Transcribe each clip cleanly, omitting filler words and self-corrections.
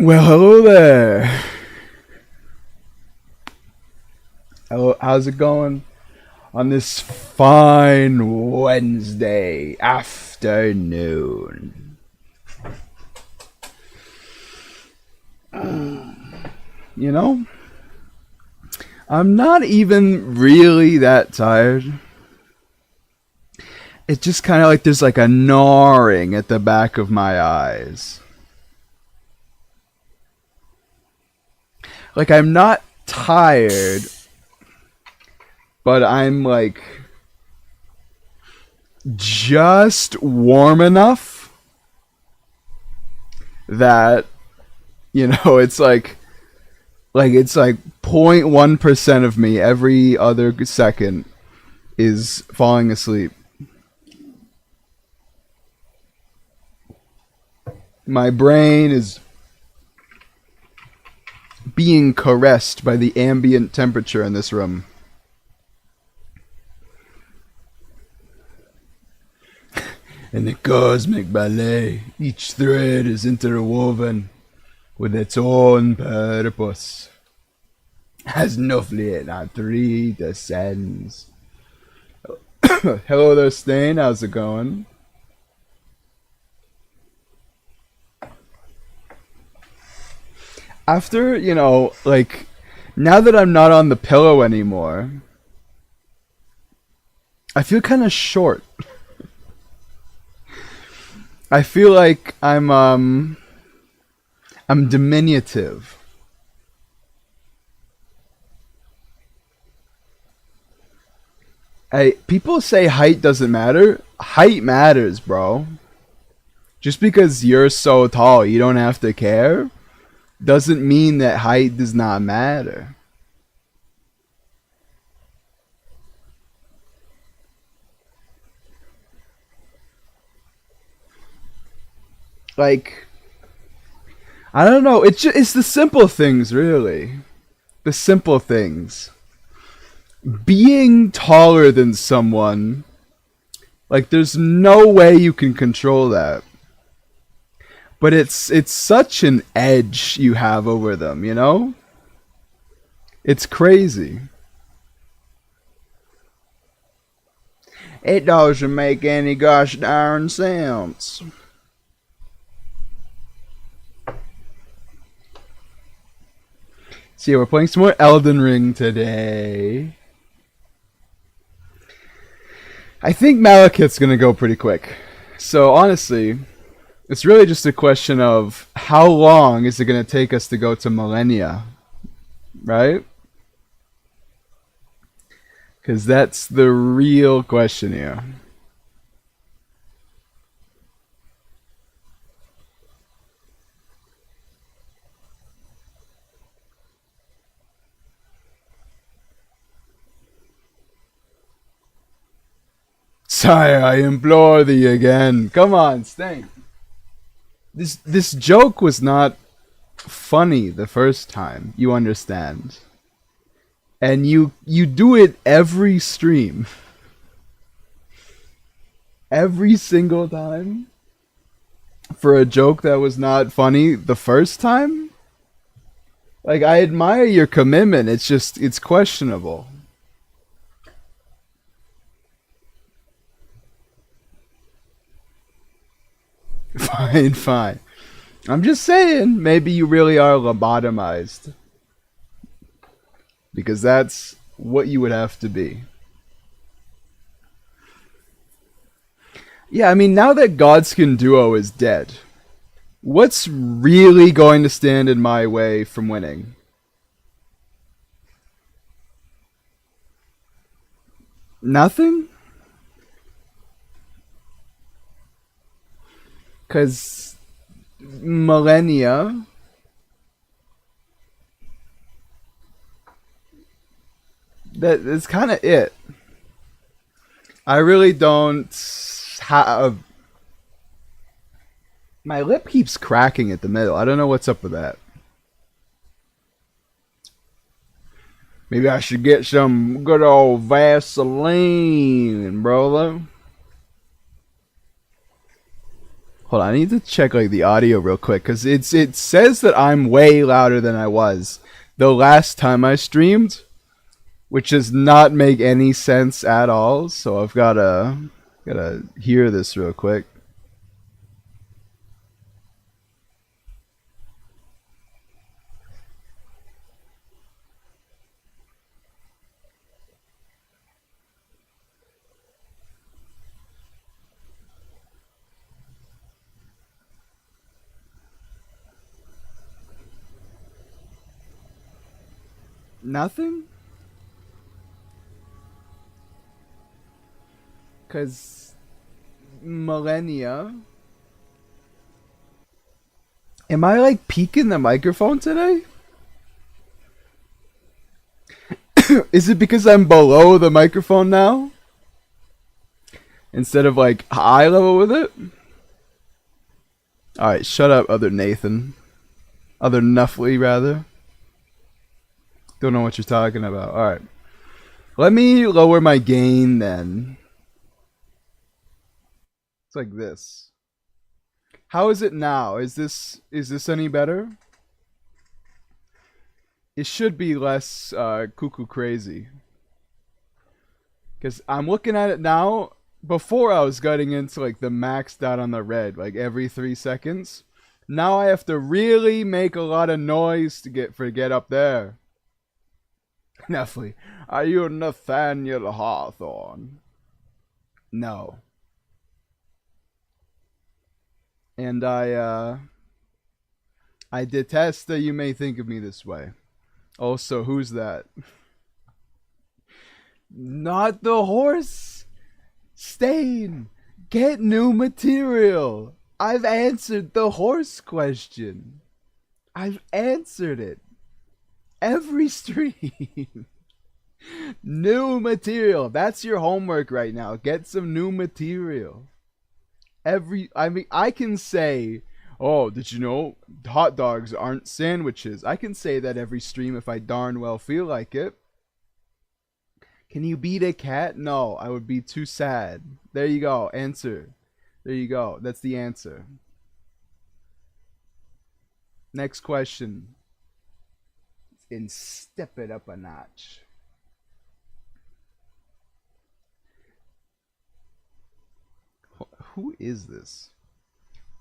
Well, hello there. Hello, how's it going on this fine Wednesday afternoon? You know, I'm not even really that tired. It's just kind of like there's like a gnawing at the back of my eyes. Like I'm not tired, but I'm like just warm enough that it's it's like 0.1% of me every other second is falling asleep. My brain is being caressed by the ambient temperature in this room. In the cosmic ballet, each thread is interwoven with its own purpose. As Nuffliet on 3 descends. Hello there, Stain. How's it going? After, now that I'm not on the pillow anymore, I feel kind of short. I feel like I'm diminutive. People say height doesn't matter. Height matters, bro. Just because you're so tall, you don't have to care, doesn't mean that height does not matter. Like, I don't know. It's the simple things, really. The simple things. Being taller than someone, like, there's no way you can control that. But it's such an edge you have over them, you know? It's crazy. It doesn't make any gosh darn sense. See, we're playing some more Elden Ring today. I think Malekith's gonna go pretty quick. So honestly, it's really just a question of how long is it gonna take us to go to Millennia, right? Because that's the real question here. Sire, I implore thee again. Come on, Stank. This joke was not funny the first time, you understand. And you do it every stream. Every single time. For a joke that was not funny the first time? Like, I admire your commitment. It's questionable. Fine, fine. I'm just saying, maybe you really are lobotomized. Because that's what you would have to be. Yeah, I mean, now that Godskin Duo is dead, what's really going to stand in my way from winning? Nothing? Because Millennia, that's kind of it. I really don't have... My lip keeps cracking at the middle. I don't know what's up with that. Maybe I should get some good old Vaseline, brother. Hold on, I need to check like the audio real quick because it says that I'm way louder than I was the last time I streamed, which does not make any sense at all. So I've gotta hear this real quick. Nothing? Because millennia. Am I like peeking the microphone today? Is it because I'm below the microphone now? Instead of like eye level with it? Alright, shut up, other Nathan. Other Nuffly, rather. Don't know what you're talking about. Alright. Let me lower my gain then. It's like this. How is it now? Is this any better? It should be less cuckoo crazy. Because I'm looking at it now. Before I was getting into like the maxed out on the red, like every 3 seconds. Now I have to really make a lot of noise to get up there. Nestle, are you Nathaniel Hawthorne? No. And I detest that you may think of me this way. Also, who's that? Not the horse! Stain! Get new material! I've answered the horse question. I've answered it. Every stream. New material. That's your homework right now. Get some new material. I can say, oh, did you know hot dogs aren't sandwiches? I can say that every stream if I darn well feel like it. Can you beat a cat? No, I would be too sad. There you go. Answer. There you go. That's the answer. Next question. And step it up a notch. Who is this?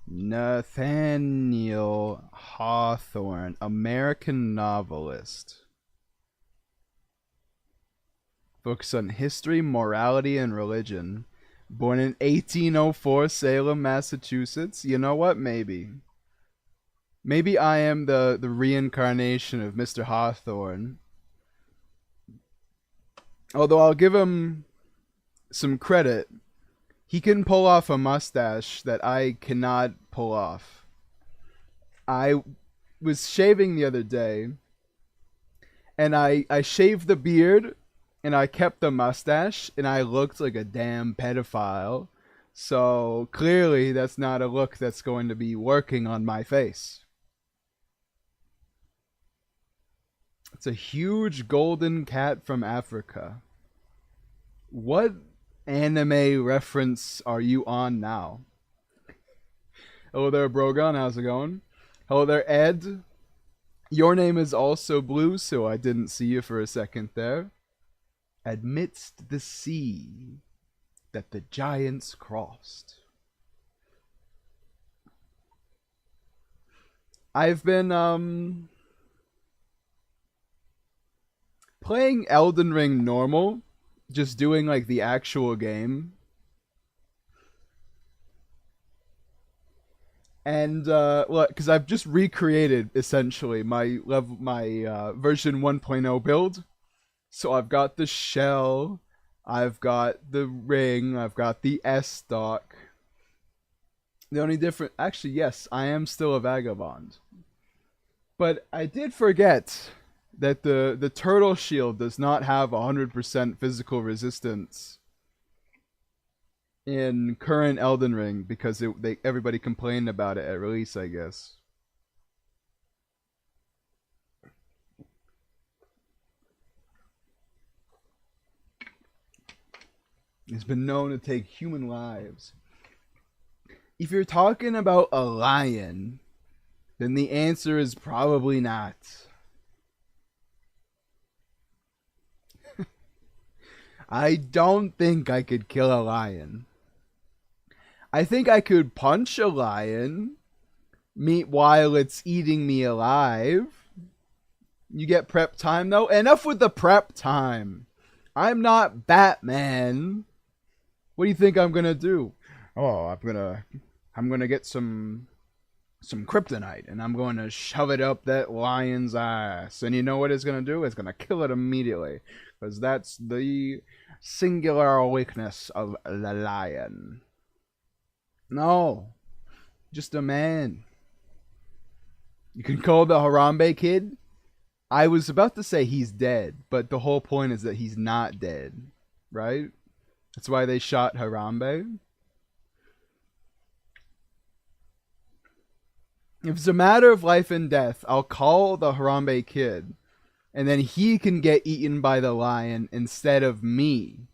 Nathaniel Hawthorne, American novelist. Focus on history, morality, and religion. Born in 1804, Salem, Massachusetts. You know what? Maybe. Maybe I am the reincarnation of Mr. Hawthorne. Although I'll give him some credit. He can pull off a mustache that I cannot pull off. I was shaving the other day, and I shaved the beard, and I kept the mustache, and I looked like a damn pedophile. So clearly that's not a look that's going to be working on my face. It's a huge golden cat from Africa. What anime reference are you on now? Hello there, Brogan. How's it going? Hello there, Ed. Your name is also blue, so I didn't see you for a second there. Amidst the sea that the giants crossed. I've been playing Elden Ring normal, just doing like the actual game. And well, because I've just recreated essentially my version 1.0 build. So I've got the shell, I've got the ring, I've got the S stock. The only different, actually, yes, I am still a vagabond. But I did forget that the turtle shield does not have 100% physical resistance in current Elden Ring because everybody complained about it at release, I guess. It's been known to take human lives. If you're talking about a lion, then the answer is probably not. I don't think I could kill a lion. I think I could punch a lion while it's eating me alive. You get prep time though? Enough with the prep time. I'm not Batman. What do you think I'm gonna do? Oh, I'm gonna get some kryptonite and I'm going to shove it up that lion's ass. And you know what it's gonna do? It's gonna kill it immediately. Because that's the singular weakness of the lion. No. Just a man. You can call the Harambe kid. I was about to say he's dead, but the whole point is that he's not dead, right? That's why they shot Harambe. If it's a matter of life and death, I'll call the Harambe kid, and then he can get eaten by the lion instead of me.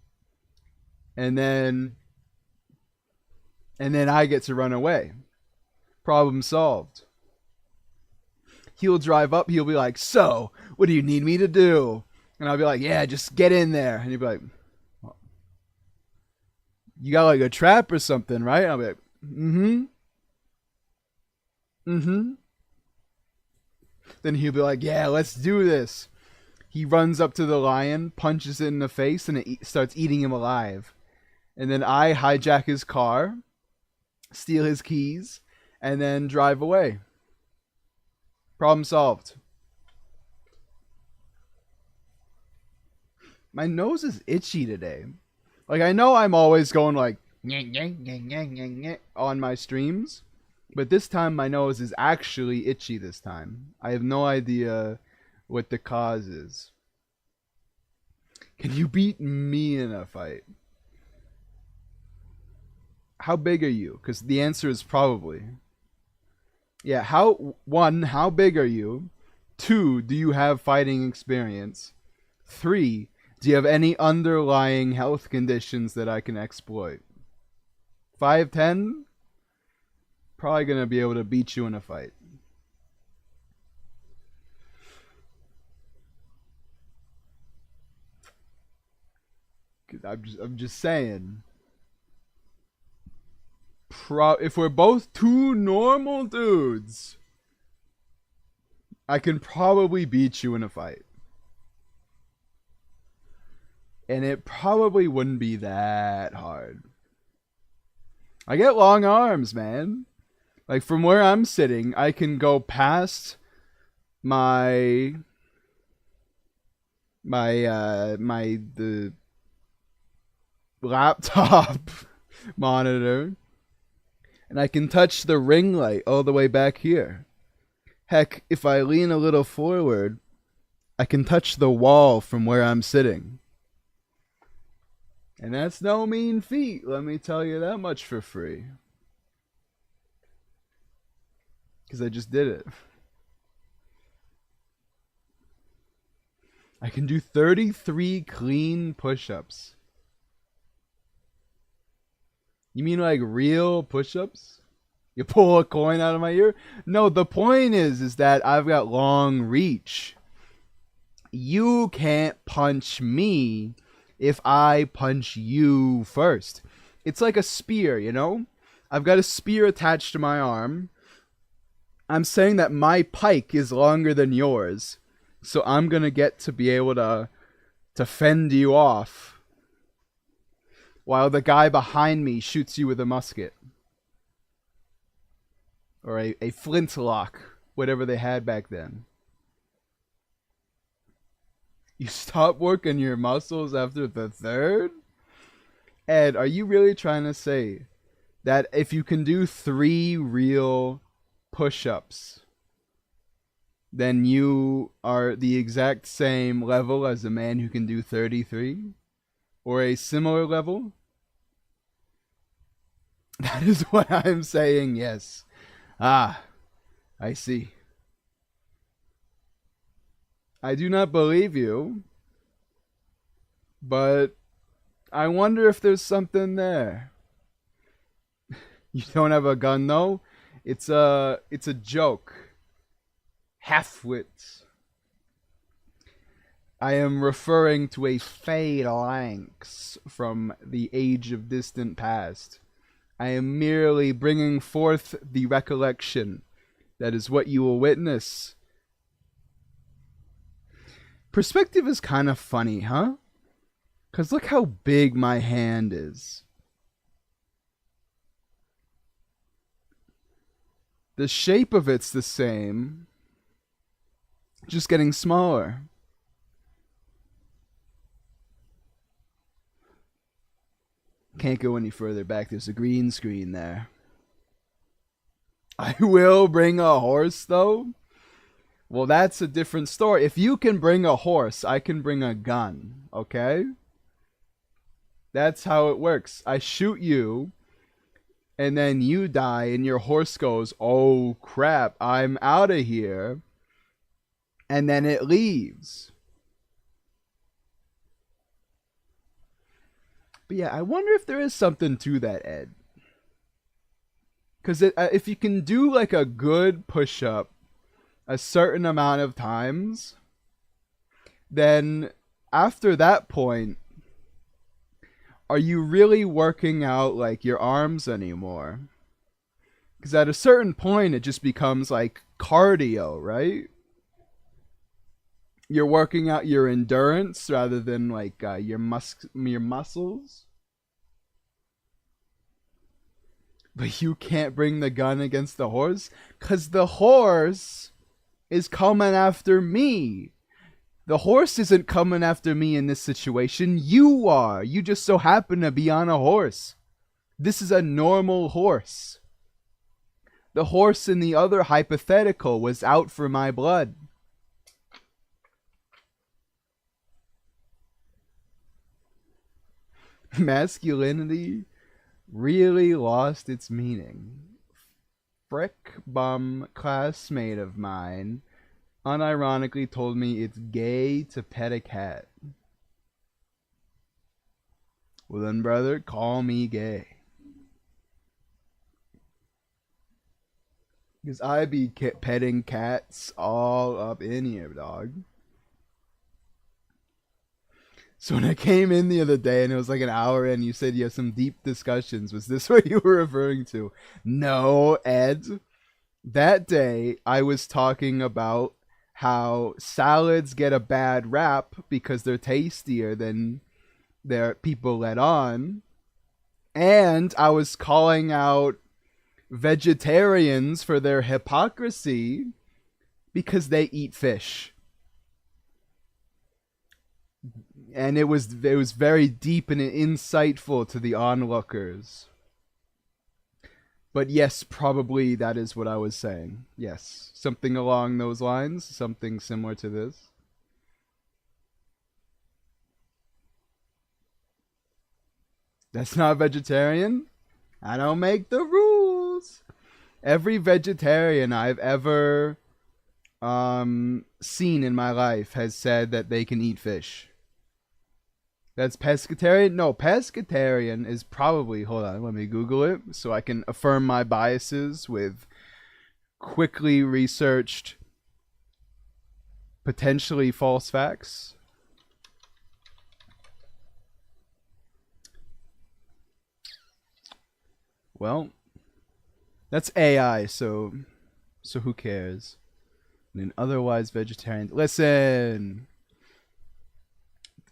And then I get to run away. Problem solved. He'll drive up, he'll be like, so, what do you need me to do? And I'll be like, yeah, just get in there. And he'll be like, you got like a trap or something, right? And I'll be like, mm-hmm. Mm-hmm. Then he'll be like, yeah, let's do this. He runs up to the lion, punches it in the face, and it starts eating him alive. And then I hijack his car, steal his keys, and then drive away. Problem solved. My nose is itchy today. Like, I know I'm always going like on my streams, but this time my nose is actually itchy this time. I have no idea what the cause is. Can you beat me in a fight? How big are you? Because the answer is probably. Yeah, how big are you? 2, do you have fighting experience? 3, do you have any underlying health conditions that I can exploit? 5'10"? Probably gonna be able to beat you in a fight. I'm just saying. If we're both two normal dudes, I can probably beat you in a fight. And it probably wouldn't be that hard. I get long arms, man. Like, from where I'm sitting, I can go past the laptop monitor, and I can touch the ring light all the way back here. Heck, if I lean a little forward, I can touch the wall from where I'm sitting. And that's no mean feat, let me tell you that much for free. Because I just did it. I can do 33 clean push-ups. You mean like real push-ups? You pull a coin out of my ear? No, the point is that I've got long reach. You can't punch me if I punch you first. It's like a spear, you know? I've got a spear attached to my arm. I'm saying that my pike is longer than yours. So I'm going to get to be able to fend you off while the guy behind me shoots you with a musket. Or a flintlock, whatever they had back then. You stop working your muscles after the third? Ed, are you really trying to say that if you can do 3 real push-ups, then you are the exact same level as a man who can do 33? Or a similar level? That is what I'm saying, yes. Ah, I see. I do not believe you, but I wonder if there's something there. You don't have a gun though? It's a joke. Halfwits. I am referring to a phalanx from the age of distant past. I am merely bringing forth the recollection. That is what you will witness. Perspective is kind of funny, huh? Because look how big my hand is. The shape of it's the same, just getting smaller. Can't go any further back. There's a green screen there. I will bring a horse, though. Well, that's a different story. If you can bring a horse, I can bring a gun, okay? That's how it works. I shoot you, and then you die, and your horse goes, oh crap, I'm out of here. And then it leaves. But yeah, I wonder if there is something to that, Ed. Because if you can do like a good push-up a certain amount of times, then after that point, are you really working out like your arms anymore? Because at a certain point, it just becomes like cardio, right? You're working out your endurance rather than like your muscles. But you can't bring the gun against the horse because the horse is coming after me. The horse isn't coming after me in this situation. You are. You just so happen to be on a horse. This is a normal horse. The horse in the other hypothetical was out for my blood. Masculinity really lost its meaning. Frick bum classmate of mine unironically told me it's gay to pet a cat. Well then, brother, call me gay. Because I be petting cats all up in here, dog. So when I came in the other day and it was like an hour in, you said you have some deep discussions. Was this what you were referring to? No, Ed. That day, I was talking about how salads get a bad rap because they're tastier than their people let on. And I was calling out vegetarians for their hypocrisy because they eat fish. And it was very deep and insightful to the onlookers. But yes, probably that is what I was saying. Yes, something along those lines, something similar to this. That's not vegetarian. I don't make the rules. Every vegetarian I've ever seen in my life has said that they can eat fish. That's pescatarian? No, pescatarian is probably... Hold on, let me Google it so I can affirm my biases with quickly researched, potentially false facts. Well, that's AI, so who cares? And an otherwise vegetarian... Listen!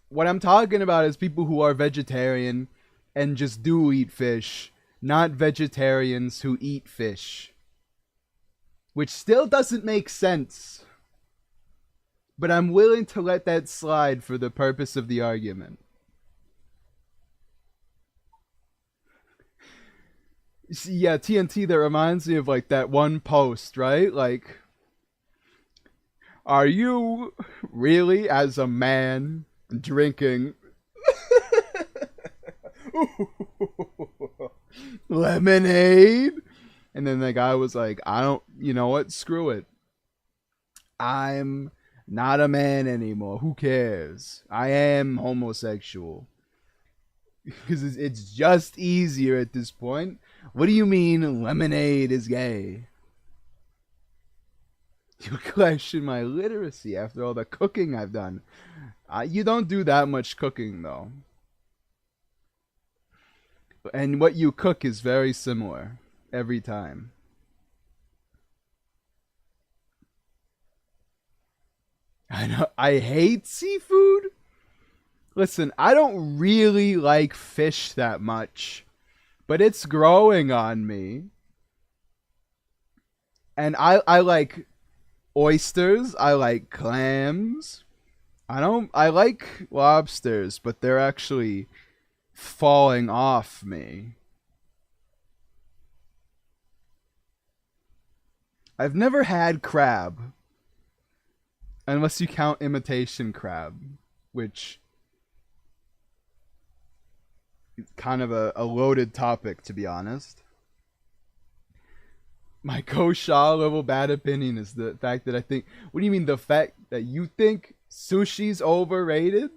What I'm talking about is people who are vegetarian and just do eat fish, not vegetarians who eat fish. Which still doesn't make sense. But I'm willing to let that slide for the purpose of the argument. See, yeah, TNT, that reminds me of like that one post, right? Like, are you really, as a man, drinking lemonade? And then the guy was like, I don't, you know what, screw it, I'm not a man anymore, who cares, I am homosexual. Because it's just easier at this point. What do you mean lemonade is gay? You question my literacy after all the cooking I've done. You don't do that much cooking, though. And what you cook is very similar every time. I know. I hate seafood. Listen, I don't really like fish that much, but it's growing on me. And I like oysters. I like clams. I like lobsters, but they're actually falling off me. I've never had crab, unless you count imitation crab, which is kind of a loaded topic, to be honest. My Kosha level bad opinion is the fact that I think. What do you mean, the fact that you think sushi's overrated?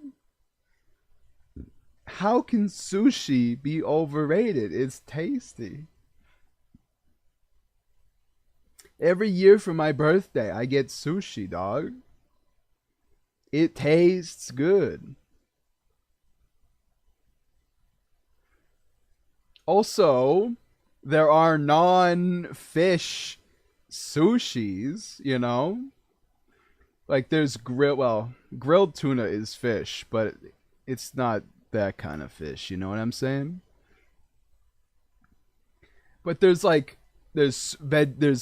How can sushi be overrated? It's tasty. Every year for my birthday, I get sushi, dog. It tastes good. Also, there are non-fish sushis, you know? Like there's grilled tuna is fish, but it's not that kind of fish, you know what I'm saying? But there's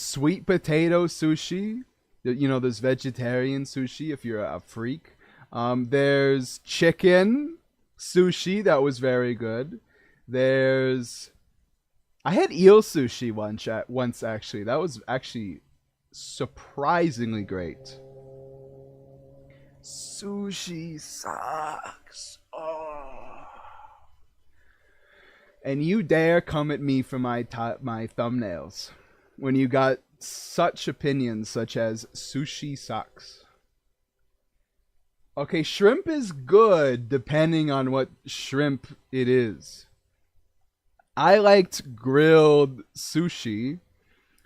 sweet potato sushi. You know, there's vegetarian sushi if you're a freak. There's chicken sushi that was very good. There's I had eel sushi once actually. That was actually surprisingly great. Sushi sucks. Oh. And you dare come at me for my thumbnails when you got such opinions such as sushi sucks. Okay, shrimp is good depending on what shrimp it is. I liked grilled sushi,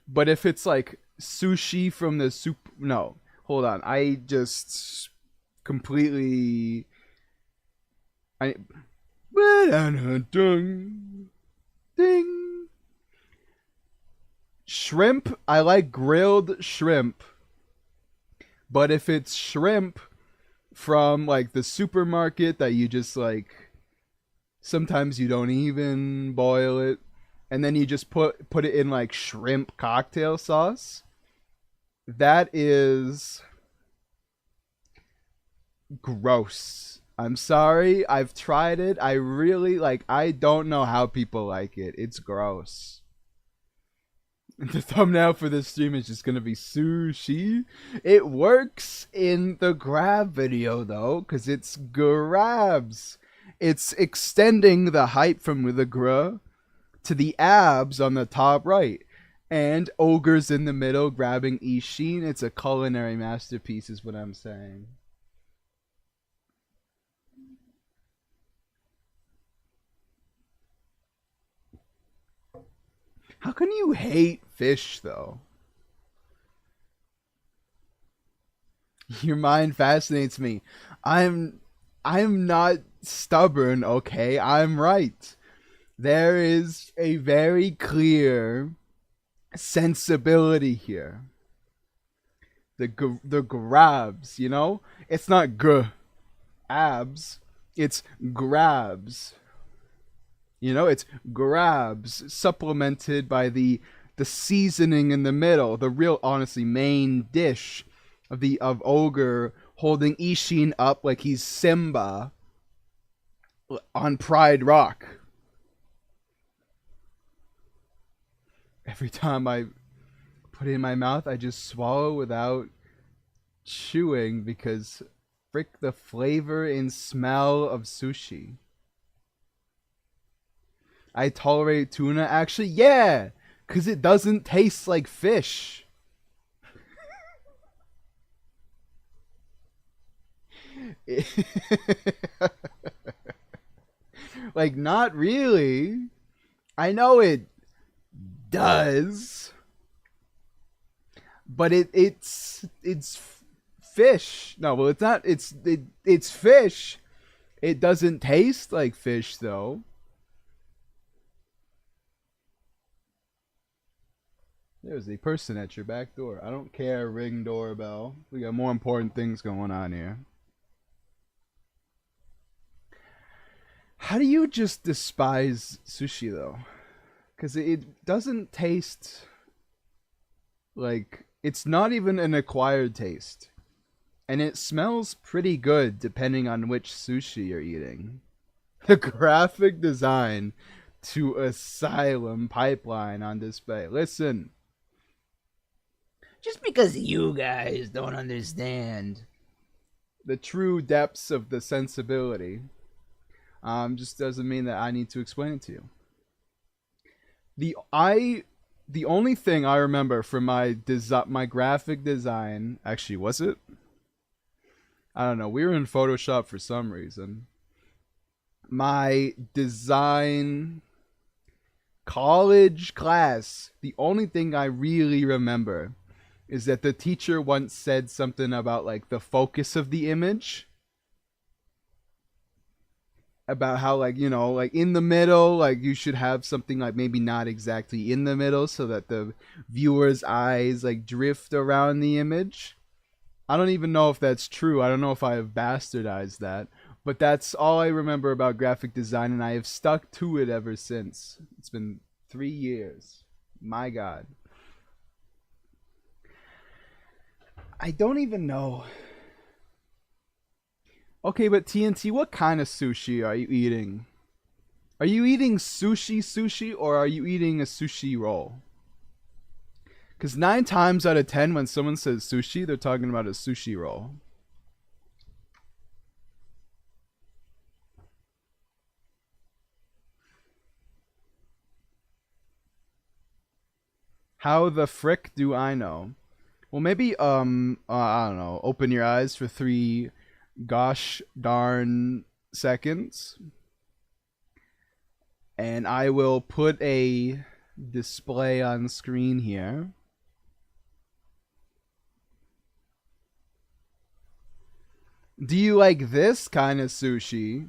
but if it's like sushi from the soup, no, hold on, I just completely, I, ding. Shrimp, I like grilled shrimp, but if it's shrimp from like the supermarket that you just like, sometimes you don't even boil it, and then you just put it in like shrimp cocktail sauce. That is gross. I'm sorry. I've tried it. I really like. I don't know how people like it. It's gross. The thumbnail for this stream is just gonna be sushi. It works in the grab video though, because it's grabs. It's extending the height from the gra to the abs on the top right. And ogres in the middle grabbing Ishin. It's a culinary masterpiece is what I'm saying. How can you hate fish though? Your mind fascinates me. I'm not stubborn, okay? I'm right. There is a very clear sensibility here. The grabs, you know? It's not abs. It's grabs. You know, it's grabs supplemented by the seasoning in the middle, the real honestly main dish of ogre holding Ishin up like he's Simba on Pride Rock. Every time I put it in my mouth, I just swallow without chewing because frick the flavor and smell of sushi. I tolerate tuna. Actually, yeah, because it doesn't taste like fish. Like, not really. I know it does, but it's fish. No, well, it's not. It's fish. It doesn't taste like fish, though. There's a person at your back door. I don't care. Ring doorbell. We got more important things going on here. How do you just despise sushi though? Because it doesn't taste like, it's not even an acquired taste, and it smells pretty good depending on which sushi you're eating. The graphic design to Asylum Pipeline on display. Listen, just because you guys don't understand the true depths of the sensibility, just doesn't mean that I need to explain it to you. The only thing I remember from my graphic design, actually, was it? I don't know. We were in Photoshop for some reason. My design college class, the only thing I really remember is that the teacher once said something about like the focus of the image, about how, like, you know, like in the middle, like you should have something like maybe not exactly in the middle so that the viewer's eyes like drift around the image. I don't even know if that's true. I don't know if I have bastardized that, but that's all I remember about graphic design, and I have stuck to it ever since. It's been 3 years. My God. I don't even know. Okay, but TNT, what kind of sushi are you eating? Are you eating sushi, or are you eating a sushi roll? Because 9 times out of 10, when someone says sushi, they're talking about a sushi roll. How the frick do I know? Well, maybe, I don't know, open your eyes for 3 gosh darn seconds, and I will put a display on screen here. Do you like this kind of sushi?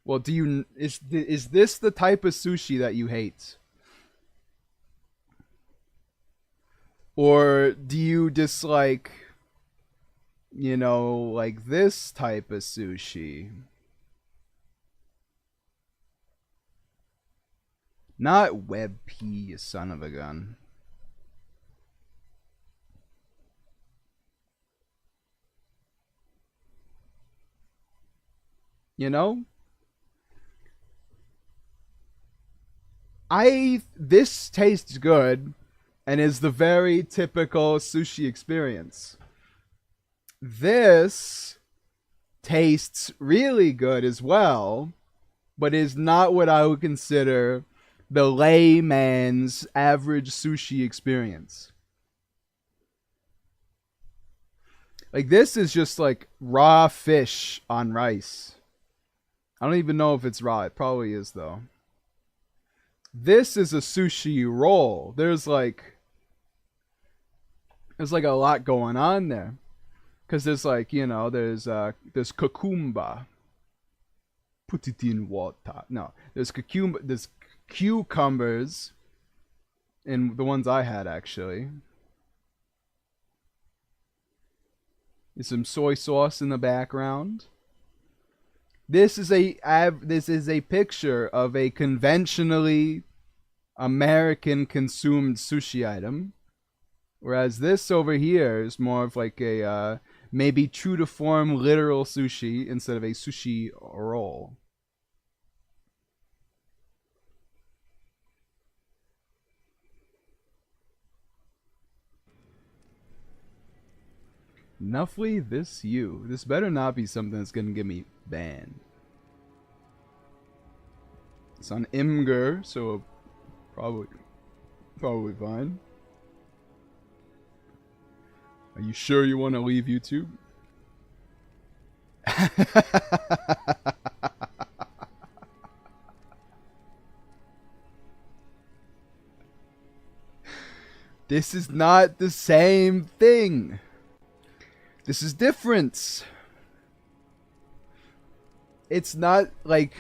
Well, is this the type of sushi that you hate? Or do you dislike, you know, like this type of sushi? Not WebP, you son of a gun. You know? This tastes good and is the very typical sushi experience. This tastes really good as well, but is not what I would consider the layman's average sushi experience. Like, this is just like raw fish on rice. I don't even know if it's raw. It probably is, though. This is a sushi roll. There's like a lot going on there. Because there's like, you know, there's cucumber. Put it in water. No, there's cucumbers in the ones I had, actually. There's some soy sauce in the background. This is a picture of a conventionally American consumed sushi item, whereas this over here is more of like a maybe true to form literal sushi instead of a sushi roll. Nuffly, this better not be something that's gonna get me banned. It's on Imgur, so probably fine. Are you sure you want to leave YouTube? This is not the same thing. This is different. It's not like...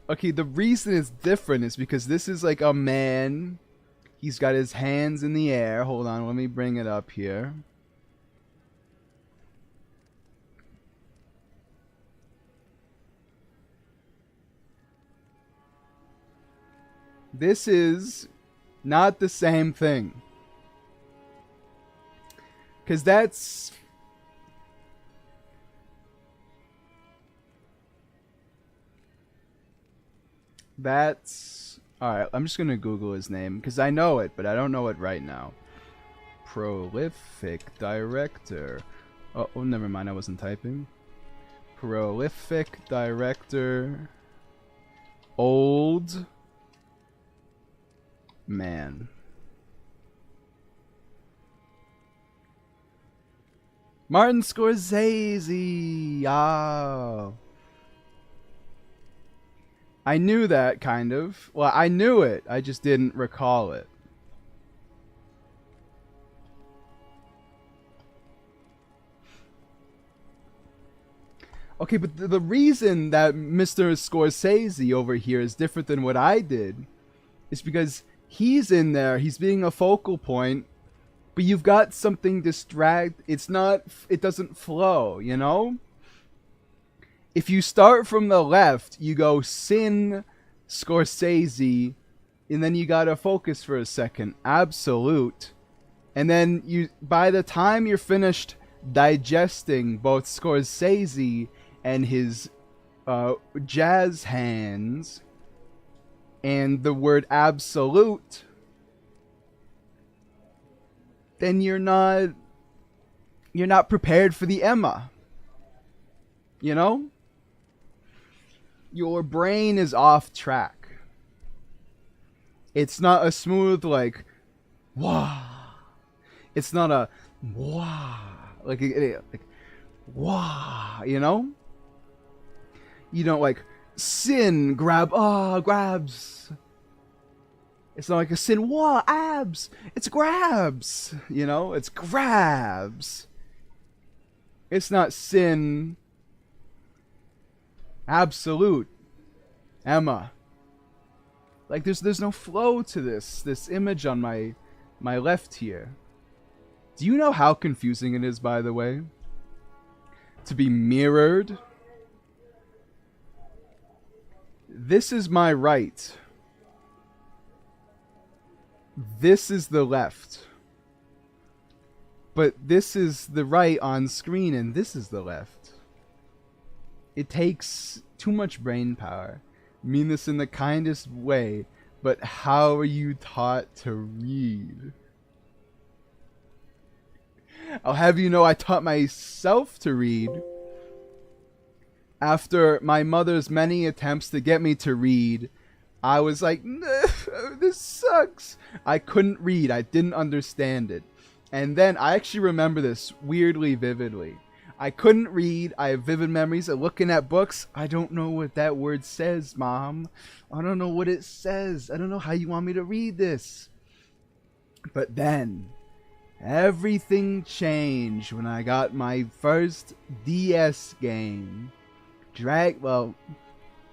Okay, the reason it's different is because this is like a man. He's got his hands in the air. Hold on, let me bring it up here. This is not the same thing. Because that's... Alright, I'm just going to Google his name. Because I know it, but I don't know it right now. Prolific director. Oh, never mind. I wasn't typing. Prolific director. Old man. Martin Scorsese. Oh. I knew that, kind of. Well, I knew it. I just didn't recall it. Okay, but the reason that Mr. Scorsese over here is different than what I did is because he's in there, he's being a focal point, but you've got something it doesn't flow, you know? If you start from the left, you go Sin Scorsese, and then you gotta focus for a second. Absolute. And then by the time you're finished digesting both Scorsese and his jazz hands and the word absolute, then you're not prepared for the Emma. You know? Your brain is off track. It's not a smooth like wah. It's not a wah like wah, you know? You don't like sin grabs. It's not like a sin wah abs. It's grabs, you know? It's grabs. It's not sin absolute Emma. Like there's no flow to this image on my left here. Do you know how confusing it is, by the way, to be mirrored? This is my right. This is the left. But this is the right on screen and this is the left. It takes too much brain power. I mean this in the kindest way, but how are you taught to read? I'll have you know I taught myself to read after my mother's many attempts to get me to read. I was like, this sucks. I couldn't read. I didn't understand it. And then I actually remember this weirdly vividly. I couldn't read. I have vivid memories of looking at books. I don't know what that word says, Mom. I don't know what it says. I don't know how you want me to read this. But then everything changed when I got my first DS game. Well,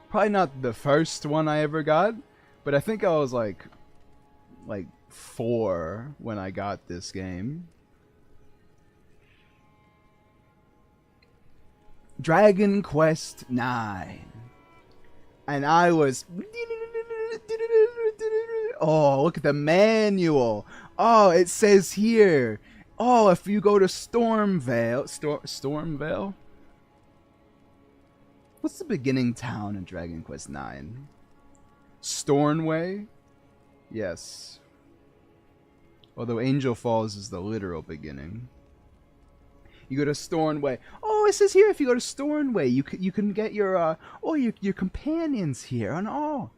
probably not the first one I ever got, but I think I was like 4 when I got this game. Dragon Quest IX. And I was... Oh, look at the manual. Oh, it says here. Oh, if you go to Stormvale... Stormvale? What's the beginning town in Dragon Quest IX? Stornway? Yes. Although Angel Falls is the literal beginning. You go to Stornway. Oh, it says here if you go to Stornway, you can get your your companions here. And oh,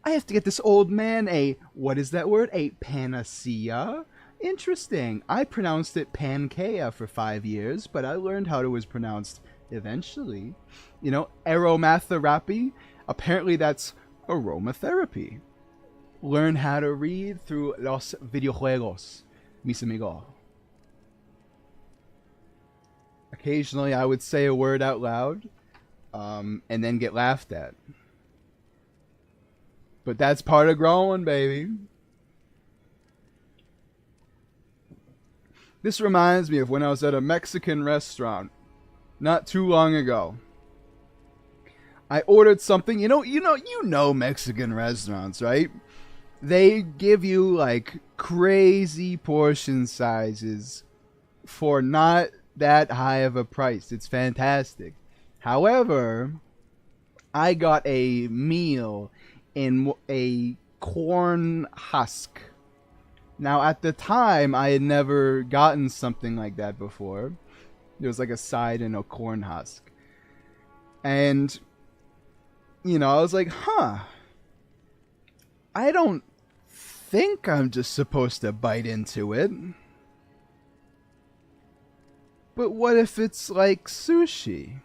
I have to get this old man a, what is that word? A panacea? Interesting. I pronounced it Pankea for 5 years, but I learned how it was pronounced eventually. You know, aromatherapy. Apparently that's aromatherapy. Learn how to read through los videojuegos. Mis amigo. Occasionally, I would say a word out loud, and then get laughed at. But that's part of growing, baby. This reminds me of when I was at a Mexican restaurant not too long ago. I ordered something. You know Mexican restaurants, right? They give you like crazy portion sizes for not that high of a price. It's fantastic. However, I got a meal in a corn husk. Now, at the time, I had never gotten something like that before. There was like a side in a corn husk. And, I was like, I don't think I'm just supposed to bite into it. But what if it's like sushi?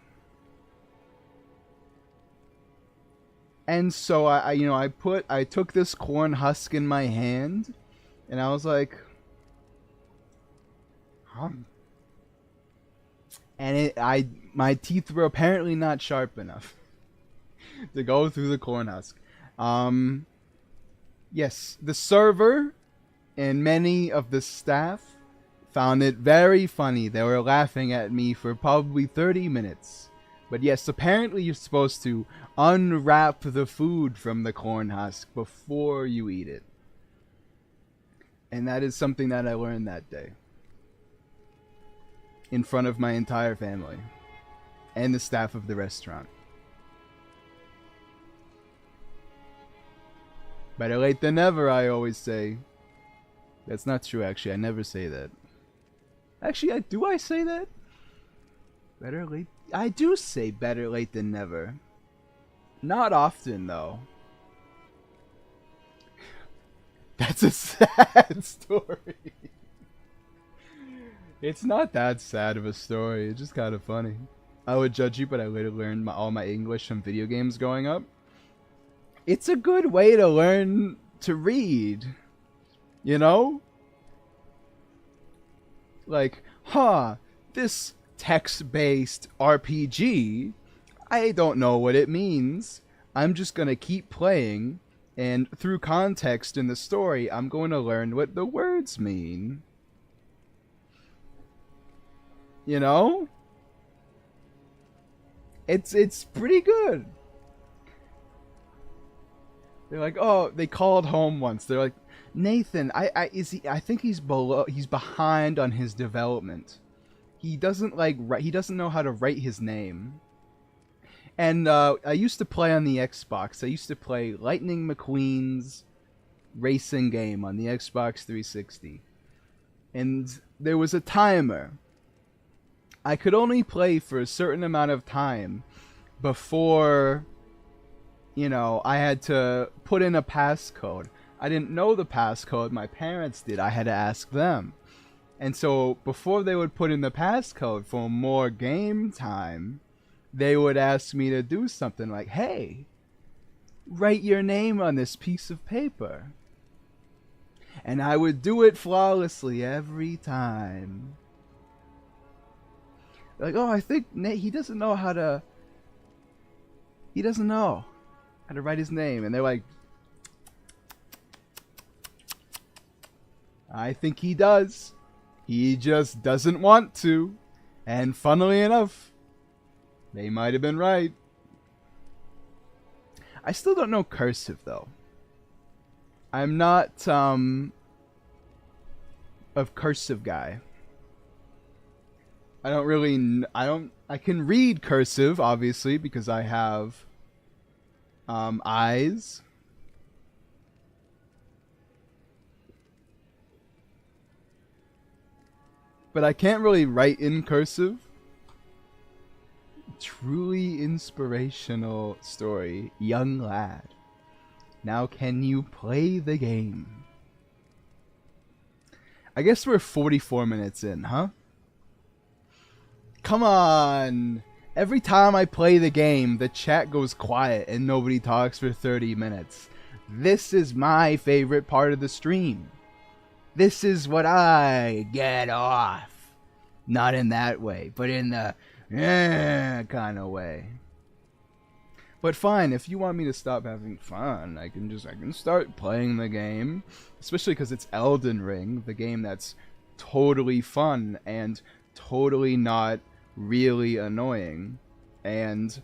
And so I took this corn husk in my hand, and I was like, and my teeth were apparently not sharp enough to go through the corn husk. Yes, the server and many of the staff found it very funny. They were laughing at me for probably 30 minutes. But yes, apparently you're supposed to unwrap the food from the corn husk before you eat it. And that is something that I learned that day. In front of my entire family. And the staff of the restaurant. Better late than never, I always say. That's not true, actually. I never say that. Actually, do I say that? Better late... I do say better late than never. Not often, though. That's a sad story. It's not that sad of a story. It's just kind of funny. I would judge you, but I later learned all my English from video games growing up. It's a good way to learn to read. You know? Like, this text-based RPG, I don't know what it means. I'm just gonna keep playing, and through context in the story, I'm going to learn what the words mean. You know? It's pretty good. They're like, oh, they called home once. They're like, Nathan, I think he's behind on his development. He doesn't he doesn't know how to write his name. And I used to play on the Xbox. I used to play Lightning McQueen's racing game on the Xbox 360. And there was a timer. I could only play for a certain amount of time before, I had to put in a passcode. I didn't know the passcode. My parents did. I had to ask them. And so before they would put in the passcode for more game time, they would ask me to do something like, hey, write your name on this piece of paper. And I would do it flawlessly every time. Like, oh, I think Nate, he doesn't know how to write his name. And they're like, I think he does. He just doesn't want to. And funnily enough, they might have been right. I still don't know cursive, though. I'm not a cursive guy. I can read cursive, obviously, because I have eyes. But I can't really write in cursive. Truly inspirational story. Young lad. Now can you play the game? I guess we're 44 minutes in, huh? Come on! Every time I play the game, the chat goes quiet and nobody talks for 30 minutes. This is my favorite part of the stream. This is what I get off. Not in that way, but in the kind of way. But fine, if you want me to stop having fun, I can start playing the game. Especially because it's Elden Ring, the game that's totally fun and totally not really annoying. And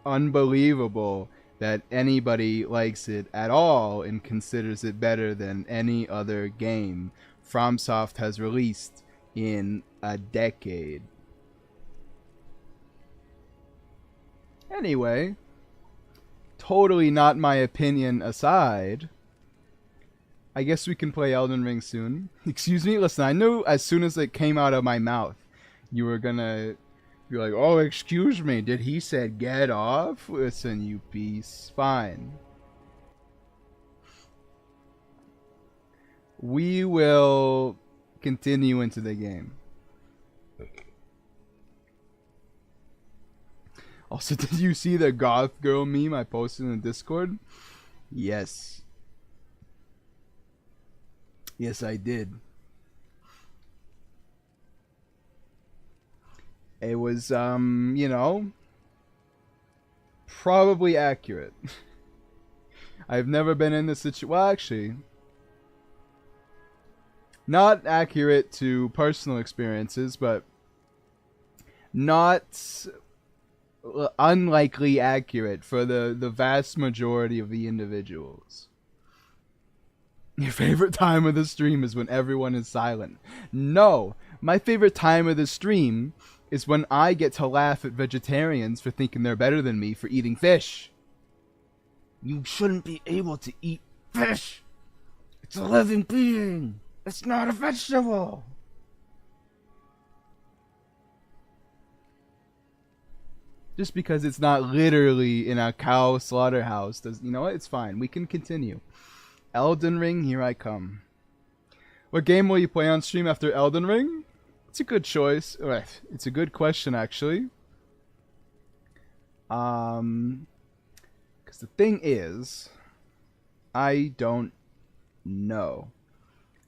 unbelievable that anybody likes it at all and considers it better than any other game Fromsoft has released in a decade. Anyway, totally not my opinion aside, I guess we can play Elden Ring soon. Excuse me? Listen, I knew as soon as it came out of my mouth, you were gonna be like, oh, excuse me, did he say get off? Listen, you piece. Fine. We will continue into the game. Also, did you see the goth girl meme I posted in the Discord? Yes. Yes, I did. It was, you know, probably accurate. I've never been in this situation. Well, actually, not accurate to personal experiences, but not unlikely accurate for the vast majority of the individuals. Your favorite time of the stream is when everyone is silent. No, my favorite time of the stream is when I get to laugh at vegetarians for thinking they're better than me for eating fish. You shouldn't be able to eat fish. It's a living being. It's not a vegetable. Just because it's not literally in a cow slaughterhouse does, you know what? It's fine. We can continue. Elden Ring, here I come. What game will you play on stream after Elden Ring? It's a good choice. It's a good question, actually. Because the thing is, I don't know.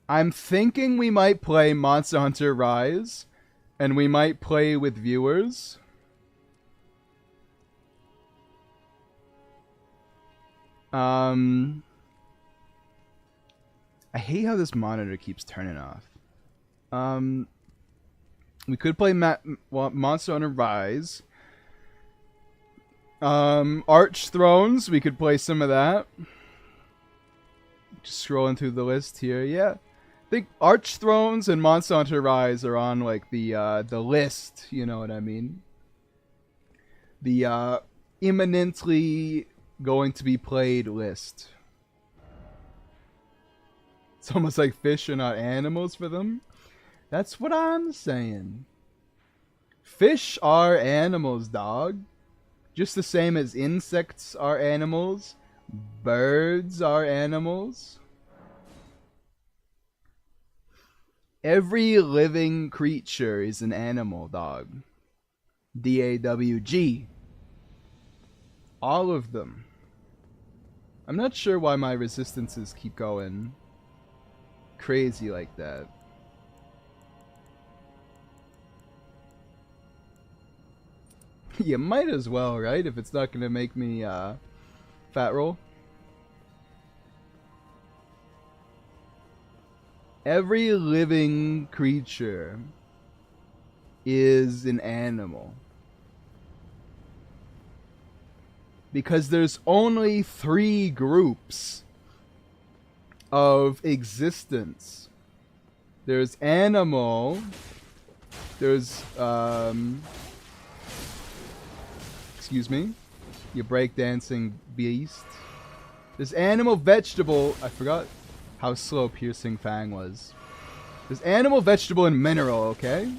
I'm thinking we might play Monster Hunter Rise, and we might play with viewers. I hate how this monitor keeps turning off. We could play Monster Hunter Rise. Arch Thrones, we could play some of that. Just scrolling through the list here, yeah. I think Arch Thrones and Monster Hunter Rise are on like the list, you know what I mean? The imminently going to be played list. It's almost like fish are not animals for them. That's what I'm saying. Fish are animals, dog. Just the same as insects are animals. Birds are animals. Every living creature is an animal, dog. DAWG. All of them. I'm not sure why my resistances keep going crazy like that. You might as well, right? If it's not gonna make me fat roll. Every living creature is an animal. Because there's only 3 groups of existence. There's animal. There's excuse me, you breakdancing beast. There's animal, vegetable. I forgot how slow Piercing Fang was. There's animal, vegetable, and mineral. Okay.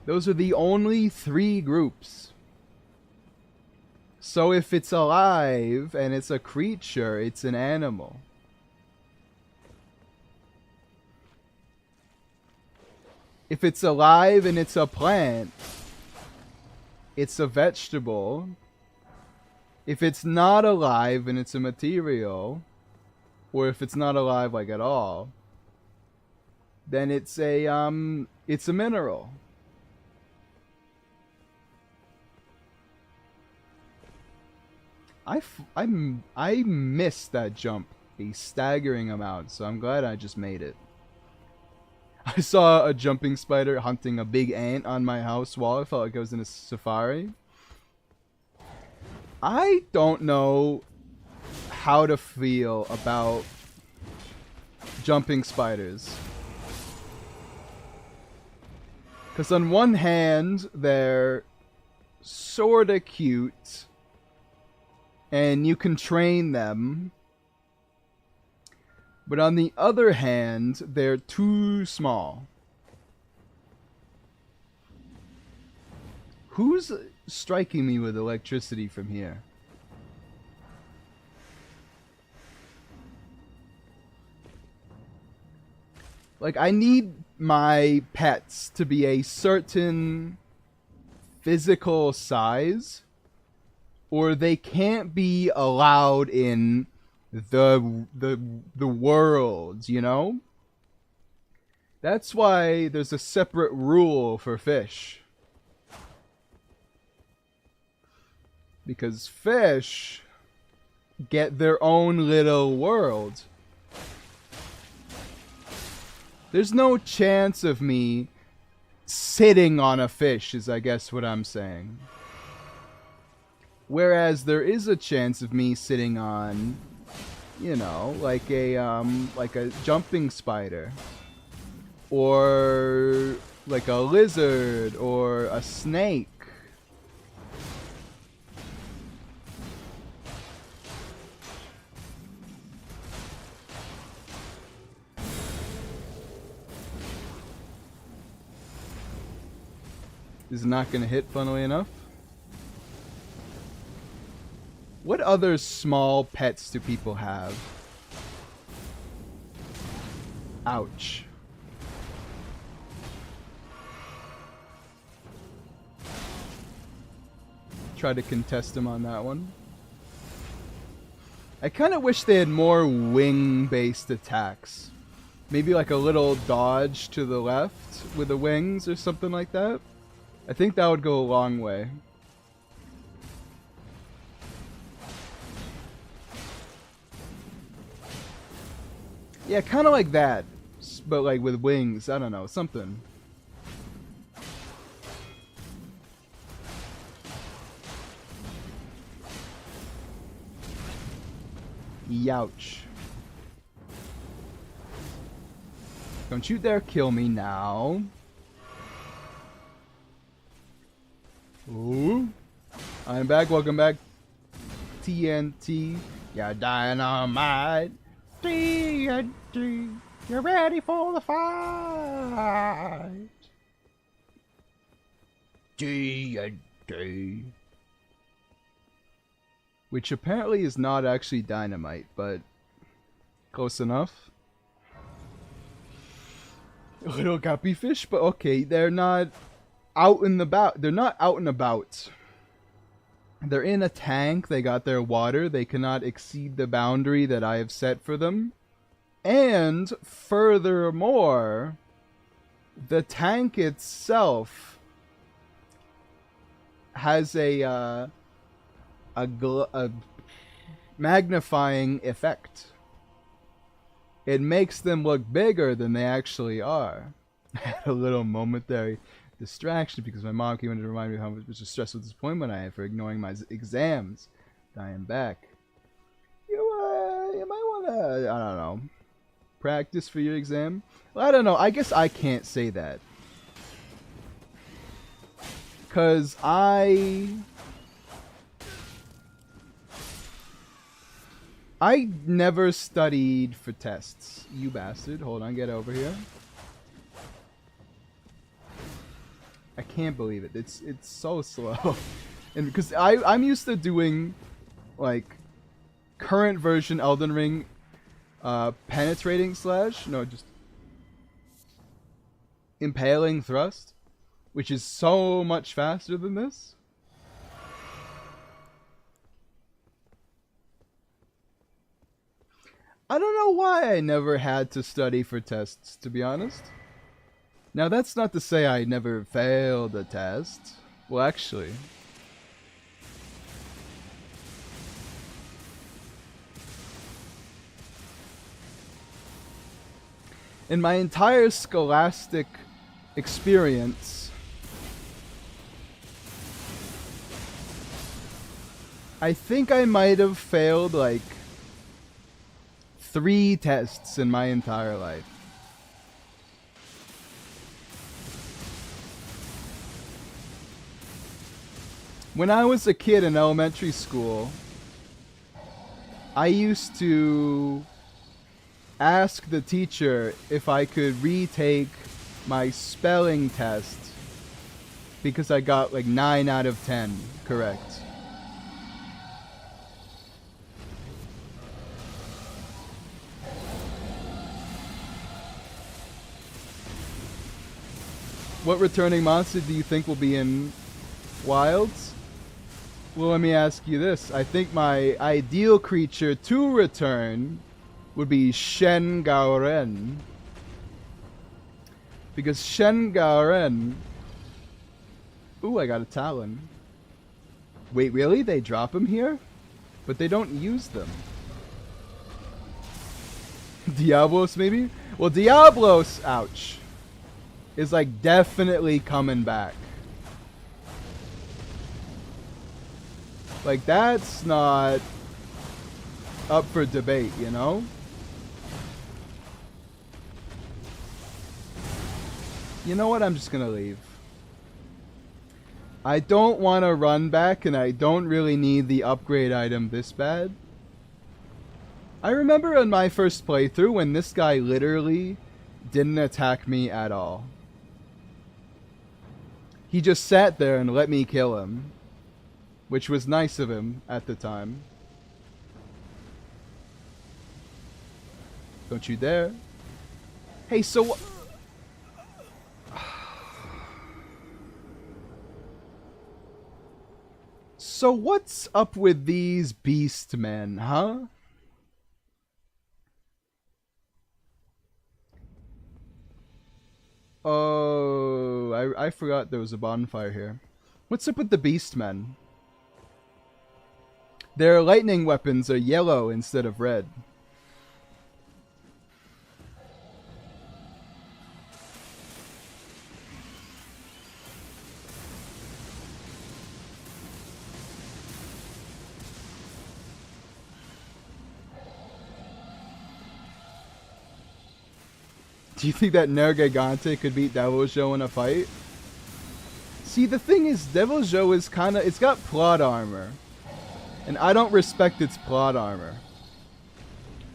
Those are the only 3 groups. So if it's alive and it's a creature, it's an animal. If it's alive and it's a plant, it's a vegetable. If it's not alive and it's a material, or if it's not alive like at all, then it's a mineral. I missed that jump a staggering amount, so I'm glad I just made it. I saw a jumping spider hunting a big ant on my house wall. I felt like I was in a safari. I don't know how to feel about jumping spiders. Because on one hand, they're sorta cute, and you can train them. But on the other hand, they're too small. Who's striking me with electricity from here? Like, I need my pets to be a certain physical size, or they can't be allowed in the world, you know? That's why there's a separate rule for fish. Because fish get their own little world. There's no chance of me sitting on a fish, is I guess what I'm saying. Whereas there is a chance of me sitting on, you know, like a jumping spider, or like a lizard, or a snake. Is not going to hit, funnily enough. What other small pets do people have? Ouch. Try to contest him on that one. I kind of wish they had more wing-based attacks. Maybe like a little dodge to the left with the wings or something like that. I think that would go a long way. Yeah, kind of like that, but like with wings. I don't know, something. Youch. Don't you dare kill me now. Ooh. I'm back, welcome back. TNT. Yeah, dynamite. TNT. You're ready for the fight. TNT. Which apparently is not actually dynamite, but close enough. Little guppy fish, but okay, they're not out and about. They're not out and about. They're in a tank. They got their water. They cannot exceed the boundary that I have set for them. And furthermore, the tank itself has a magnifying effect. It makes them look bigger than they actually are. I had a little momentary distraction because my mom came in to remind me how much stressful disappointment I had for ignoring my exams. I am back. You might want to, I don't know, practice for your exam. Well, I don't know. I guess I can't say that. Because I never studied for tests. You bastard. Hold on, get over here. I can't believe it. It's so slow. And because I'm used to doing like current version Elden Ring penetrating slash, no, just impaling thrust, which is so much faster than this. I don't know why I never had to study for tests, to be honest. Now, that's not to say I never failed a test. Well, actually. In my entire scholastic experience, I think I might have failed like 3 tests in my entire life. When I was a kid in elementary school, I used to ask the teacher if I could retake my spelling test because I got like 9 out of 10 correct. What returning monster do you think will be in Wilds? Well, let me ask you this. I think my ideal creature to return would be Shen Gaoren. Because Shen Gaoren... Ooh, I got a Talon. Wait, really? They drop him here? But they don't use them. Diablos, maybe? Well, Diablos, ouch, is like definitely coming back. Like, that's not up for debate, you know? You know what? I'm just gonna leave. I don't want to run back, and I don't really need the upgrade item this bad. I remember in my first playthrough when this guy literally didn't attack me at all. He just sat there and let me kill him, which was nice of him at the time. Don't you dare. Hey, so so what's up with these beast men, huh? Oh, I forgot there was a bonfire here. What's up with the beast men? Their lightning weapons are yellow instead of red. Do you think that Nergigante could beat Deviljho in a fight? See, the thing is, Deviljho is kinda... It's got plot armor. And I don't respect its plot armor.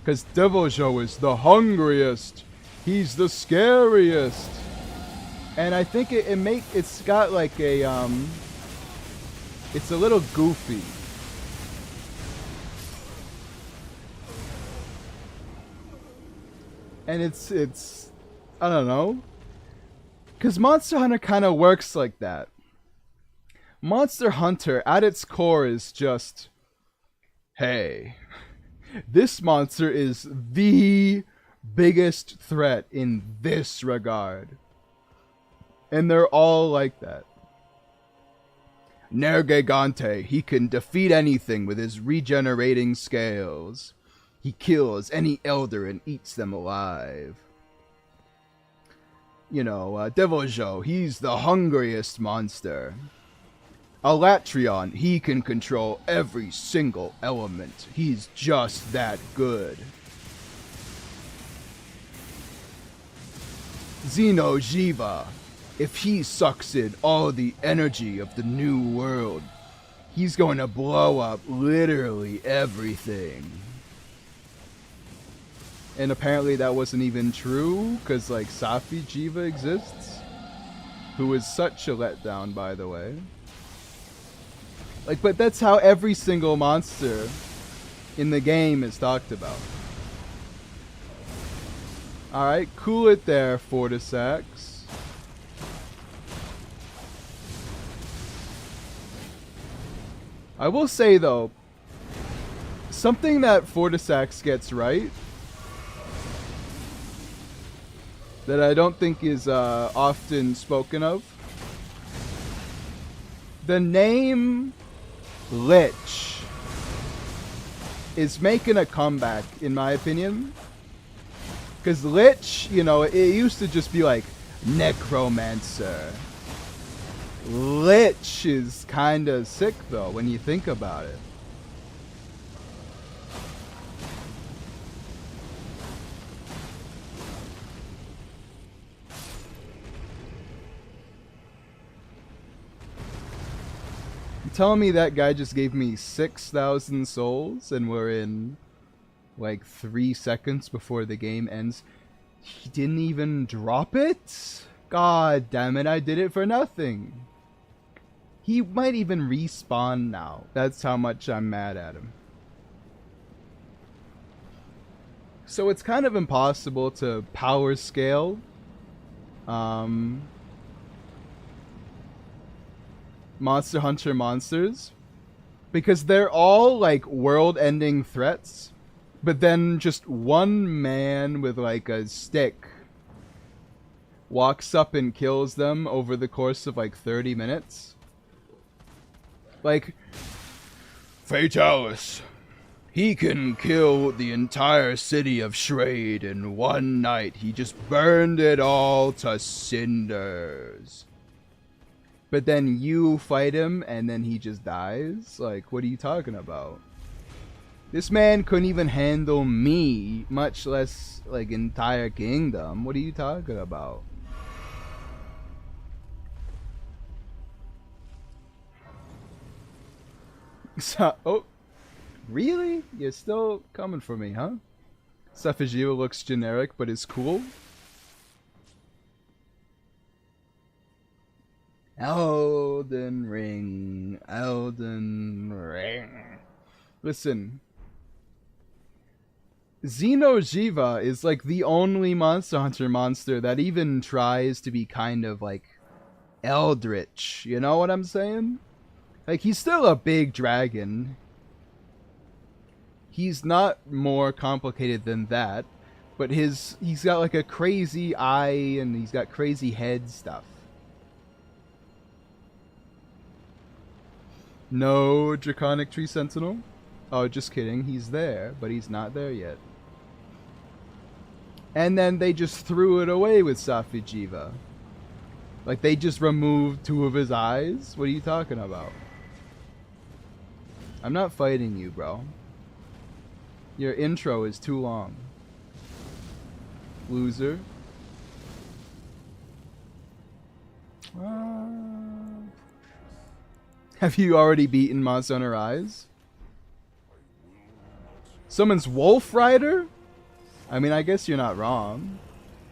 Because Deviljho is the hungriest. He's the scariest. And I think it's got like a... It's a little goofy. And it's... I don't know. Because Monster Hunter kind of works like that. Monster Hunter, at its core, is just... Hey, this monster is the biggest threat in this regard. And they're all like that. Nergigante, he can defeat anything with his regenerating scales. He kills any elder and eats them alive. You know, Deviljho, he's the hungriest monster. Alatreon, he can control every single element. He's just that good. Xeno'jiiva, if he sucks in all the energy of the new world, he's going to blow up literally everything. And apparently that wasn't even true, because like Safi Jiva exists, who is such a letdown, by the way. Like, but that's how every single monster in the game is talked about. Alright, cool it there, Fortisax. I will say though, something that Fortisax gets right that I don't think is often spoken of. The name Lich is making a comeback, in my opinion. Because Lich, you know, it used to just be like Necromancer. Lich is kind of sick, though, when you think about it. You telling me that guy just gave me 6,000 souls and we're in like 3 seconds before the game ends? He didn't even drop it? God damn it, I did it for nothing. He might even respawn now. That's how much I'm mad at him. So it's kind of impossible to power scale Monster Hunter monsters, because they're all like world-ending threats, but then just one man with like a stick walks up and kills them over the course of like 30 minutes. Like, Fatalis, he can kill the entire city of Shrade in one night. He just burned it all to cinders. But then you fight him and then he just dies? Like, what are you talking about? This man couldn't even handle me, much less like entire kingdom. What are you talking about? So, oh, really? You're still coming for me, huh? Safajiwa looks generic but is cool. Elden Ring. Elden Ring. Listen. Xeno'jiiva is like the only Monster Hunter monster that even tries to be kind of like eldritch. You know what I'm saying? Like, he's still a big dragon. He's not more complicated than that. But he's got like a crazy eye and he's got crazy head stuff. No Draconic Tree Sentinel? Oh, just kidding. He's there, but he's not there yet. And then they just threw it away with Safajiwa. Like, they just removed 2 of his eyes? What are you talking about? I'm not fighting you, bro. Your intro is too long. Loser. Have you already beaten Monster Hunter Rise? Someone's Wolf Rider? I mean, I guess you're not wrong.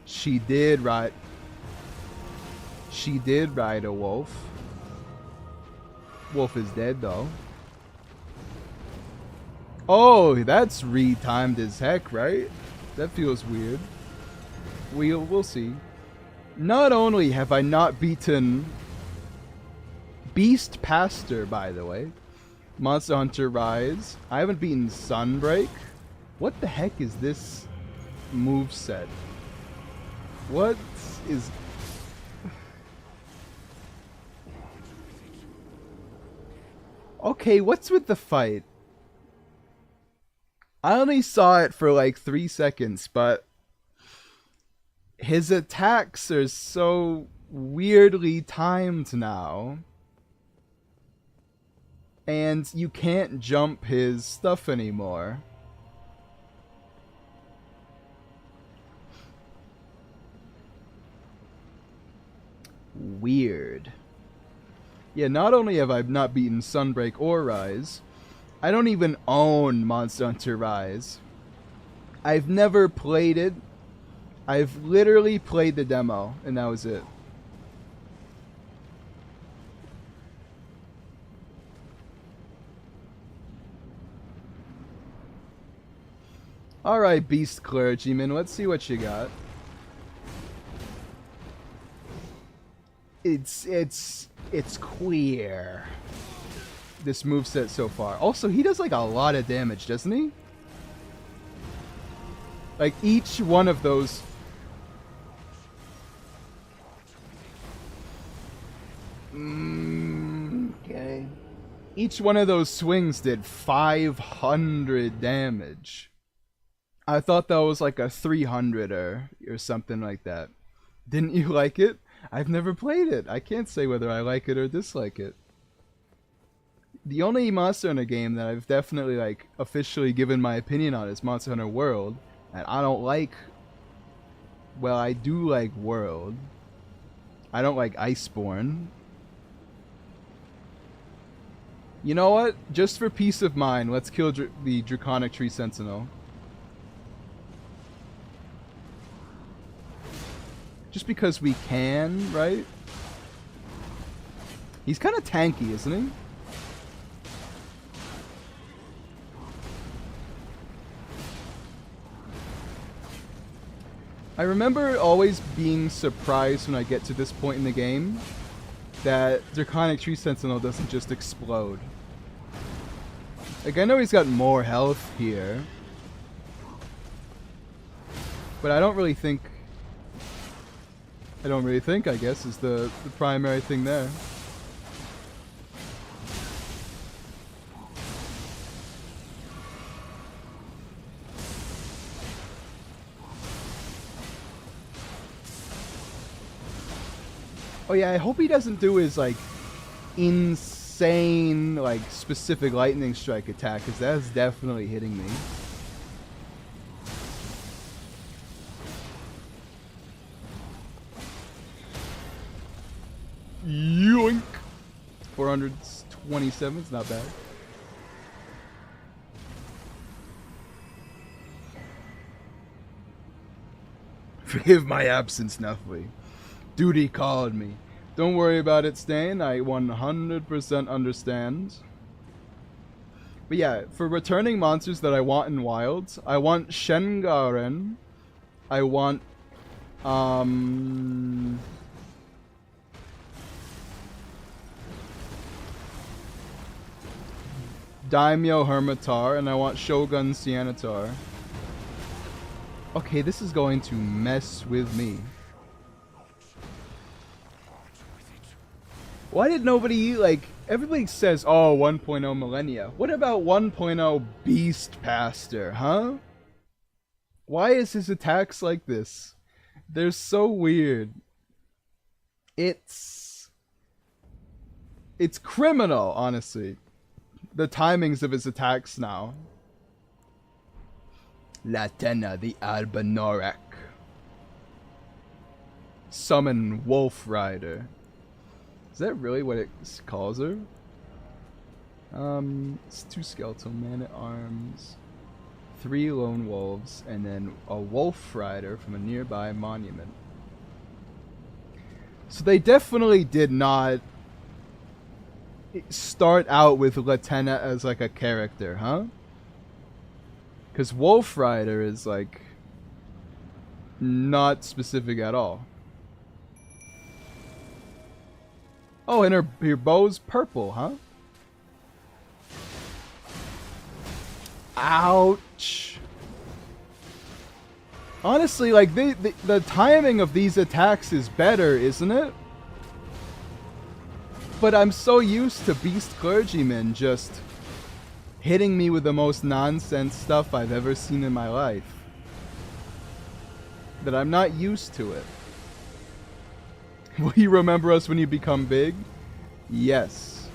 She did ride a wolf. Wolf is dead, though. Oh, that's retimed as heck, right? That feels weird. We'll see. Not only have I not beaten Beast Pastor, by the way, Monster Hunter Rise, I haven't beaten Sunbreak. What the heck is this moveset? What is... Okay, what's with the fight? I only saw it for like 3 seconds, but his attacks are so weirdly timed now. And you can't jump his stuff anymore. Weird. Yeah, not only have I not beaten Sunbreak or Rise, I don't even own Monster Hunter Rise. I've never played it. I've literally played the demo, and that was it. Alright, Beast Clergyman, let's see what you got. It's queer. This moveset so far. Also, he does like a lot of damage, doesn't he? Like each one of those Okay. Each one of those swings did 500 damage. I thought that was like a 300er or something like that. Didn't you like it? I've never played it. I can't say whether I like it or dislike it. The only Monster Hunter game that I've definitely like officially given my opinion on is Monster Hunter World, and I don't like. Well, I do like World. I don't like Iceborne. You know what? Just for peace of mind, let's kill the Draconic Tree Sentinel. Just because we can, right? He's kind of tanky, isn't he? I remember always being surprised when I get to this point in the game that Draconic Tree Sentinel doesn't just explode. Like, I know he's got more health here, but I don't really think, I guess, is the primary thing there. Oh yeah, I hope he doesn't do his, like, insane, like, specific lightning strike attack, because that's definitely hitting me. Yoink! 427, it's not bad. Forgive my absence, Nuffly. Duty called me. Don't worry about it, Stain. I 100% understand. But yeah, for returning monsters that I want in Wilds, I want Shengaren. I want, Daimyo Hermitar, and I want Shogun Sianatar. Okay, this is going to mess with me. Why did nobody, like, everybody says, oh, 1.0 Millennia. What about 1.0 Beast Pastor, huh? Why is his attacks like this? They're so weird. It's criminal, honestly. The timings of his attacks now. Latenna the Albanorak. Summon Wolf Rider. Is that really what it calls her? It's 2 skeletal man-at-arms, 3 lone wolves, and then a wolf rider from a nearby monument. So they definitely did not start out with Latenna as like a character, huh? Because Wolf Rider is like not specific at all. Oh, and her bow's purple, huh? Ouch. Honestly, like, the timing of these attacks is better, isn't it? But I'm so used to Beast Clergyman just hitting me with the most nonsense stuff I've ever seen in my life that I'm not used to it. Will you remember us when you become big? Yes.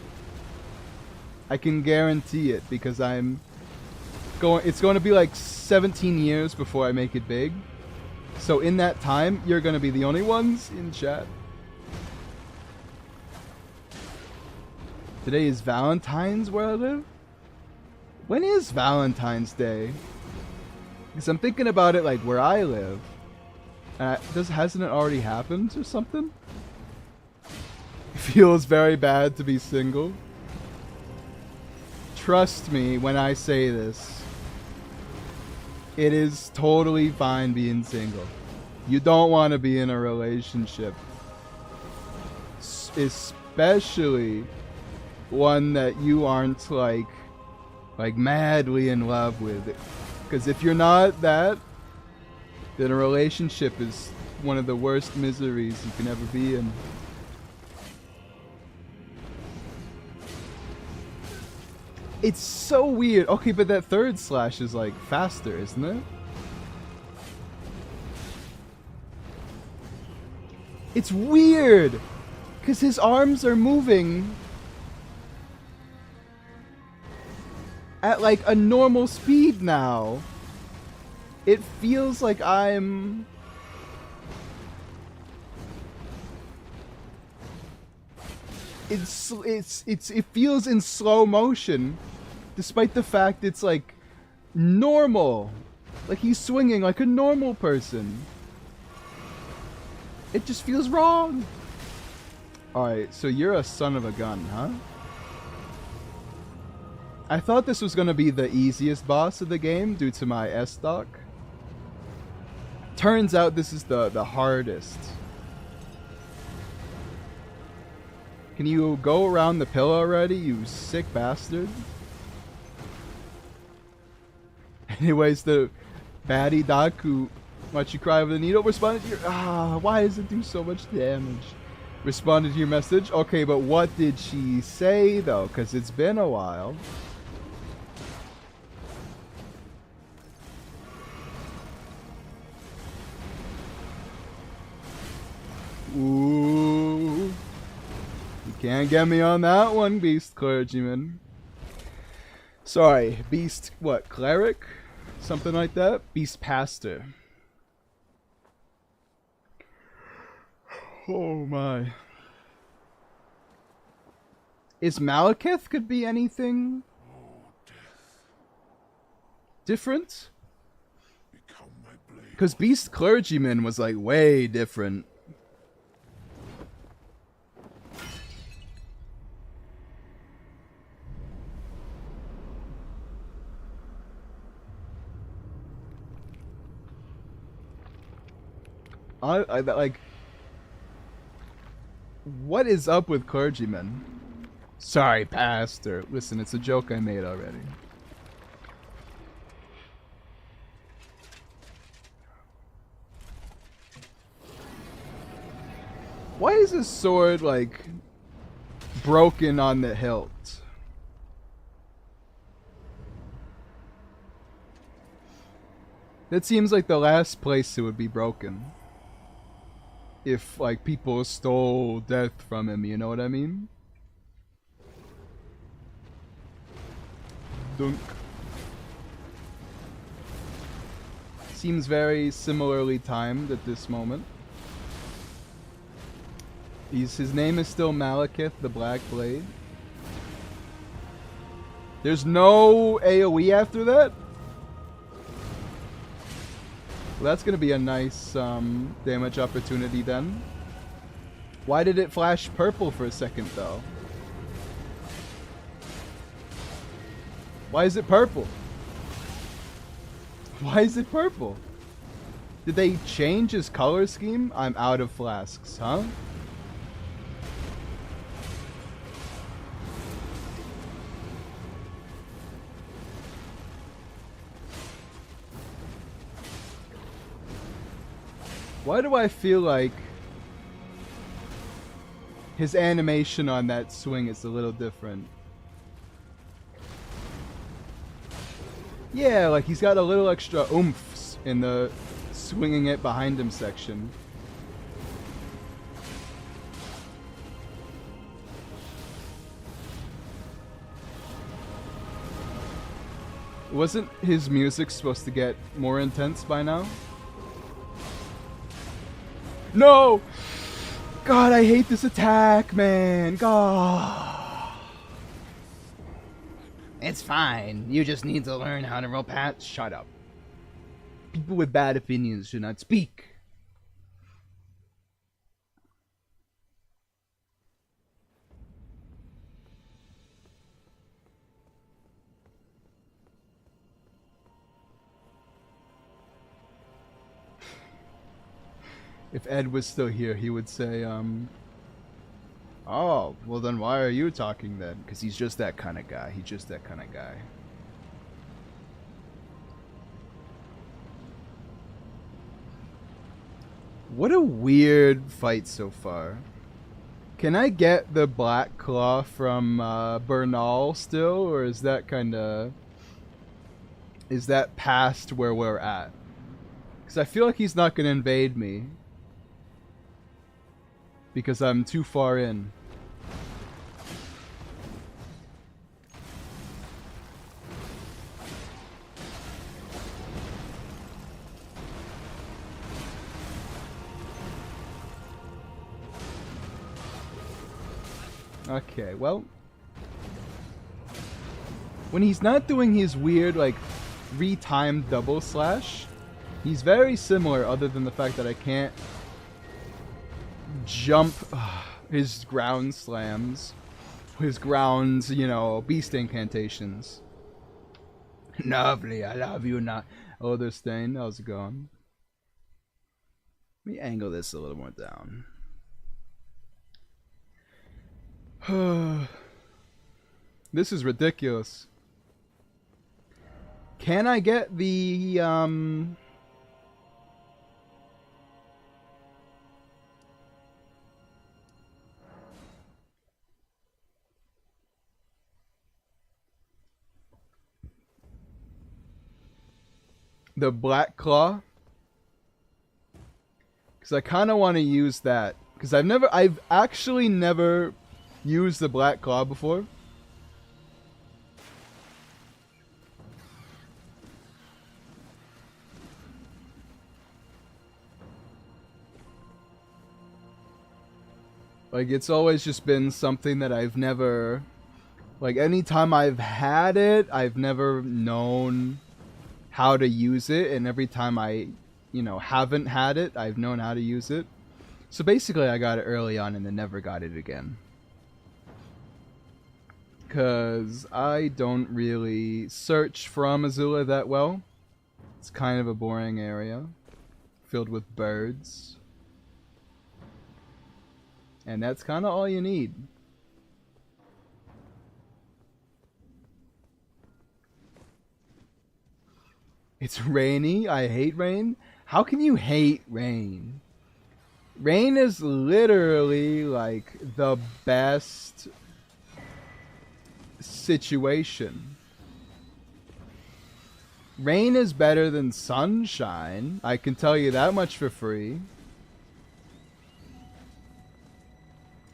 I can guarantee it because it's going to be like 17 years before I make it big. So in that time, you're going to be the only ones in chat. Today is Valentine's where I live? When is Valentine's Day? Because I'm thinking about it like where I live. Hasn't it already happened or something? It feels very bad to be single. Trust me when I say this. It is totally fine being single. You don't want to be in a relationship. Especially one that you aren't like madly in love with. Because if you're not that, then a relationship is one of the worst miseries you can ever be in. It's so weird. Okay, but that third slash is like faster, isn't it? It's weird because his arms are moving at like a normal speed now. It feels like I'm... It feels in slow motion, despite the fact it's like normal. Like he's swinging like a normal person. It just feels wrong. Alright, so you're a son of a gun, huh? I thought this was gonna be the easiest boss of the game due to my S-Dock. Turns out this is the hardest. Can you go around the pillar already, you sick bastard? Anyways, the baddie Daku, watch you cry with a needle, responded to your... why does it do so much damage? Responded to your message? Okay, but what did she say, though? Because it's been a while. Ooh. You can't get me on that one, Beast Clergyman. Sorry, Beast, what, Cleric? Something like that? Beast Pastor. Oh my. Is Malekith could be anything different? Because Beast Clergyman was like way different. I like... What is up with clergymen? Sorry, Pastor. Listen, it's a joke I made already. Why is his sword, like, broken on the hilt? That seems like the last place it would be broken. If, like, people stole death from him, you know what I mean? Dunk. Seems very similarly timed at this moment. His name is still Malekith, the Black Blade. There's no AoE after that? Well, that's going to be a nice damage opportunity then. Why did it flash purple for a second, though? Why is it purple? Why is it purple? Did they change his color scheme? I'm out of flasks, huh? Why do I feel like his animation on that swing is a little different? Yeah, like he's got a little extra oomph in the swinging it behind him section. Wasn't his music supposed to get more intense by now? No! God, I hate this attack, man. God. It's fine. You just need to learn how to roll past. Shut up. People with bad opinions should not speak. If Ed was still here, he would say, oh, well then why are you talking then? Because he's just that kind of guy. He's just that kind of guy. What a weird fight so far. Can I get the Black Claw from Bernal still, or is that kind of... Is that past where we're at? Because I feel like he's not going to invade me. Because I'm too far in. Okay, well... When he's not doing his weird, like, retimed double slash, he's very similar other than the fact that I can't jump his ground slams. His grounds, you know, beast incantations. Lovely, I love you not. Oh, Destined, how's it going? Let me angle this a little more down. This is ridiculous. Can I get the Black Claw? Because I kind of want to use that. Because I've actually never used the Black Claw before. Like, it's always just been something that I've never... Like, anytime I've had it, I've never known how to use it. And every time I, you know, haven't had it, I've known how to use it. So basically, I got it early on and then never got it again. Because I don't really search from Azula that well. It's kind of a boring area. Filled with birds. And that's kind of all you need. It's rainy. I hate rain. How can you hate rain? Rain is literally like the best situation. Rain is better than sunshine. I can tell you that much for free.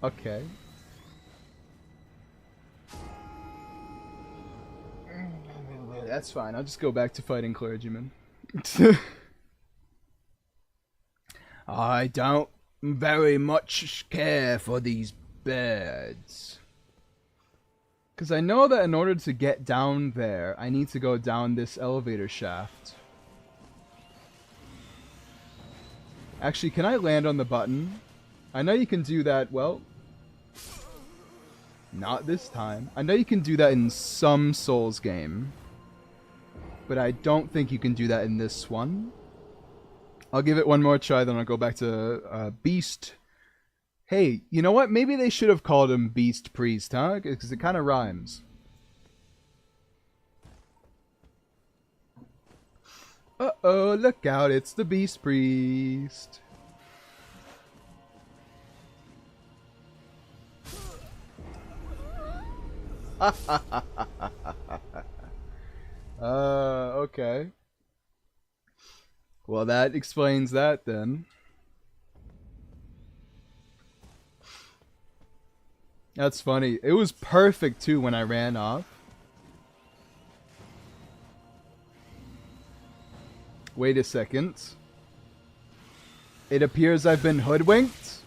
Okay. That's fine. I'll just go back to fighting clergymen. I don't very much care for these birds. Because I know that in order to get down there, I need to go down this elevator shaft. Actually, can I land on the button? I know you can do that, well... Not this time. I know you can do that in some Souls game. But I don't think you can do that in this one. I'll give it one more try, then I'll go back to Beast. Hey, you know what? Maybe they should have called him Beast Priest, huh? Because it kind of rhymes. Uh-oh, look out, it's the Beast Priest. Okay. Well, that explains that then. That's funny. It was perfect too when I ran off. Wait a second. It appears I've been hoodwinked.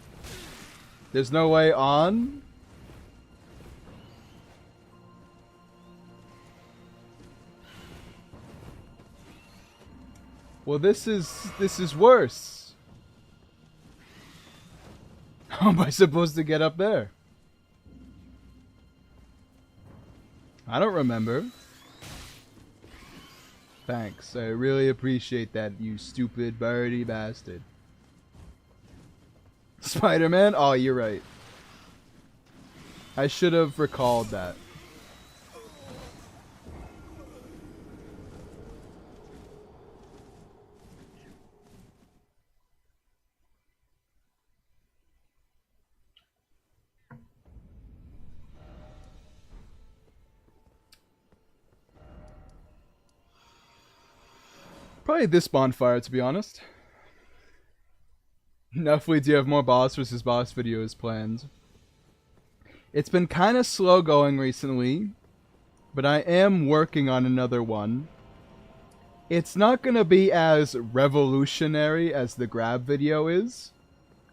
There's no way on. Well, this is worse. How am I supposed to get up there? I don't remember. Thanks. I really appreciate that, you stupid birdie bastard. Spider-Man? Oh, you're right. I should have recalled that. Probably this bonfire, to be honest. Nuffly, do you have more boss versus boss videos planned? It's been kind of slow going recently, but I am working on another one. It's not going to be as revolutionary as the grab video is,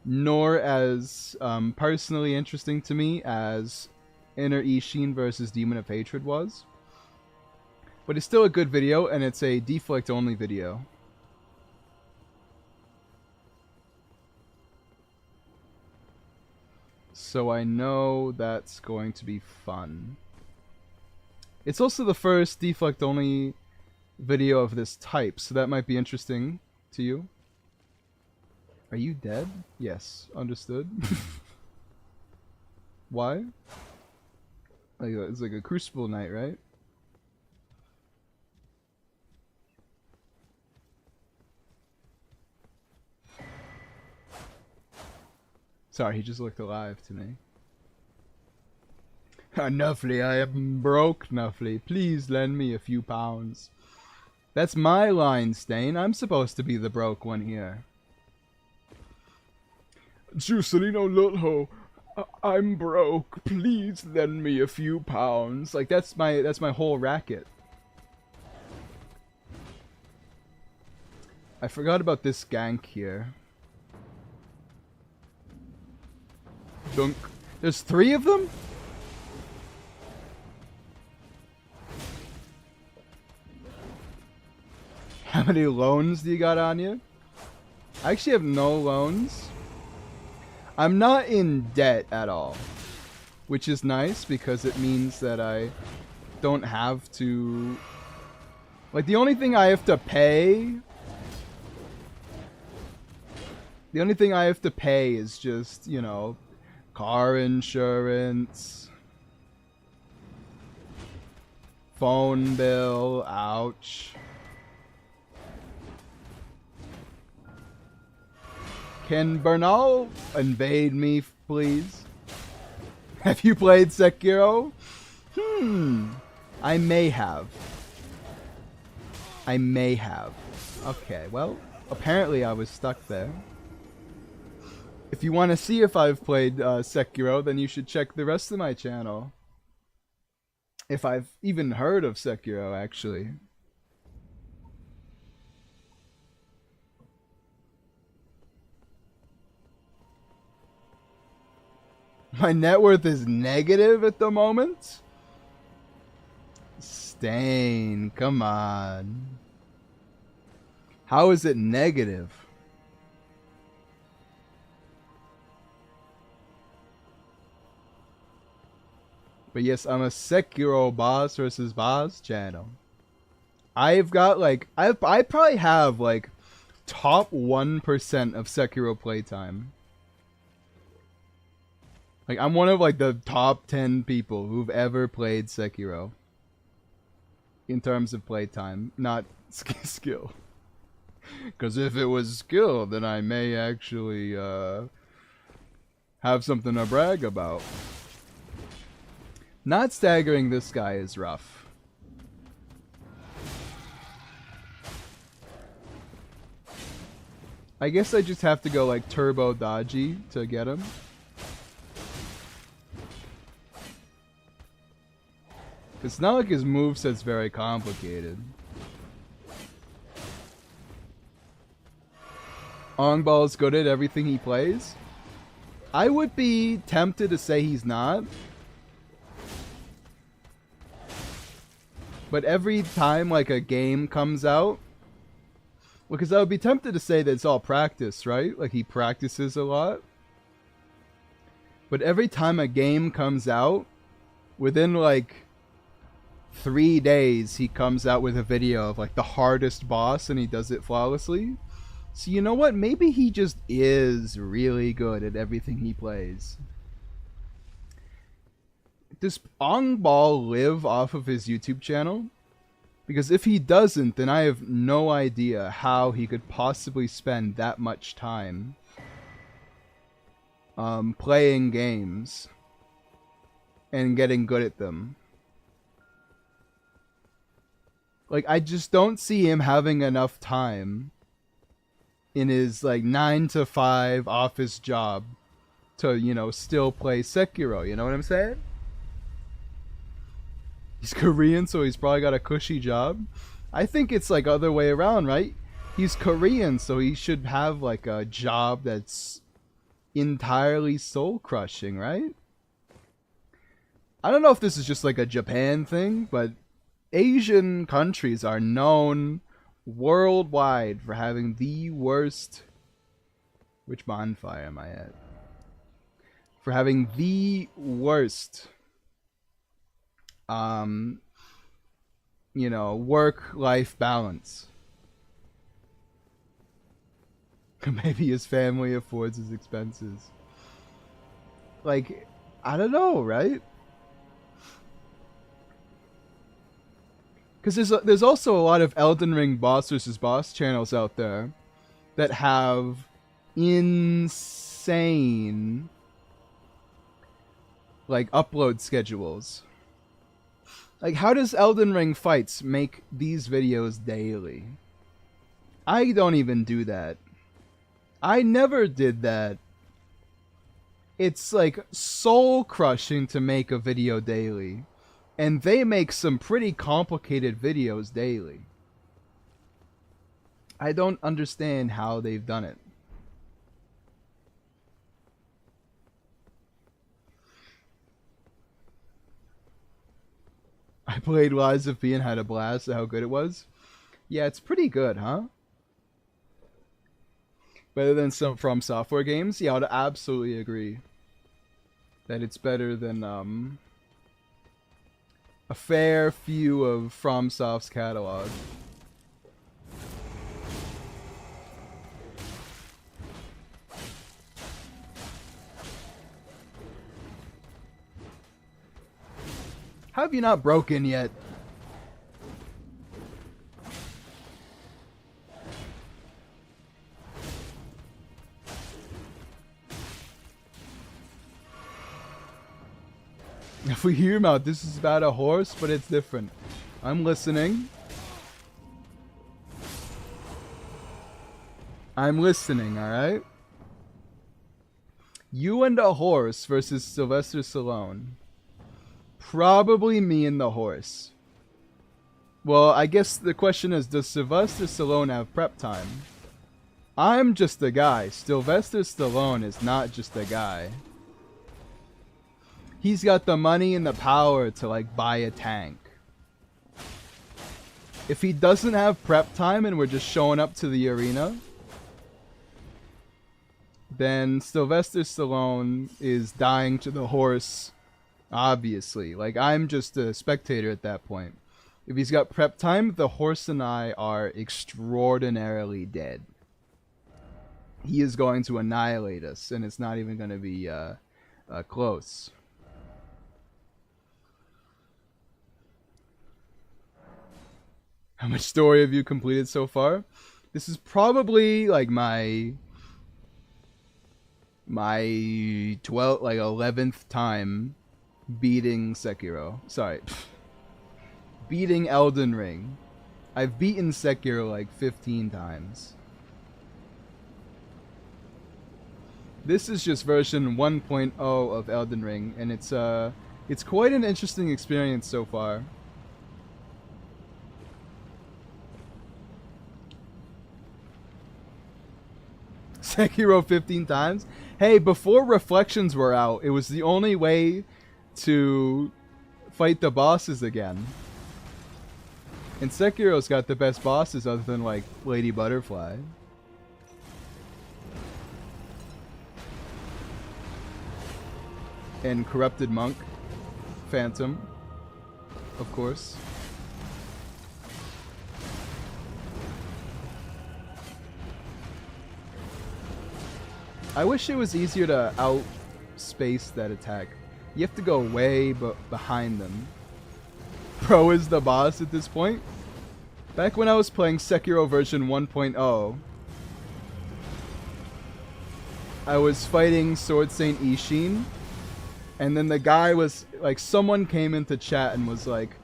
nor as personally interesting to me as Inner Ishin versus Demon of Hatred was. But it's still a good video, and it's a deflect only video. So I know that's going to be fun. It's also the first deflect only video of this type, so that might be interesting to you. Are you dead? Yes, understood. Why? Like it's like a Crucible night, right? Sorry, he just looked alive to me. Nuffly, I am broke, Nuffly. Please lend me a few pounds. That's my line, Stain. I'm supposed to be the broke one here. Juicelino Lutho, I'm broke. Please lend me a few pounds. Like that's my whole racket. I forgot about this gank here. Dunk. There's 3 of them? How many loans do you got on you? I actually have no loans. I'm not in debt at all, which is nice because it means that I don't have to... Like, the only thing I have to pay... The only thing I have to pay is just, you know, car insurance, phone bill, ouch. Can Bernal invade me, please? Have you played Sekiro? I may have. I may have. Okay, well, apparently I was stuck there. If you want to see if I've played Sekiro, then you should check the rest of my channel. If I've even heard of Sekiro, actually. My net worth is negative at the moment? Stain, come on. How is it negative? But yes, I'm a Sekiro boss versus boss channel. I've got like, I probably have like top 1% of Sekiro playtime. Like, I'm one of, like, the top 10 people who've ever played Sekiro. In terms of playtime, not skill. Because if it was skill, then I may actually, have something to brag about. Not staggering this guy is rough. I guess I just have to go, like, turbo dodgy to get him. It's not like his moveset's very complicated. Ongball's good at everything he plays? I would be tempted to say he's not. But every time like a game comes out, because I would be tempted to say that it's all practice, right? Like he practices a lot. But every time a game comes out, within like 3 days he comes out with a video of like the hardest boss and he does it flawlessly. So you know what? Maybe he just is really good at everything he plays. Does Ongball live off of his YouTube channel? Because if he doesn't, then I have no idea how he could possibly spend that much time playing games and getting good at them. Like, I just don't see him having enough time in his, like, 9 to 5 office job to, you know, still play Sekiro. You know what I'm saying? He's Korean, so he's probably got a cushy job. I think it's, like, other way around, right? He's Korean, so he should have, like, a job that's entirely soul-crushing, right? I don't know if this is just, like, a Japan thing, but Asian countries are known worldwide for having the worst... Which bonfire am I at? For having the worst, you know, work-life balance. Maybe his family affords his expenses. Like, I don't know, right? Because there's also a lot of Elden Ring boss versus boss channels out there that have insane, like, upload schedules. Like, how does Elden Ring fights make these videos daily? I don't even do that. I never did that. It's, like, soul-crushing to make a video daily. And they make some pretty complicated videos daily. I don't understand how they've done it. I played Lies of P and had a blast at how good it was. Yeah, it's pretty good, huh? Better than some Fromsoftware games? Yeah, I would absolutely agree. That it's better than, a fair few of FromSoft's catalog. How have you not broken yet? If we hear him out, this is about a horse, but it's different. I'm listening. I'm listening, alright? You and a horse versus Sylvester Stallone. Probably me and the horse. Well, I guess the question is, does Sylvester Stallone have prep time? I'm just a guy. Sylvester Stallone is not just a guy. He's got the money and the power to, like, buy a tank. If he doesn't have prep time and we're just showing up to the arena, then Sylvester Stallone is dying to the horse, obviously. Like, I'm just a spectator at that point. If he's got prep time, the horse and I are extraordinarily dead. He is going to annihilate us, and it's not even going to be close. How much story have you completed so far? This is probably like my 11th time beating Sekiro. Sorry. Beating Elden Ring. I've beaten Sekiro like 15 times. This is just version 1.0 of Elden Ring, and it's quite an interesting experience so far. Sekiro 15 times? Hey, before Reflections were out, it was the only way to fight the bosses again. And Sekiro's got the best bosses other than, like, Lady Butterfly. And Corrupted Monk. Phantom. Of course. I wish it was easier to outspace that attack. You have to go way behind them. Pro is the boss at this point. Back when I was playing Sekiro version 1.0, I was fighting Sword Saint Ishin, and then the guy was like, someone came into chat and was like,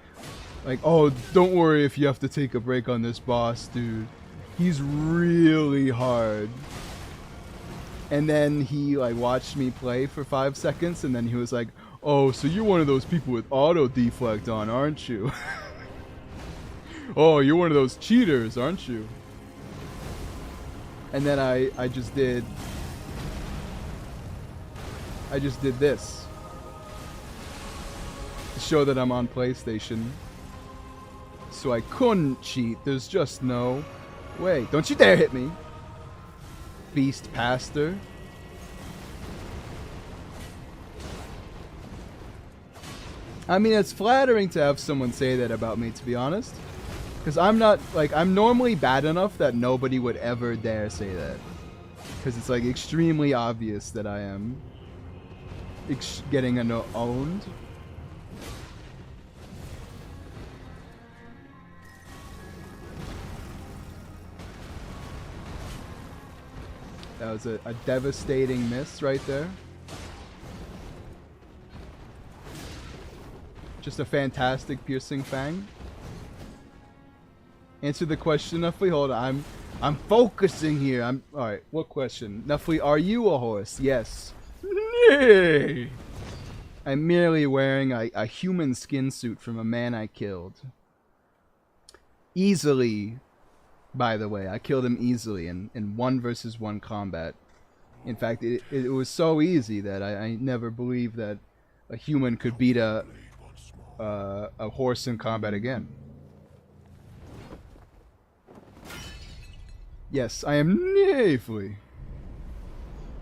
Like, oh, don't worry if you have to take a break on this boss, dude. He's really hard. And then he like watched me play for 5 seconds, and then he was like, oh, so you're one of those people with auto deflect on, aren't you? Oh, you're one of those cheaters, aren't you? And then I just did this to show that I'm on PlayStation. So I couldn't cheat. There's just no way. Don't you dare hit me, Beast Pastor. I mean, it's flattering to have someone say that about me, to be honest. Because I'm not, like, I'm normally bad enough that nobody would ever dare say that. Because it's, like, extremely obvious that I am getting owned. That was a devastating miss right there. Just a fantastic piercing fang. Answer the question, Nuffly. Hold on, I'm focusing here. Alright, what question? Nuffly, are you a horse? Yes. Nay. I'm merely wearing a human skin suit from a man I killed. Easily, by the way. I killed him easily in 1 versus 1 combat. In fact, it was so easy that I never believed that a human could beat a horse in combat again. Yes, I am Nafly.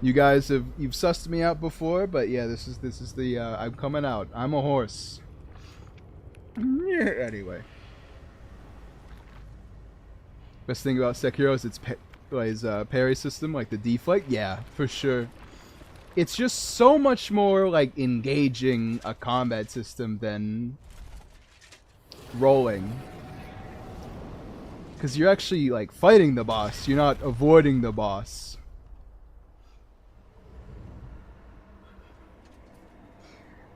You guys you've sussed me out before, but yeah, this is the I'm coming out. I'm a horse. Anyway, best thing about Sekiro is its parry system, like the deflect. Yeah, for sure. It's just so much more like engaging a combat system than rolling. Because you're actually like fighting the boss, you're not avoiding the boss.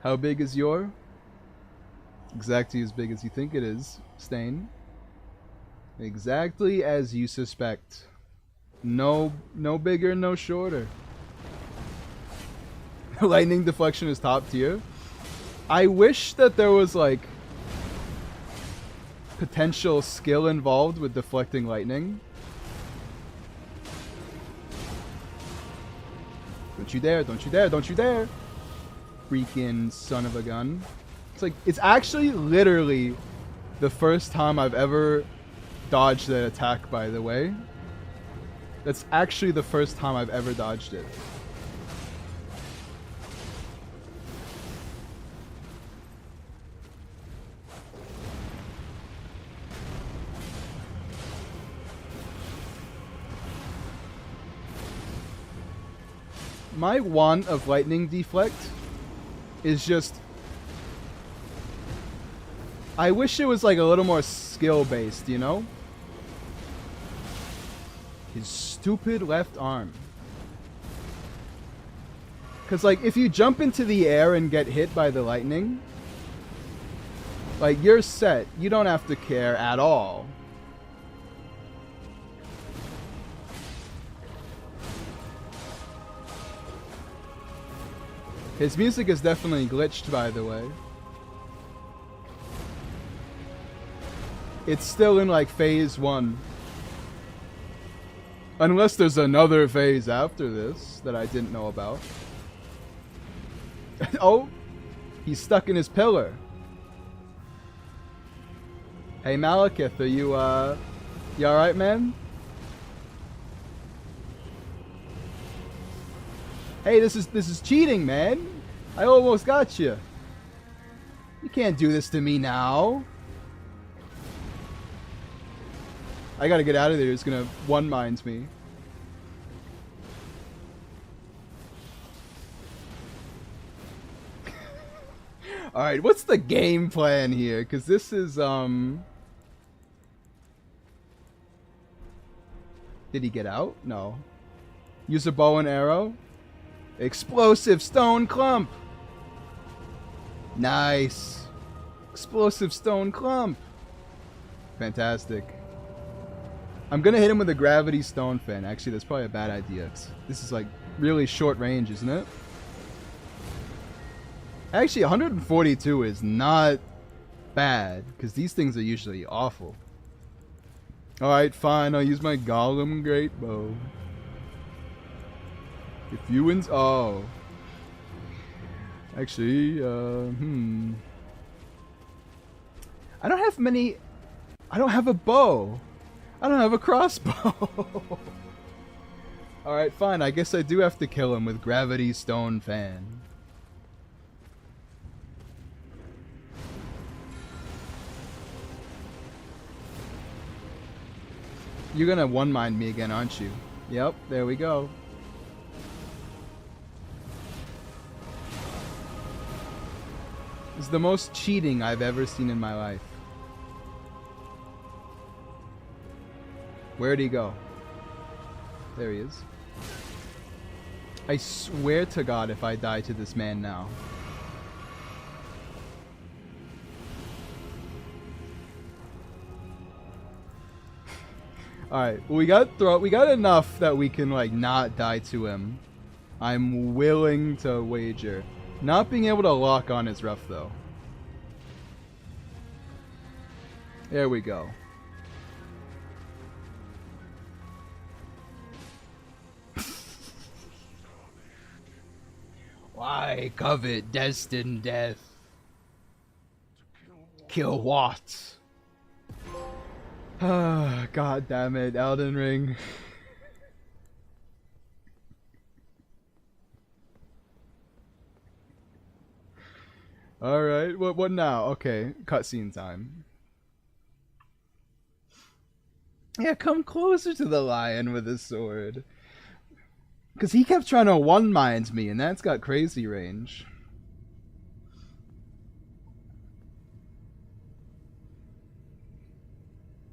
How big is your? Exactly as big as you think it is, Stain. Exactly as you suspect. No bigger, no shorter. Lightning deflection is top tier. I wish that there was like potential skill involved with deflecting lightning. Don't you dare, don't you dare, don't you dare. Freaking son of a gun. It's like, it's actually literally the first time I've ever dodged that attack, by the way. That's actually the first time I've ever dodged it. My want of lightning deflect is just... I wish it was like a little more skill based, you know? His stupid left arm. Because like if you jump into the air and get hit by the lightning, like you're set. You don't have to care at all. His music is definitely glitched, by the way. It's still in like phase 1. Unless there's another phase after this that I didn't know about. Oh, he's stuck in his pillar. Hey Malekith, are you alright, man? Hey, this is cheating, man. I almost got you. You can't do this to me now. I gotta get out of there. It's gonna one-mind me. Alright, what's the game plan here? Because this is, Did he get out? No. Use a bow and arrow. Explosive stone clump. Nice. Explosive stone clump. Fantastic. I'm gonna hit him with a gravity stone fan. Actually, that's probably a bad idea. This is like really short range, isn't it? Actually, 142 is not bad, because these things are usually awful. Alright, fine, I'll use my Golem Great Bow. If you wins. Oh. Actually, I don't have many. I don't have a bow. I don't have a crossbow. Alright, fine, I guess I do have to kill him with Gravity Stone Fan. You're gonna one-mind me again, aren't you? Yep, there we go. It's the most cheating I've ever seen in my life. Where'd he go? There he is. I swear to God if I die to this man now. Alright, well, we got enough that we can like not die to him. I'm willing to wager. Not being able to lock on is rough though. There we go. Why covet destined death? Kill what? Ah, God damn it, Elden Ring. Alright, what now? Okay, cutscene time. Yeah, come closer to the lion with his sword. Because he kept trying to one-mind me, and that's got crazy range.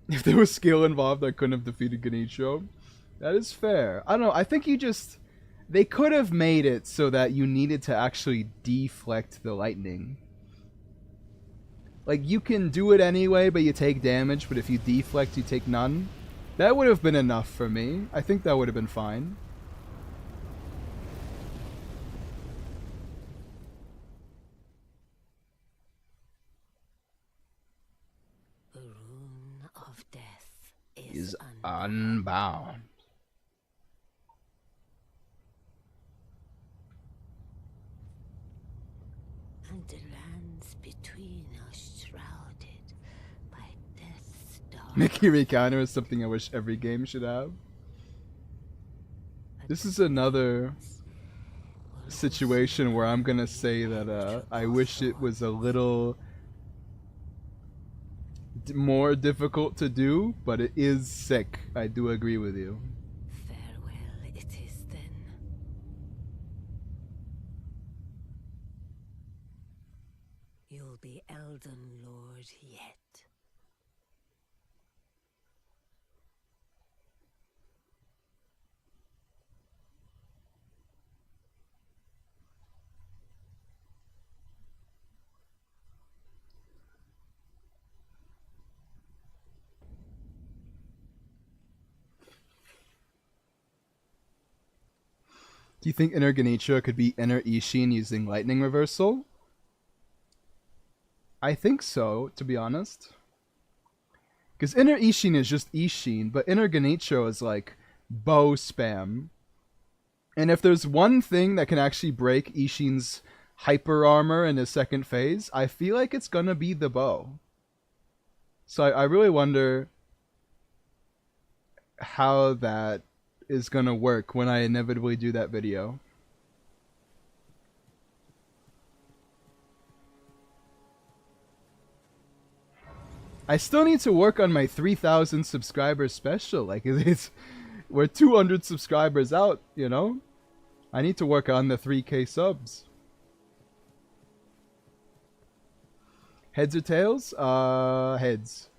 If there was skill involved, I couldn't have defeated Genichiro. That is fair. I don't know, I think you just... They could have made it so that you needed to actually deflect the lightning. Like, you can do it anyway, but you take damage, but if you deflect, you take none. That would have been enough for me. I think that would have been fine. The rune of death is unbound. And the lands between are shrouded by death's dark. Mickey Recounter is something I wish every game should have. This is another situation where I'm gonna say that I wish it was a little more difficult to do, but it is sick. I do agree with you. Farewell it is then. You'll be Elden Lord yet. Do you think Inner Genichiro could be Inner Ishin using Lightning Reversal? I think so, to be honest. Because Inner Ishin is just Ishin, but Inner Genichiro is like bow spam. And if there's one thing that can actually break Ishin's hyper armor in his second phase, I feel like it's gonna be the bow. So I really wonder how that is gonna work when I inevitably do that video. I still need to work on my 3,000 subscribers special. Like, we're 200 subscribers out, you know? I need to work on the 3K subs. Heads or tails? Heads.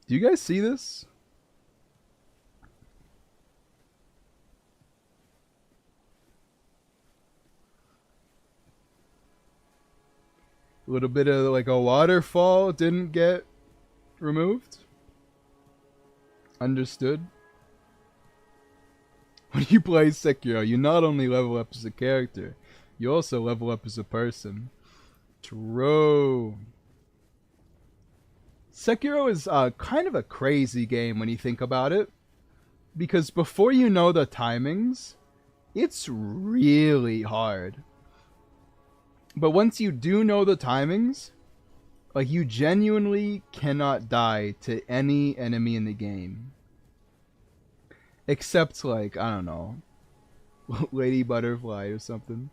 Do you guys see this? A little bit of like a waterfall didn't get removed. Understood. When you play Sekiro, you not only level up as a character, you also level up as a person. True. Sekiro is kind of a crazy game when you think about it. Because before you know the timings, it's really hard. But once you do know the timings, like you genuinely cannot die to any enemy in the game. Except like, I don't know, Lady Butterfly or something.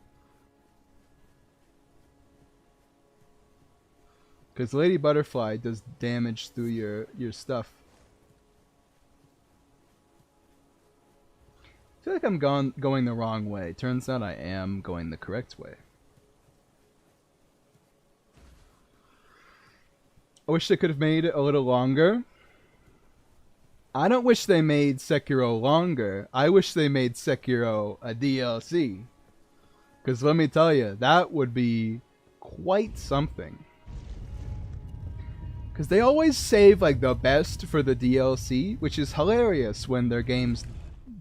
Because Lady Butterfly does damage through your stuff. I feel like I'm going the wrong way. Turns out I am going the correct way. I wish they could have made it a little longer. I don't wish they made Sekiro longer. I wish they made Sekiro a DLC. Because let me tell you, that would be quite something. Because they always save like the best for the DLC, which is hilarious when their games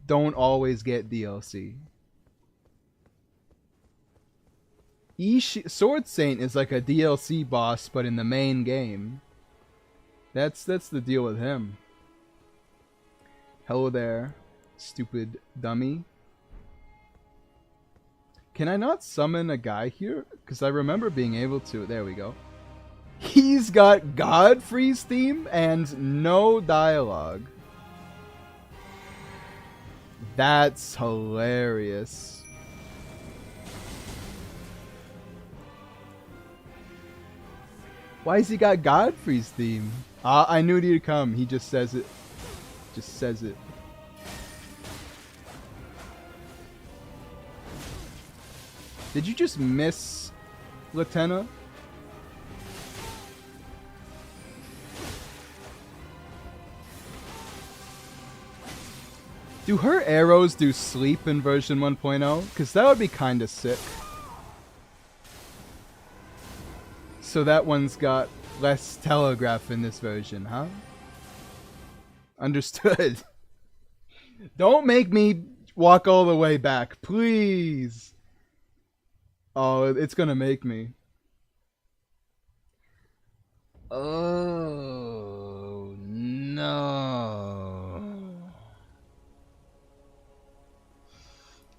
don't always get DLC. Sword Saint is like a DLC boss, but in the main game. That's the deal with him. Hello there, stupid dummy. Can I not summon a guy here? Because I remember being able to. There we go. He's got Godfrey's theme and no dialogue. That's hilarious. Why has he got Godfrey's theme? I knew he'd come. He just says it. Just says it. Did you just miss Latenna? Do her arrows do sleep in version 1.0? Because that would be kind of sick. So that one's got less telegraph in this version, huh? Understood. Don't make me walk all the way back, please. Oh, it's gonna make me. Oh, no.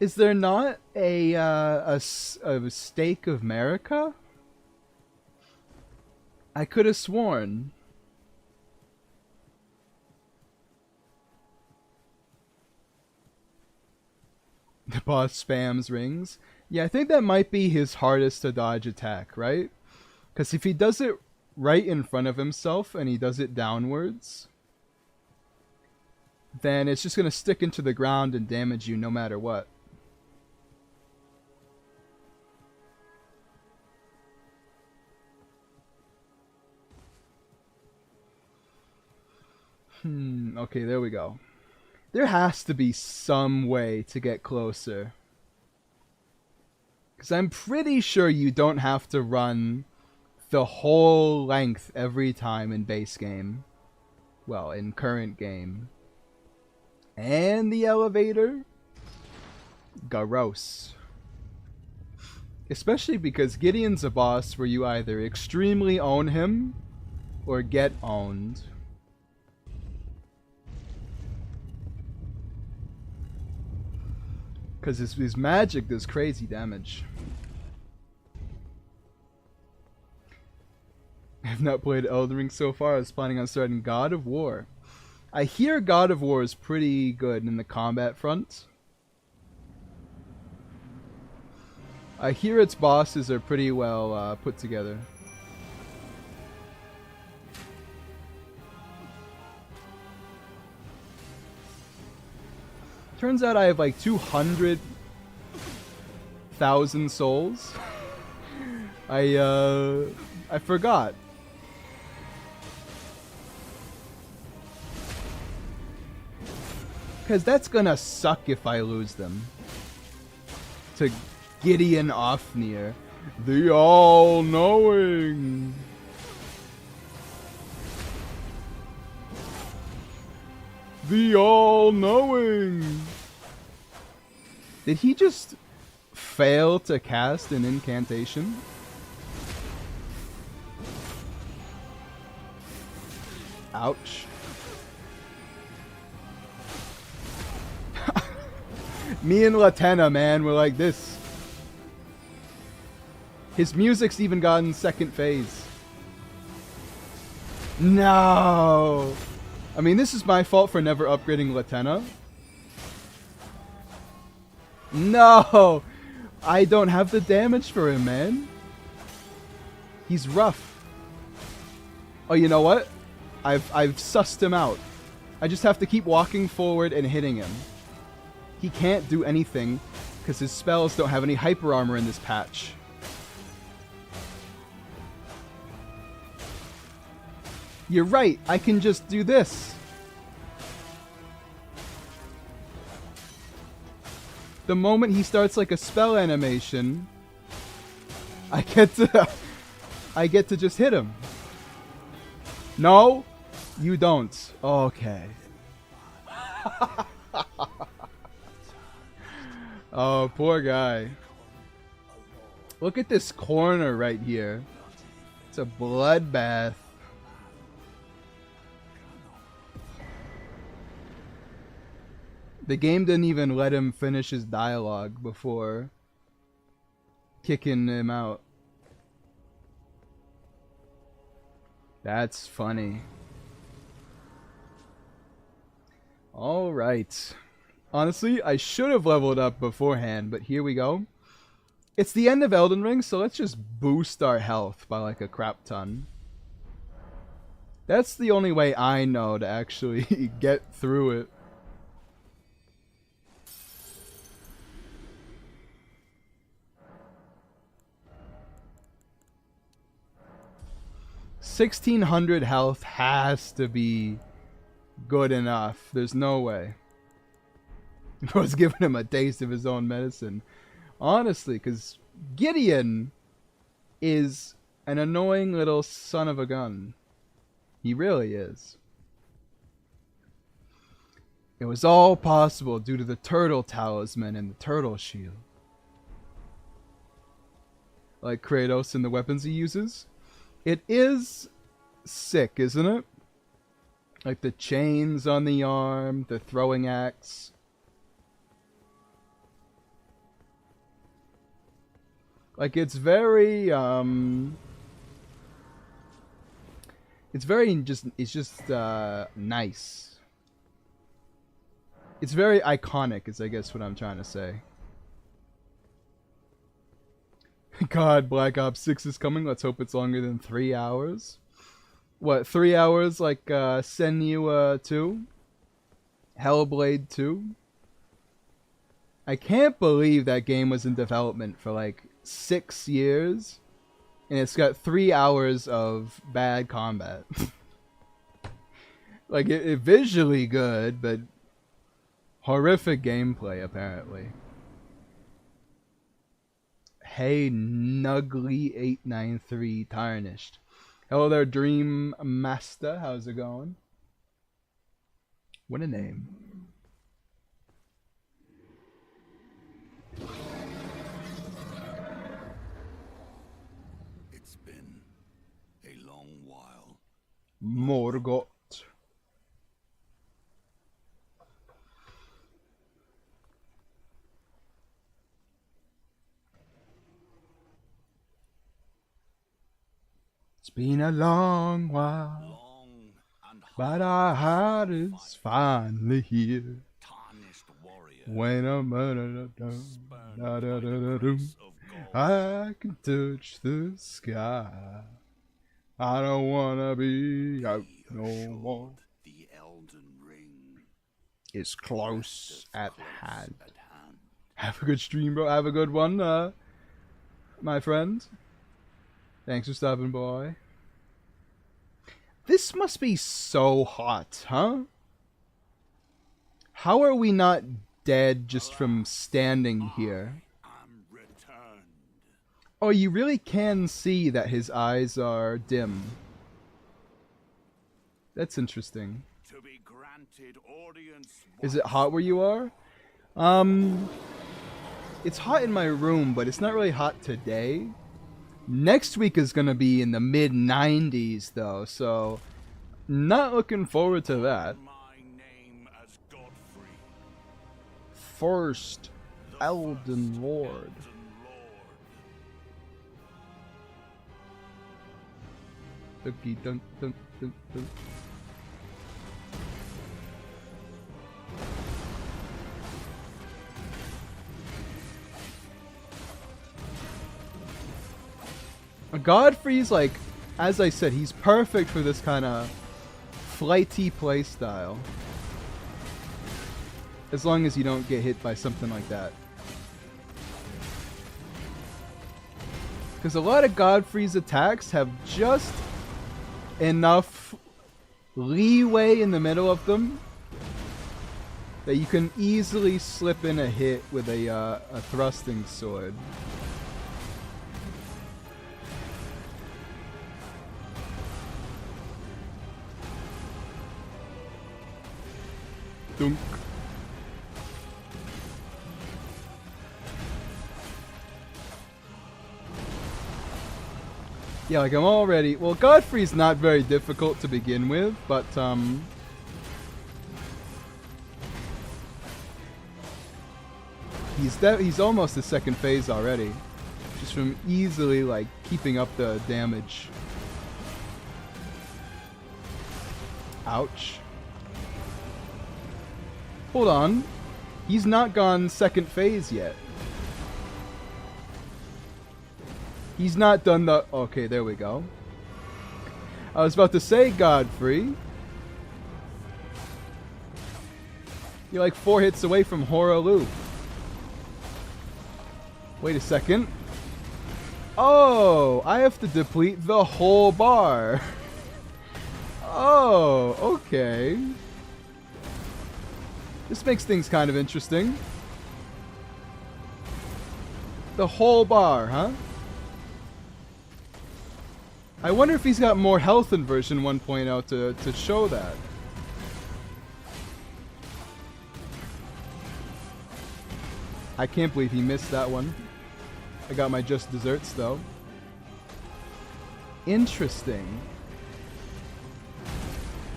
Is there not a stake of America? I could have sworn. The boss spams rings. Yeah, I think that might be his hardest to dodge attack, right? Because if he does it right in front of himself and he does it downwards, then it's just going to stick into the ground and damage you no matter what. Okay, there we go. There has to be some way to get closer. Because I'm pretty sure you don't have to run the whole length every time in base game. Well, in current game. And the elevator? Gross. Especially because Gideon's a boss where you either extremely own him or get owned. Because his magic does crazy damage. I have not played Elden Ring so far. I was planning on starting God of War. I hear God of War is pretty good in the combat front. I hear its bosses are pretty well put together. Turns out I have like 200,000 souls. I forgot. Because that's gonna suck if I lose them. To Gideon Ofnir. The all-knowing. The all-knowing. Did he just fail to cast an incantation? Ouch. Me and Latenna, man, were like this. His music's even gotten second phase. No! I mean, this is my fault for never upgrading Latenna. No! I don't have the damage for him, man. He's rough. Oh, you know what? I've sussed him out. I just have to keep walking forward and hitting him. He can't do anything because his spells don't have any hyper armor in this patch. You're right, I can just do this. The moment he starts like a spell animation, I get to just hit him. No, you don't. Okay. Oh, poor guy. Look at this corner right here. It's a bloodbath. The game didn't even let him finish his dialogue before kicking him out. That's funny. Alright. Honestly, I should have leveled up beforehand, but here we go. It's the end of Elden Ring, so let's just boost our health by like a crap ton. That's the only way I know to actually get through it. $1,600 health has to be good enough. There's no way. I was giving him a taste of his own medicine. Honestly, because Gideon is an annoying little son of a gun. He really is. It was all possible due to the turtle talisman and the turtle shield. Like Kratos and the weapons he uses. It is sick, isn't it? Like the chains on the arm, the throwing axe. Like it's very nice. It's very iconic is I guess what I'm trying to say. God, Black Ops 6 is coming. Let's hope it's longer than 3 hours. What, 3 hours like Senua 2? Hellblade 2? I can't believe that game was in development for like 6 years. And it's got 3 hours of bad combat. Like, it visually good, but horrific gameplay, apparently. Hey, Nuggly893 Tarnished. Hello there, Dream Master. How's it going? What a name. It's been a long while. Morgoth. It's been a long while, but our heart is finally here. Tarnished warrior, When I can touch the sky. I don't wanna be out no more. The Elden Ring It's close at hand. at hand. Have a good stream, bro. Have a good one, my friend. Thanks for stopping by. This must be so hot, huh? How are we not dead just from standing here? I'm returned. Oh, you really can see that his eyes are dim. That's interesting. To be granted audience Is it once hot where you are? Um, it's hot in my room, but it's not really hot today. Next week is gonna be in the mid 90s though, so not looking forward to that. my name as Godfrey, First, the Elden first Lord. Elden Lord. Dookie dunk dunk dunk dunk. Godfrey's like, as I said, he's perfect for this kind of flighty playstyle. As long as you don't get hit by something like that. Because a lot of Godfrey's attacks have just enough leeway in the middle of them that you can easily slip in a hit with a thrusting sword. Dunk. Yeah, like I'm already... Well, Godfrey's not very difficult to begin with, but, he's almost the second phase already. Just from easily, like, keeping up the damage. Ouch. Hold on. He's not gone second phase yet. He's not done the... Okay, there we go. I was about to say, Godfrey. You're like 4 hits away from Horaloo. Wait a second. Oh, I have to deplete the whole bar. Oh, okay. This makes things kind of interesting. The whole bar, huh? I wonder if he's got more health in version 1.0 to show that. I can't believe he missed that one. I got my just desserts though. Interesting.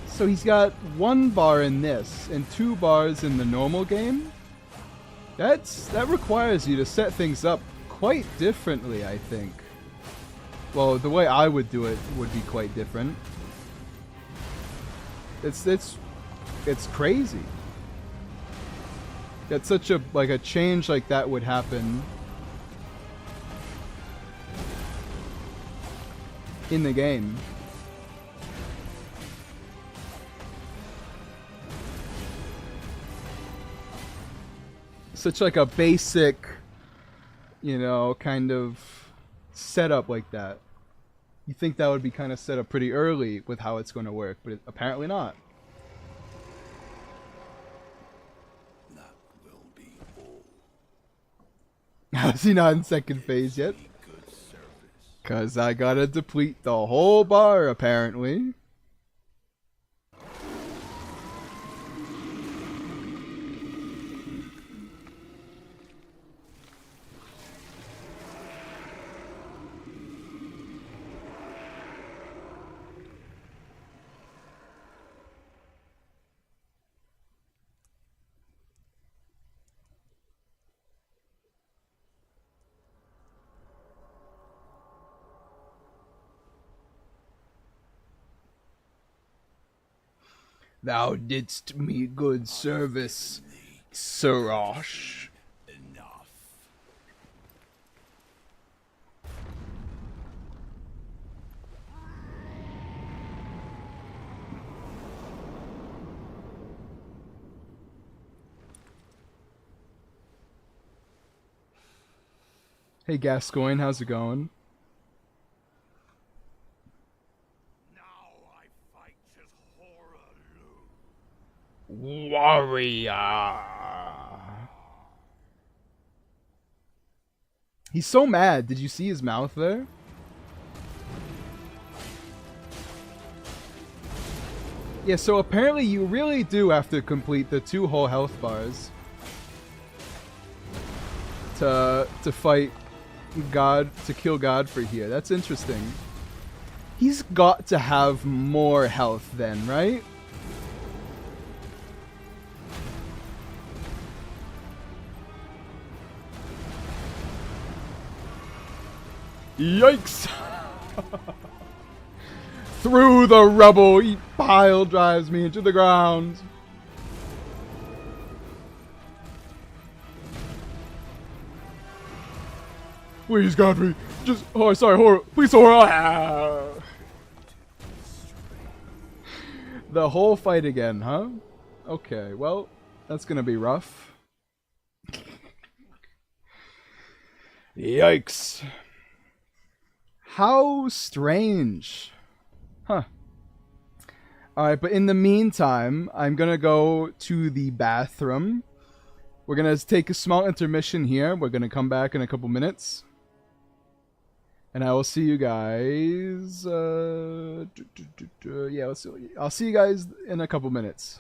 So he's got 1 bar in this and 2 bars in the normal game? That requires you to set things up quite differently, I think. Well, the way I would do it would be quite different. It's crazy. That such a change like that would happen in the game. Such like a basic, you know, kind of setup like that. You think that would be kind of set up pretty early with how it's going to work, but apparently not. That will be all. How's he not in second phase yet? Good service. Cause I gotta deplete the whole bar apparently. Thou didst me good service, Sirrosh. Enough. Hey Gascoigne, how's it going? Now I fight as Horaloo. Warrior. He's so mad. Did you see his mouth there? Yeah, so apparently you really do have to complete the 2 whole health bars to fight God, to kill Godfrey here. That's interesting. He's got to have more health then, right? Yikes! Through the rubble, he pile drives me into the ground. Please, Godfrey, just... Oh, sorry, horror. Please, horror. Ah. The whole fight again, huh? Okay, well, that's gonna be rough. Yikes. How strange. Huh. Alright, but in the meantime, I'm gonna go to the bathroom. We're gonna take a small intermission here. We're gonna come back in a couple minutes. And I will see you guys... yeah, I'll see you guys in a couple minutes.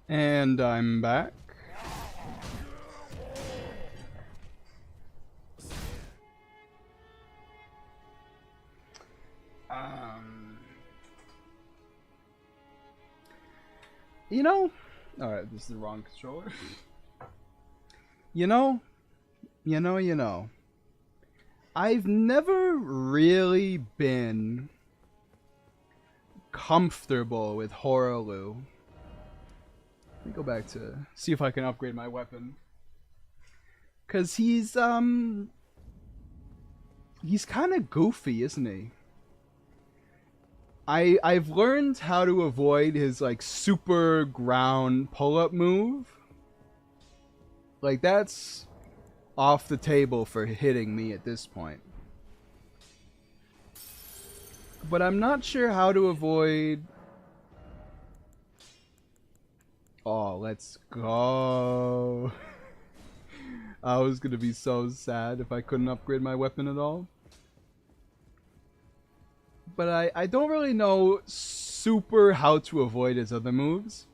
And I'm back. You know, alright, this is the wrong controller. You know, I've never really been comfortable with Horaloo. Let me go back to see if I can upgrade my weapon. Cause he's kind of goofy, isn't he? I've learned how to avoid his like super ground pull-up move. Like that's off the table for hitting me at this point. But I'm not sure how to avoid. Oh, let's go. I was gonna be so sad if I couldn't upgrade my weapon at all. But I don't really know super how to avoid his other moves.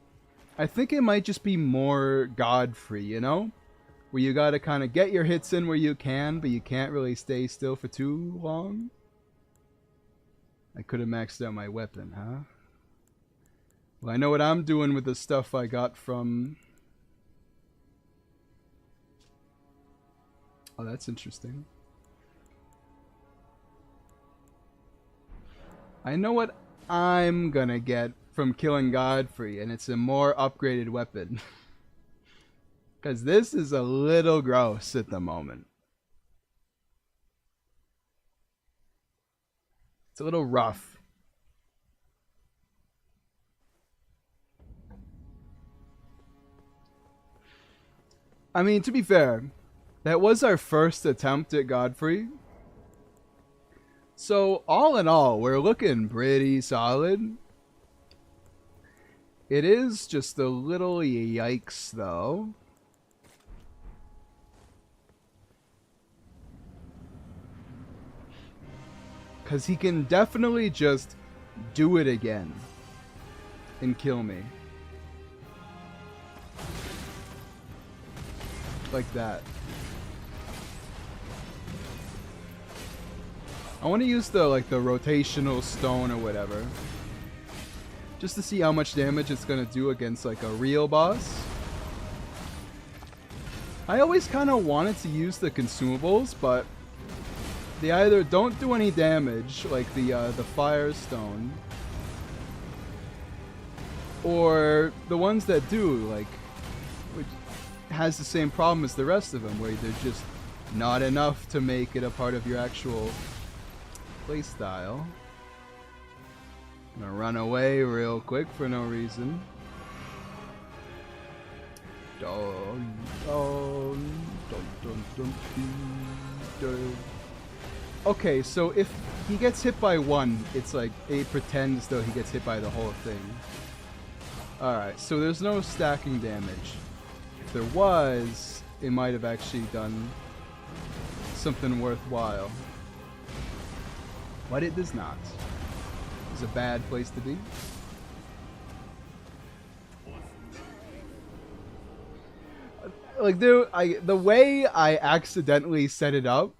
I think it might just be more Godfrey, you know? Where you gotta kind of get your hits in where you can, but you can't really stay still for too long. I could have maxed out my weapon, huh? Well, I know what I'm doing with the stuff I got from... Oh, that's interesting. I know what I'm gonna get from killing Godfrey, and it's a more upgraded weapon. Because this is a little gross at the moment. It's a little rough. I mean, to be fair, that was our first attempt at Godfrey. So, all in all, we're looking pretty solid. It is just a little yikes, though. Because he can definitely just do it again and kill me. Like that. I want to use the rotational stone or whatever, just to see how much damage it's gonna do against like a real boss. I always kind of wanted to use the consumables, but they either don't do any damage, like the Firestone, or the ones that do, like, which has the same problem as the rest of them, where they're just not enough to make it a part of your actual playstyle. I'm gonna run away real quick for no reason. Dun, dun, dun, dun, dun, dun. Okay, so if he gets hit by one, it's like it pretends though he gets hit by the whole thing. Alright, so there's no stacking damage. If there was, it might have actually done something worthwhile. But it does not. It's a bad place to be. Like the way I accidentally set it up,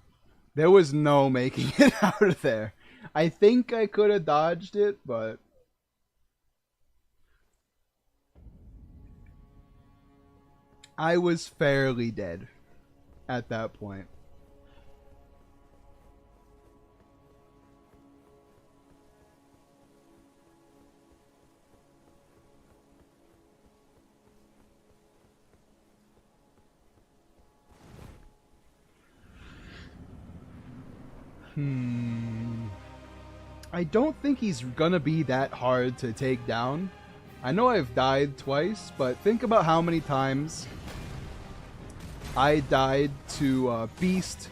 there was no making it out of there. I think I could have dodged it, but I was fairly dead at that point. I don't think he's gonna be that hard to take down. I know I've died twice, but think about how many times I died to Beast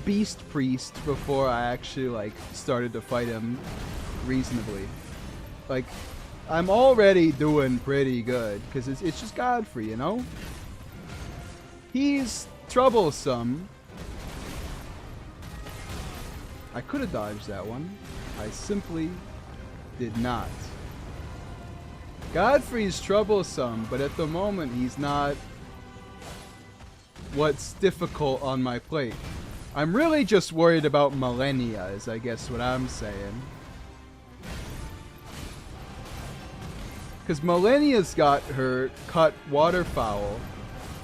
Priest before I actually like started to fight him reasonably. Like, I'm already doing pretty good because it's just Godfrey, you know. He's troublesome. I could have dodged that one. I simply did not. Godfrey's troublesome, but at the moment he's not what's difficult on my plate. I'm really just worried about Millennia, is I guess what I'm saying. Because Millennia's got her cut waterfowl.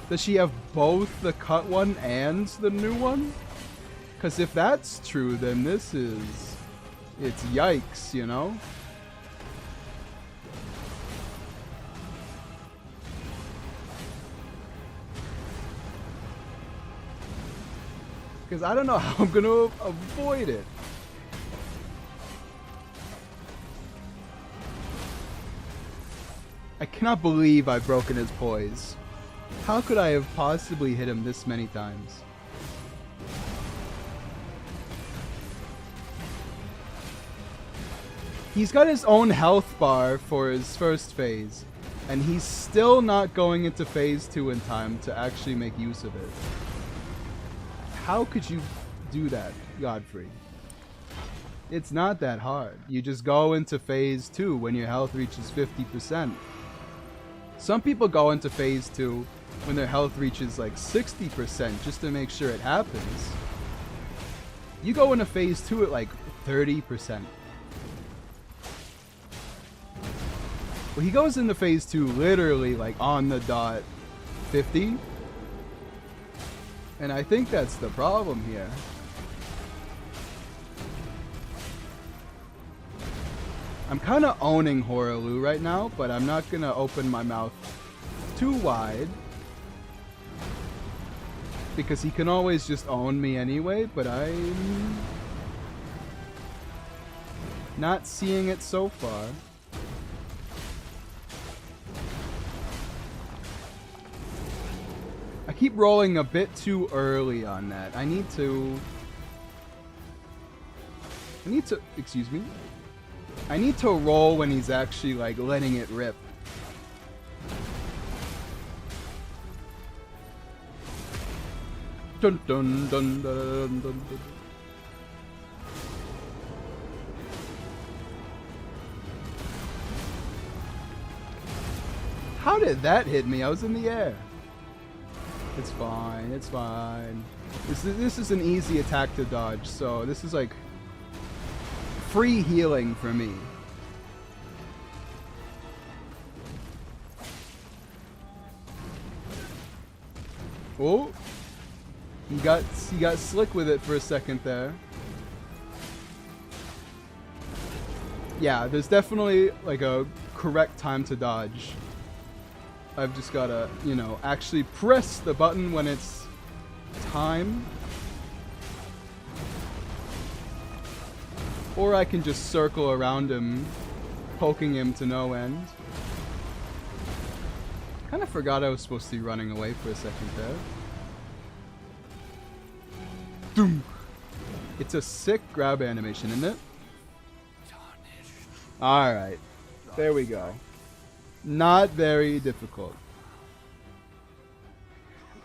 Does she have both the cut one and the new one? Because if that's true, then this is... it's yikes, you know? Because I don't know how I'm going to avoid it. I cannot believe I've broken his poise. How could I have possibly hit him this many times? He's got his own health bar for his first phase, and he's still not going into phase 2 in time to actually make use of it. How could you do that, Godfrey? It's not that hard. You just go into phase 2 when your health reaches 50%. Some people go into phase 2 when their health reaches like 60% just to make sure it happens. You go into phase 2 at like 30%. Well, he goes into phase 2 literally like on the dot 50. And I think that's the problem here. I'm kind of owning Horalu right now, but I'm not going to open my mouth too wide. Because he can always just own me anyway, but I'm not seeing it so far. I keep rolling a bit too early on that. I need to, excuse me. I need to roll when he's actually like letting it rip. Dun dun dun dun dun dun. Dun. How did that hit me? I was in the air. It's fine, it's fine. This is an easy attack to dodge, so this is like free healing for me. Oh, he got slick with it for a second there. Yeah, there's definitely like a correct time to dodge. I've just gotta, you know, actually press the button when it's time. Or I can just circle around him, poking him to no end. Kind of forgot I was supposed to be running away for a second there. Doom! It's a sick grab animation, isn't it? Alright. There we go. Not very difficult.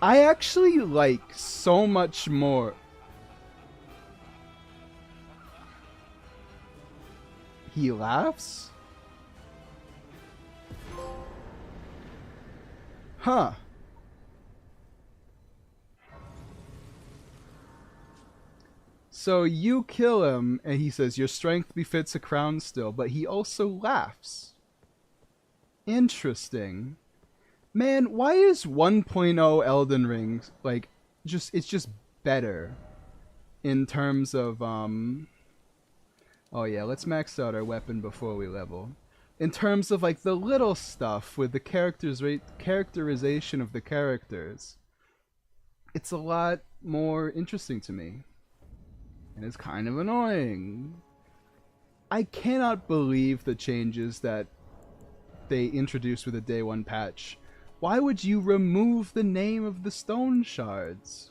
I actually like so much more. He laughs? Huh. So you kill him, and he says, your strength befits a crown still, but he also laughs. Interesting. Man, why is 1.0 Elden Ring, like, it's just better in terms of, oh yeah, let's max out our weapon before we level. In terms of, like, the little stuff with the characterization of the characters, it's a lot more interesting to me. And it's kind of annoying. I cannot believe the changes that they introduced with the day 1 patch. Why would you remove the name of the stone shards?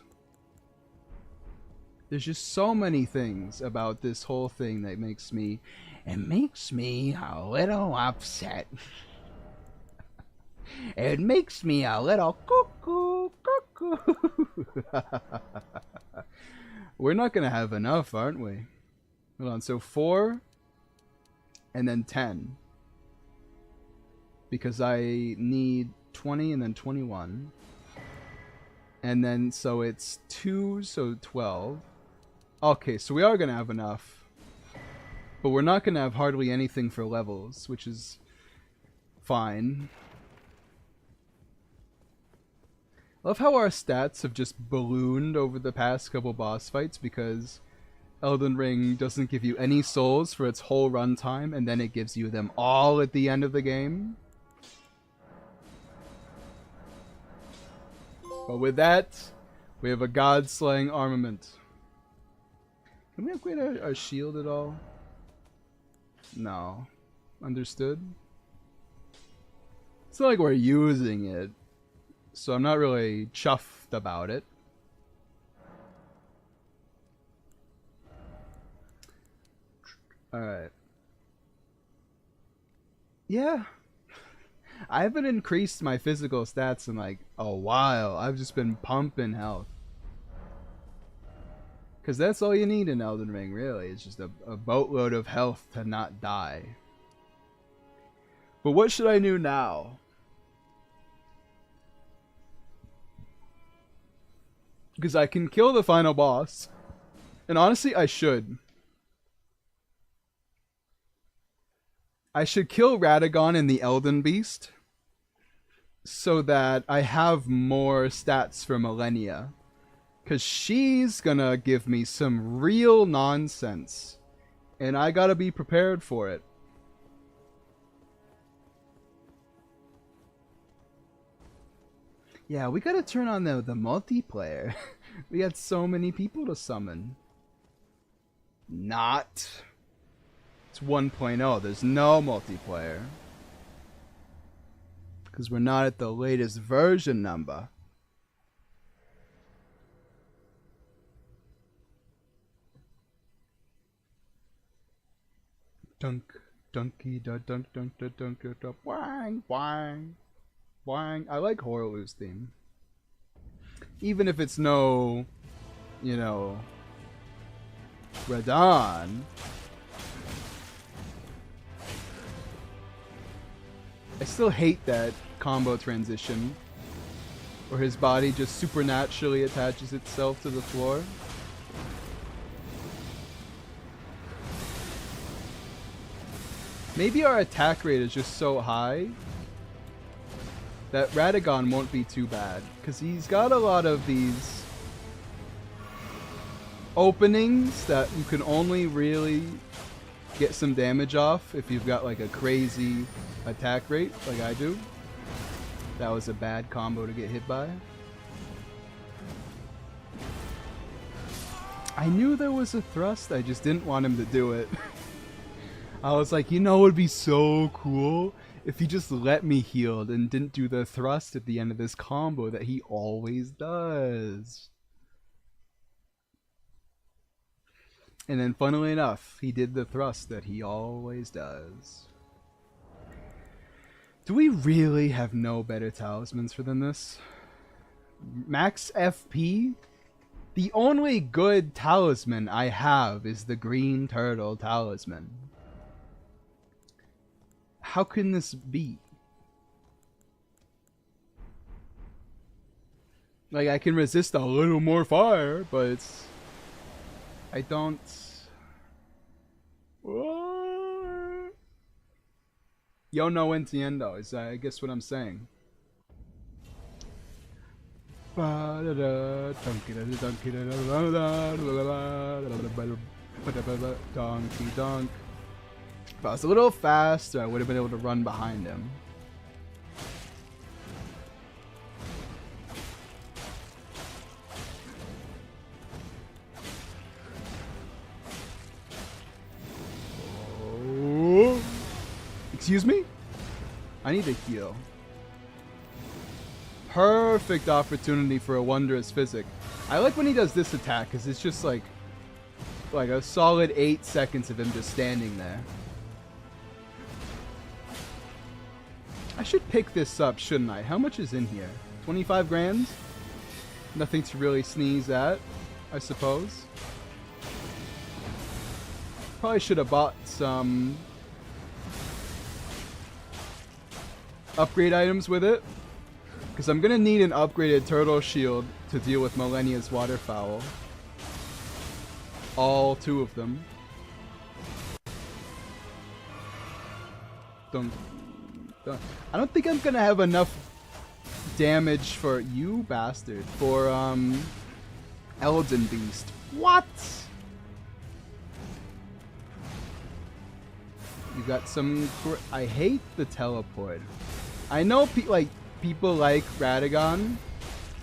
There's just so many things about this whole thing that makes me... It makes me a little upset. It makes me a little cuckoo, cuckoo. We're not going to have enough, aren't we? Hold on, so 4 and then 10. because I need 20 and then 21. And then, so it's 2, so 12. Okay, so we are going to have enough. But we're not going to have hardly anything for levels, which is fine. Love how our stats have just ballooned over the past couple boss fights, because Elden Ring doesn't give you any souls for its whole runtime, and then it gives you them all at the end of the game. But with that, we have a god-slaying armament. Can we upgrade our shield at all? No. Understood? It's not like we're using it, so I'm not really chuffed about it. Alright. Yeah. I haven't increased my physical stats in like a while. I've just been pumping health. Because that's all you need in Elden Ring, really. It's just a boatload of health to not die. But what should I do now? Because I can kill the final boss. And honestly, I should. I should kill Radagon in the Elden Beast, so that I have more stats for Millennia. Because she's gonna give me some real nonsense. And I gotta be prepared for it. Yeah, we gotta turn on the multiplayer. We got so many people to summon. Not. It's 1.0. There's no multiplayer. Because we're not at the latest version number. Dunk, dunky, da dunk, dunk, da dunk, da dunk, wang, wang, wang. I like Horlu's theme. Even if it's no, you know, Radon. I still hate that combo transition where his body just supernaturally attaches itself to the floor. Maybe our attack rate is just so high that Radagon won't be too bad, because he's got a lot of these openings that you can only really get some damage off if you've got like a crazy attack rate like I do. That was a bad combo to get hit by. I knew there was a thrust, I just didn't want him to do it. I was like, you know, it would be so cool if he just let me heal and didn't do the thrust at the end of this combo that he always does. And then, funnily enough, he did the thrust that he always does. Do we really have no better talismans for than this? Max FP? The only good talisman I have is the green turtle talisman. How can this be? Like, I can resist a little more fire, but it's... I don't... Yo no entiendo is I guess what I'm saying. Donkey donk. If I was a little faster, I would have been able to run behind him. Oh. Excuse me? I need to heal. Perfect opportunity for a wondrous physic. I like when he does this attack because it's just like a solid 8 seconds of him just standing there. I should pick this up, shouldn't I? How much is in here? 25 grand? Nothing to really sneeze at, I suppose. Probably should have bought some upgrade items with it. Because I'm gonna need an upgraded turtle shield to deal with Millennia's waterfowl. All 2 of them. Dun, dun. I don't think I'm gonna have enough damage for you bastard. For Elden Beast. What? You got some. I hate the teleport. I know people like Radagon.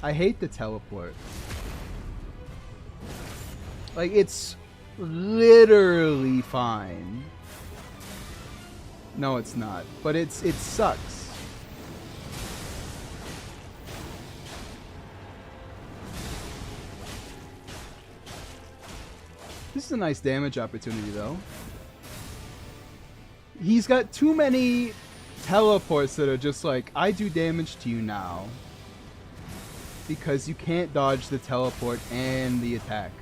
I hate the teleport. Like, it's literally fine. No, it's not. But it sucks. This is a nice damage opportunity, though. He's got too many teleports that are just like, I do damage to you now. Because you can't dodge the teleport and the attack.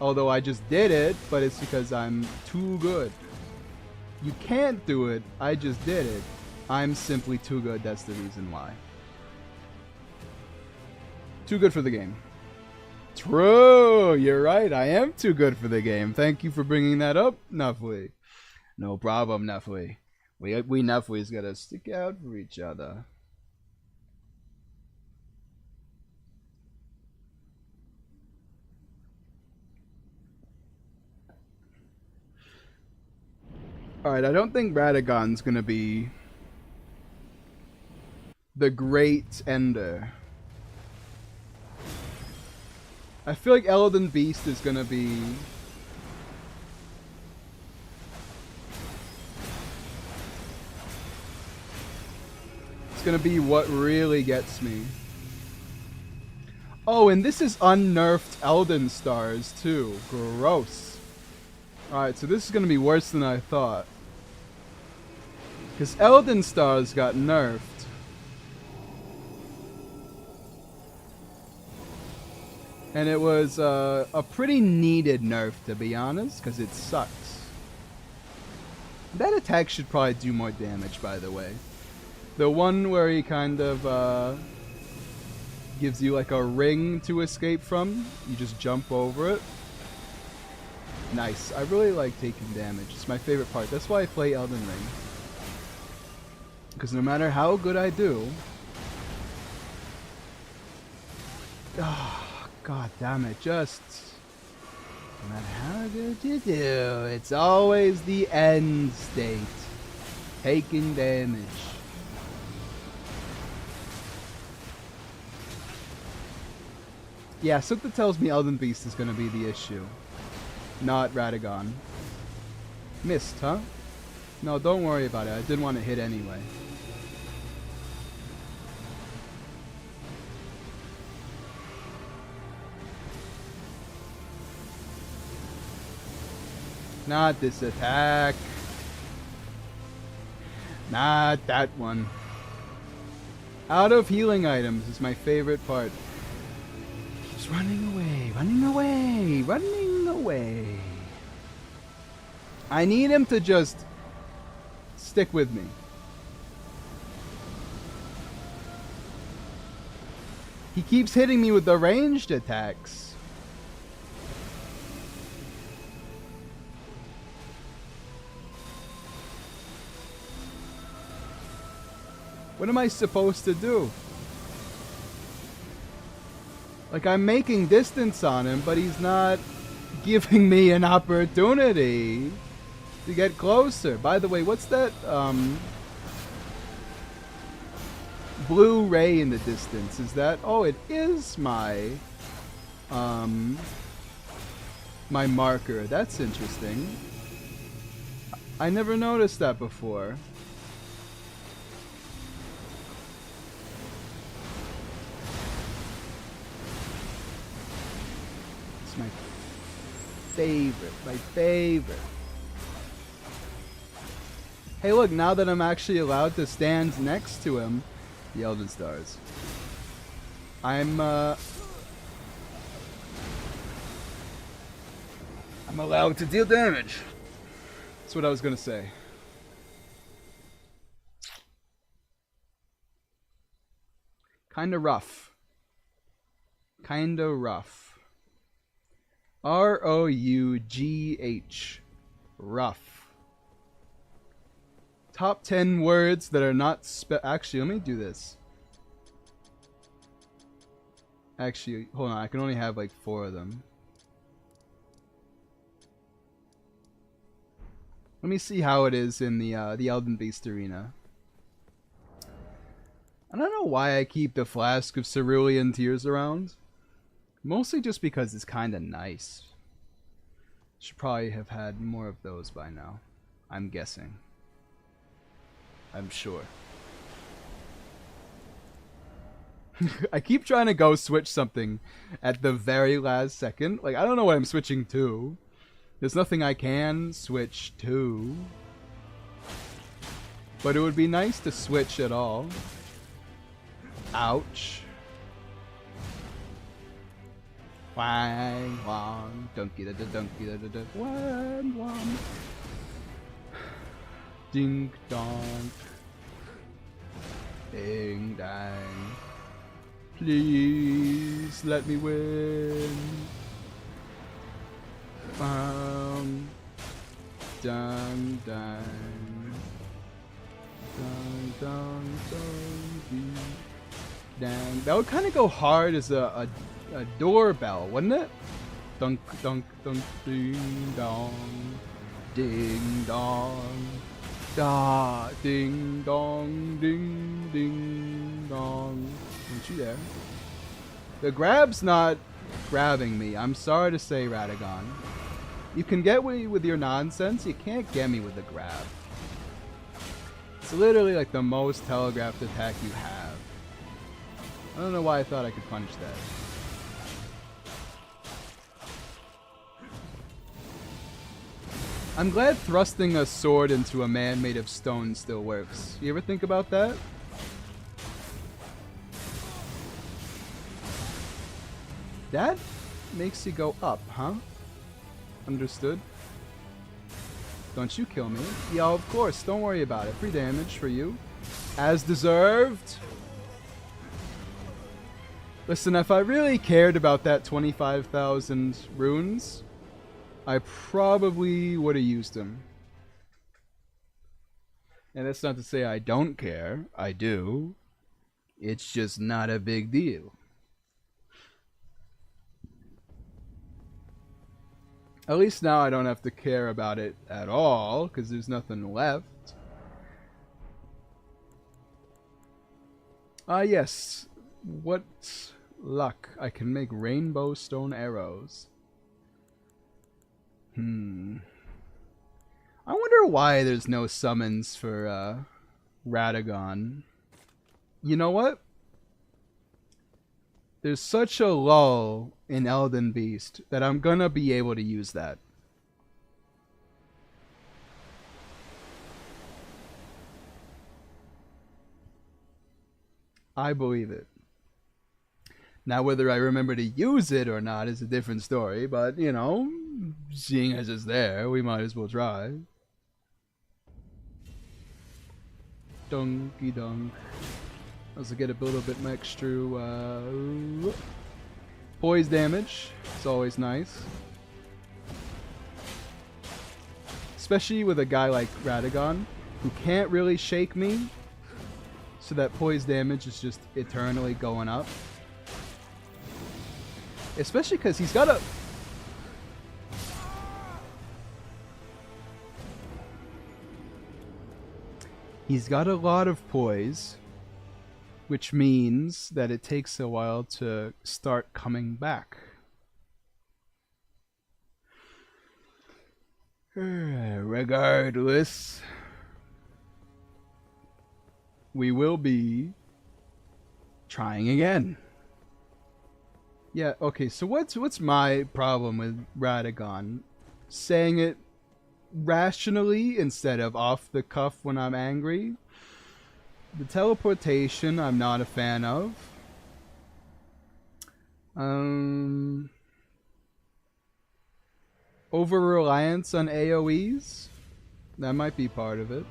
Although I just did it, but it's because I'm too good. You can't do it, I just did it. I'm simply too good, that's the reason why. Too good for the game. True, you're right, I am too good for the game. Thank you for bringing that up, Nuffly. No problem, Nuffly. We Nufflies gotta stick out for each other. Alright, I don't think Radagon's gonna be the great ender. I feel like Elden Beast is gonna be... It's gonna be what really gets me. Oh, and this is unnerfed Elden stars too. Gross. Alright, so this is gonna be worse than I thought. Because Elden stars got nerfed. And it was a pretty needed nerf, to be honest, because it sucks. That attack should probably do more damage, by the way. The one where he kind of gives you like a ring to escape from. You just jump over it. Nice. I really like taking damage. It's my favorite part. That's why I play Elden Ring. Because no matter how good I do... God damn it, just... No matter how good you do, it's always the end state. Taking damage. Yeah, something tells me Elden Beast is going to be the issue. Not Radagon. Missed, huh? No, don't worry about it. I didn't want to hit anyway. Not this attack. Not that one. Out of healing items is my favorite part. Keeps running away, running away, running away. I need him to just stick with me. He keeps hitting me with the ranged attacks. What am I supposed to do? Like, I'm making distance on him, but he's not giving me an opportunity to get closer. By the way, what's that blue ray in the distance? Is that... Oh, it is my my marker. That's interesting. I never noticed that before. It's my favorite. My favorite. Hey, look, now that I'm actually allowed to stand next to him, the Elden Stars, I'm allowed to deal damage. That's what I was gonna say. Kinda rough. Kinda rough. R-O-U-G-H. Rough. Top 10 words that are not actually, let me do this. Actually, hold on. I can only have like 4 of them. Let me see how it is in the Elden Beast Arena. I don't know why I keep the flask of cerulean tears around. Mostly just because it's kind of nice. Should probably have had more of those by now. I'm guessing. I'm sure. I keep trying to go switch something at the very last second. Like, I don't know what I'm switching to. There's nothing I can switch to. But it would be nice to switch at all. Ouch. Wang, wang, donkey da da donkey da da da, wang, wang. Ding dong. Ding dang. Please let me win. Dun dun. Dun dun dun ding. Dang. That would kind of go hard as a doorbell, wouldn't it? Dunk dunk dunk ding dong. Ding dong. Da ding dong ding ding dong. Aren't you there? The grab's not grabbing me. I'm sorry to say, Radagon. You can get me with your nonsense. You can't get me with the grab. It's literally like the most telegraphed attack you have. I don't know why I thought I could punish that. I'm glad thrusting a sword into a man made of stone still works. You ever think about that? That makes you go up, huh? Understood. Don't you kill me. Yeah, of course. Don't worry about it. Free damage for you. As deserved. Listen, if I really cared about that 25,000 runes, I probably would have used them. And that's not to say I don't care. I do. It's just not a big deal. At least now I don't have to care about it at all, because there's nothing left. Ah, yes. What luck. I can make rainbow stone arrows. I wonder why there's no summons for Radagon. You know what? There's such a lull in Elden Beast that I'm gonna be able to use that. I believe it. Now, whether I remember to use it or not is a different story, but, you know, seeing as it's there, we might as well try. Donkey donk. Let's get a little bit extra poise damage. It's always nice. Especially with a guy like Radagon, who can't really shake me. So that poise damage is just eternally going up. Especially because he's got a... He's got a lot of poise, which means that it takes a while to start coming back. Regardless, we will be trying again. Yeah, okay, so what's my problem with Radagon? Saying it rationally instead of off the cuff when I'm angry. The teleportation I'm not a fan of. Over-reliance on AoEs? That might be part of it.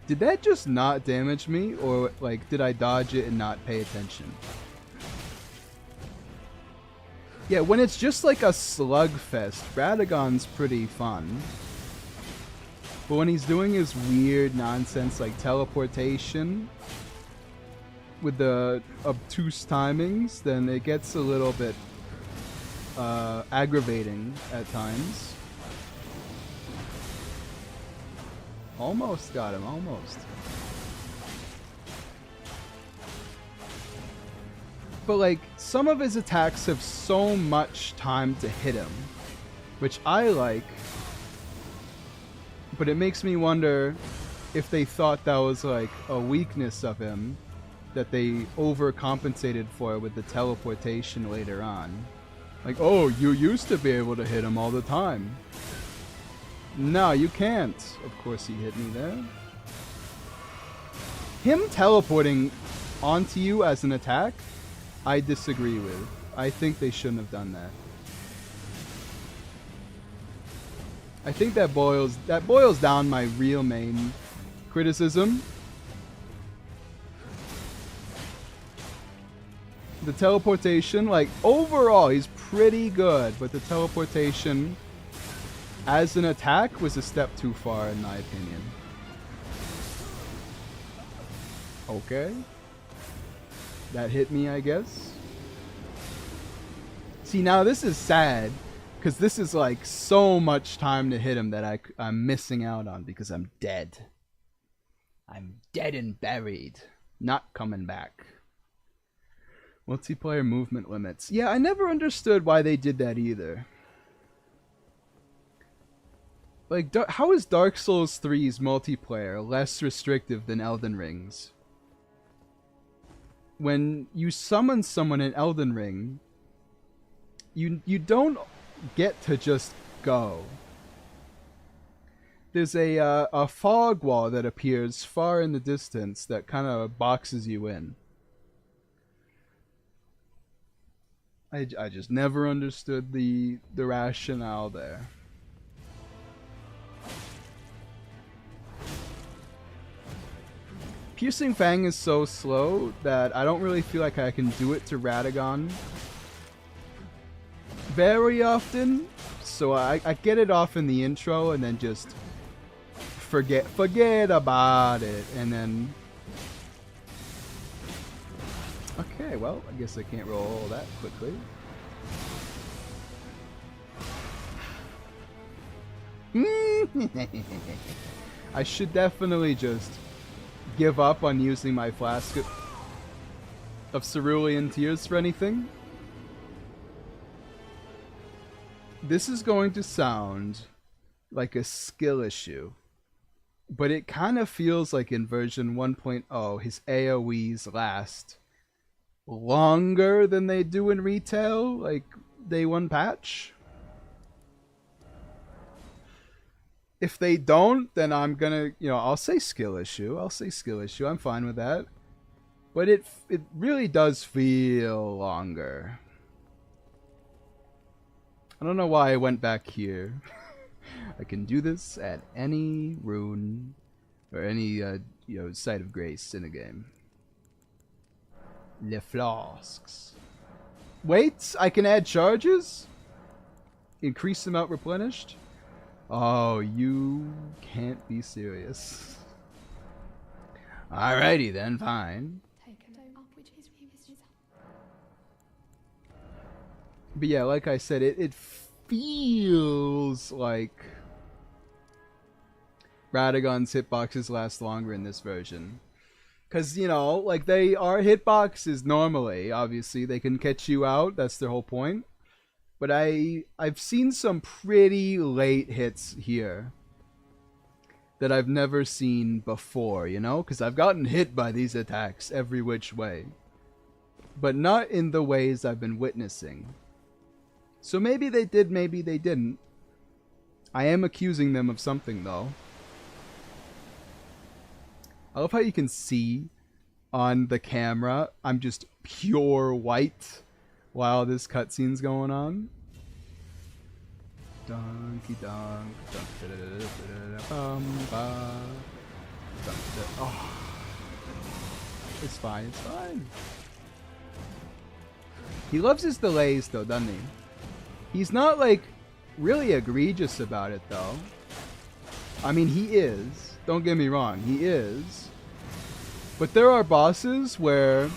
Did that just not damage me? Or, like, did I dodge it and not pay attention? Yeah, when it's just like a slugfest, Radagon's pretty fun. But when he's doing his weird nonsense like teleportation with the obtuse timings, then it gets a little bit aggravating at times. Almost got him, almost. But like, some of his attacks have so much time to hit him, which I like. But it makes me wonder if they thought that was like a weakness of him that they overcompensated for with the teleportation later on. Like, oh, you used to be able to hit him all the time. No, you can't. Of course he hit me there. Him teleporting onto you as an attack, I disagree with. I think they shouldn't have done that. I think that boils down my real main criticism. The teleportation, like, overall he's pretty good, but the teleportation as an attack was a step too far in my opinion. Okay. That hit me, I guess. See, now this is sad, because this is like so much time to hit him that I'm missing out on because I'm dead. I'm dead and buried. Not coming back. Multiplayer movement limits. Yeah, I never understood why they did that either. Like, how is Dark Souls 3's multiplayer less restrictive than Elden Ring's? When you summon someone in Elden Ring, you don't get to just go. There's a fog wall that appears far in the distance that kind of boxes you in. I just never understood the rationale there. Piercing Fang is so slow that I don't really feel like I can do it to Radagon very often. So I get it off in the intro and then just forget about it, and then okay, well, I guess I can't roll that quickly. I should definitely just give up on using my flask of cerulean tears for anything. This is going to sound like a skill issue, but it kind of feels like in version 1.0 his AoEs last longer than they do in retail, like day one patch. If they don't, then I'm gonna, I'll say skill issue. I'm fine with that. But it really does feel longer. I don't know why I went back here. I can do this at any rune or any site of grace in a game. Le flasks. Wait, I can add charges? Increase the amount replenished? Oh, you can't be serious. Alrighty then, fine. But yeah, like I said, it feels like Radagon's hitboxes last longer in this version. Because, like, they are hitboxes normally. Obviously, they can catch you out. That's their whole point. But I've seen some pretty late hits here that I've never seen before, Because I've gotten hit by these attacks every which way. But not in the ways I've been witnessing. So maybe they did, maybe they didn't. I am accusing them of something, though. I love how you can see on the camera I'm just pure white while this cutscene's going on. Donkey donk, donk, da, da, da, da, da, bum, ba. Donk, da. It's fine, it's fine. He loves his delays though, doesn't he? He's not like really egregious about it though. I mean, he is. Don't get me wrong, he is. But there are bosses where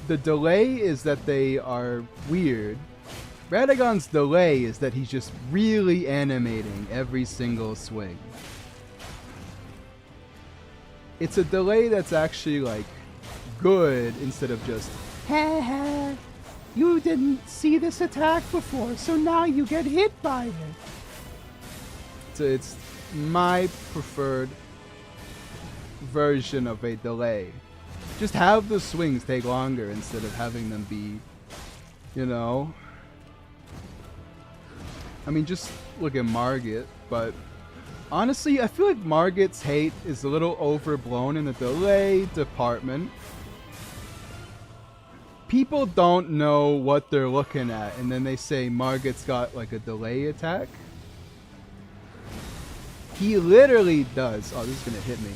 the delay is that they are weird. Radagon's delay is that he's just really animating every single swing. It's a delay that's actually like good instead of just ha ha, you didn't see this attack before, so now you get hit by it. So it's my preferred version of a delay. Just have the swings take longer instead of having them be, you know. I mean, just look at Margit, but honestly, I feel like Margit's hate is a little overblown in the delay department. People don't know what they're looking at, and then they say Margit's got like a delay attack. He literally does. Oh, this is gonna hit me.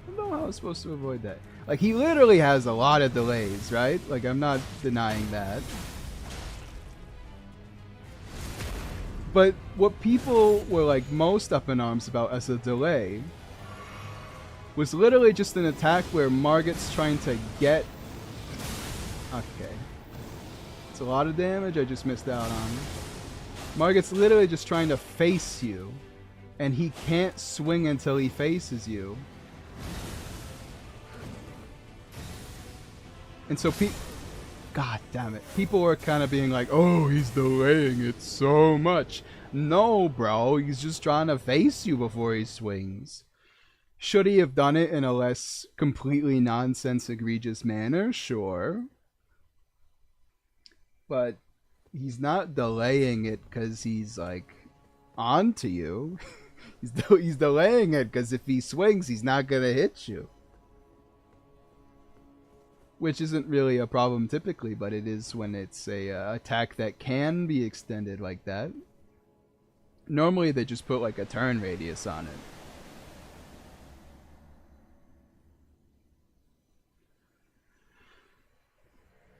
I don't know how I was supposed to avoid that. Like, he literally has a lot of delays, right? Like, I'm not denying that. But what people were like most up in arms about as a delay was literally just an attack where Margit's trying to get... Okay. It's a lot of damage I just missed out on. Margit's literally just trying to face you, and he can't swing until he faces you. And so God damn it. People were kind of being like, oh, he's delaying it so much. No, bro. He's just trying to face you before he swings. Should he have done it in a less completely nonsense egregious manner? Sure. But he's not delaying it because he's like on to you. He's delaying it because if he swings, he's not going to hit you. Which isn't really a problem typically, but it is when it's a attack that can be extended like that. Normally they just put like a turn radius on it.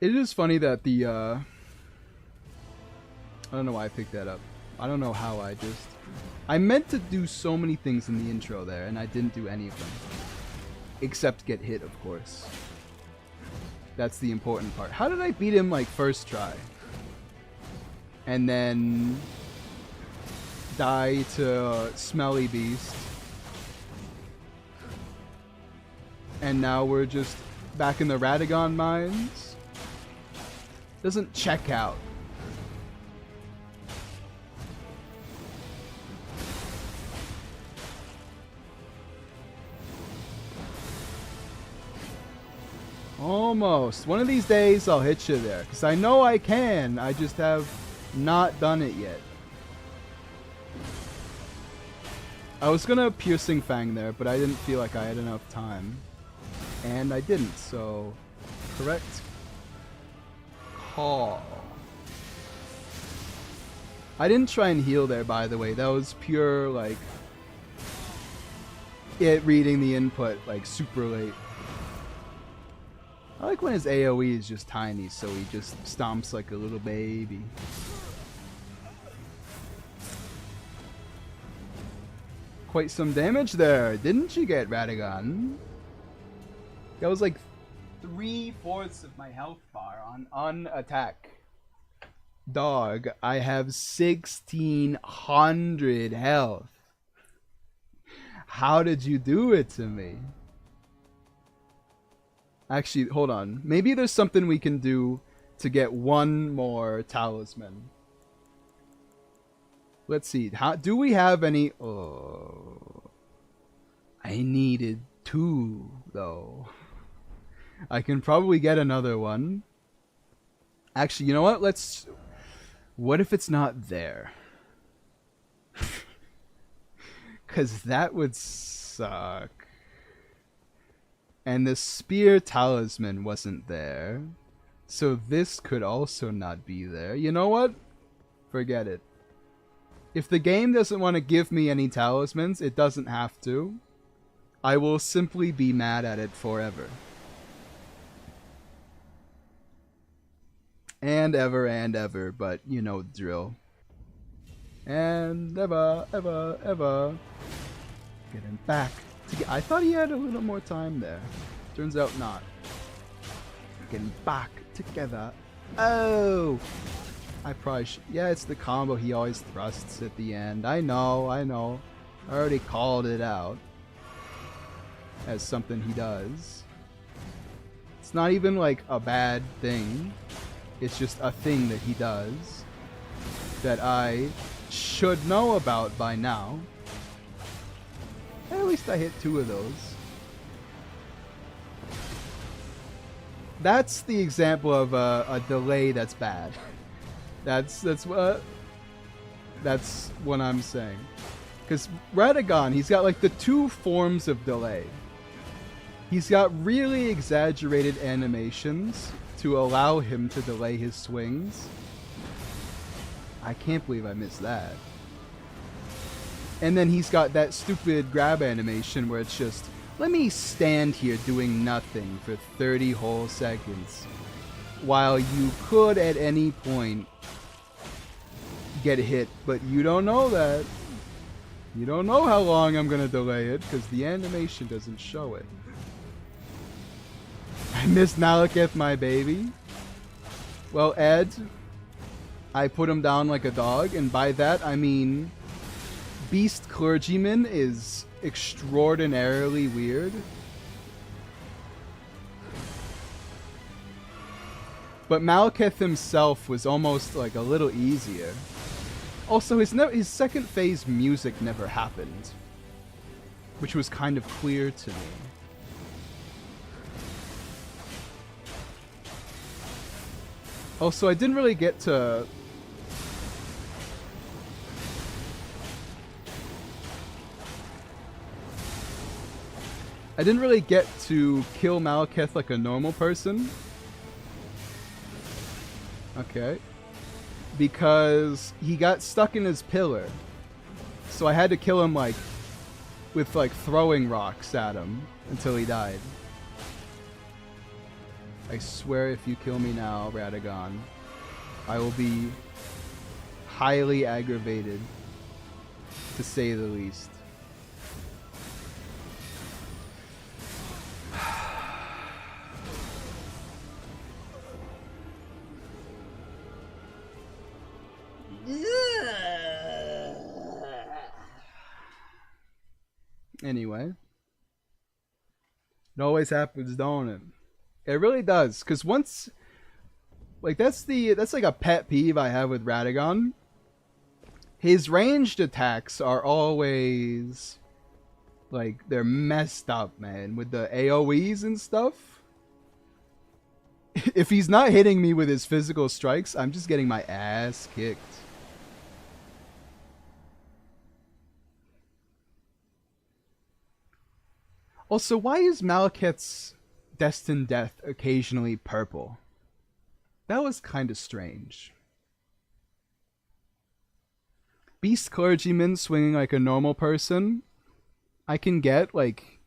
It is funny that the I don't know why I picked that up. I don't know how I meant to do so many things in the intro there, and I didn't do any of them. Except get hit, of course. That's the important part. How did I beat him like first try? And then die to Smelly Beast. And now we're just back in the Radagon mines? Doesn't check out. Almost. One of these days I'll hit you there. Because I know I can. I just have not done it yet. I was going to Piercing Fang there, but I didn't feel like I had enough time. And I didn't, so... Correct call. I didn't try and heal there, by the way. That was pure, like... it reading the input, like, super late. I like when his AoE is just tiny, so he just stomps like a little baby. Quite some damage there, didn't you get, Radagon? That was like 3/4 of my health bar on attack. Dog, I have 1600 health. How did you do it to me? Actually, hold on. Maybe there's something we can do to get one more talisman. Let's see. How do we have any? Oh, I needed 2 though. I can probably get another one. Actually, you know what? Let's. What if it's not there? Cause that would suck. And the spear talisman wasn't there. So this could also not be there. You know what? Forget it. If the game doesn't want to give me any talismans, it doesn't have to. I will simply be mad at it forever. And ever, but you know the drill. And ever. Getting back. I thought he had a little more time there. Turns out not. Getting back together. Oh! I probably should. Yeah, it's the combo he always thrusts at the end. I know. I already called it out as something he does. It's not even like a bad thing. It's just a thing that he does that I should know about by now. At least I hit 2 of those. That's the example of a delay that's bad. That's what I'm saying. Because Radagon, he's got like the 2 forms of delay. He's got really exaggerated animations to allow him to delay his swings. I can't believe I missed that. And then he's got that stupid grab animation where it's just, let me stand here doing nothing for 30 whole seconds while you could at any point get hit, but you don't know that. You don't know how long I'm gonna delay it because the animation doesn't show it. I miss Malekith, my baby. Well, Ed, I put him down like a dog, and by that I mean Beast Clergyman is extraordinarily weird. But Malekith himself was almost like a little easier. Also, his second phase music never happened, which was kind of clear to me. Also, I didn't really get to... kill Malekith like a normal person. Okay. Because he got stuck in his pillar. So I had to kill him like with like throwing rocks at him until he died. I swear if you kill me now, Radagon, I will be highly aggravated, to say the least. Anyway, it always happens, don't it? It really does, because once, like that's like a pet peeve I have with Radagon. His ranged attacks are always like they're messed up, man, with the AoEs and stuff. If he's not hitting me with his physical strikes, I'm just getting my ass kicked. Also, why is Malekith's Destined Death occasionally purple? That was kind of strange. Beast Clergyman swinging like a normal person, I can get, like,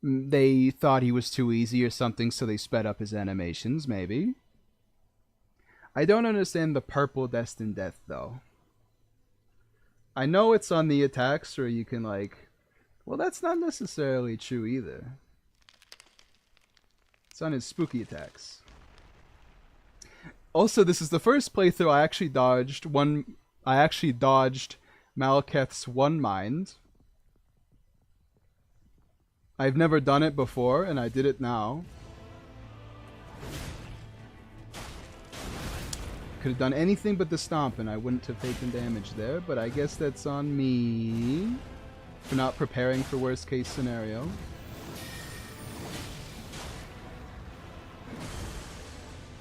they thought he was too easy or something, so they sped up his animations, maybe. I don't understand the purple Destined Death, though. I know it's on the attacks where you can, like... Well, that's not necessarily true either. It's on his spooky attacks. Also, this is the first playthrough I actually dodged Malekith's One Mind. I've never done it before, and I did it now. Could have done anything but the stomp, and I wouldn't have taken damage there, but I guess that's on me for not preparing for worst case scenario.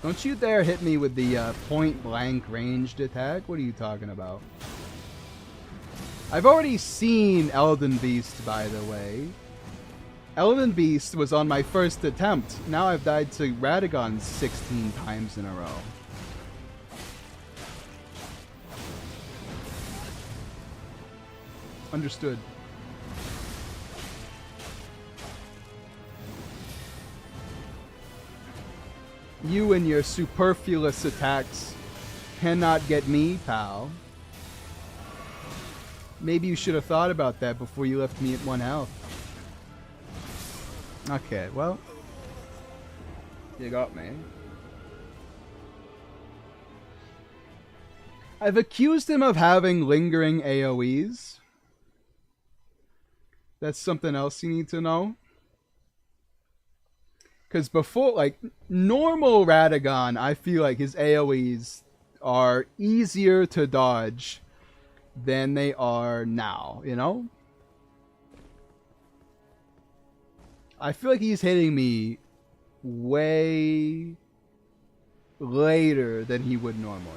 Don't you dare hit me with the point blank ranged attack. What are you talking about? I've already seen Elden Beast, by the way. Elden Beast was on my first attempt. Now I've died to Radagon 16 times in a row. Understood. You and your superfluous attacks cannot get me, pal. Maybe you should have thought about that before you left me at 1 health. Okay, well. You got me. I've accused him of having lingering AoEs. That's something else you need to know. Because before, like, normal Radagon, I feel like his AoEs are easier to dodge than they are now, you know? I feel like he's hitting me way later than he would normally.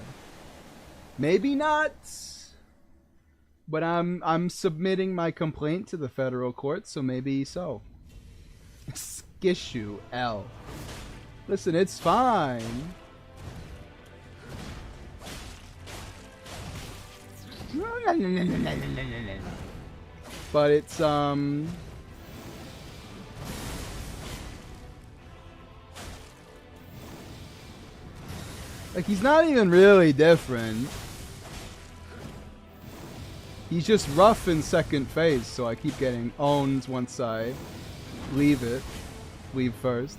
Maybe not, but I'm submitting my complaint to the federal court, so maybe so. Skishu L. Listen, it's fine. But it's like he's not even really different. He's just rough in second phase, so I keep getting owned once I leave it. Leave first.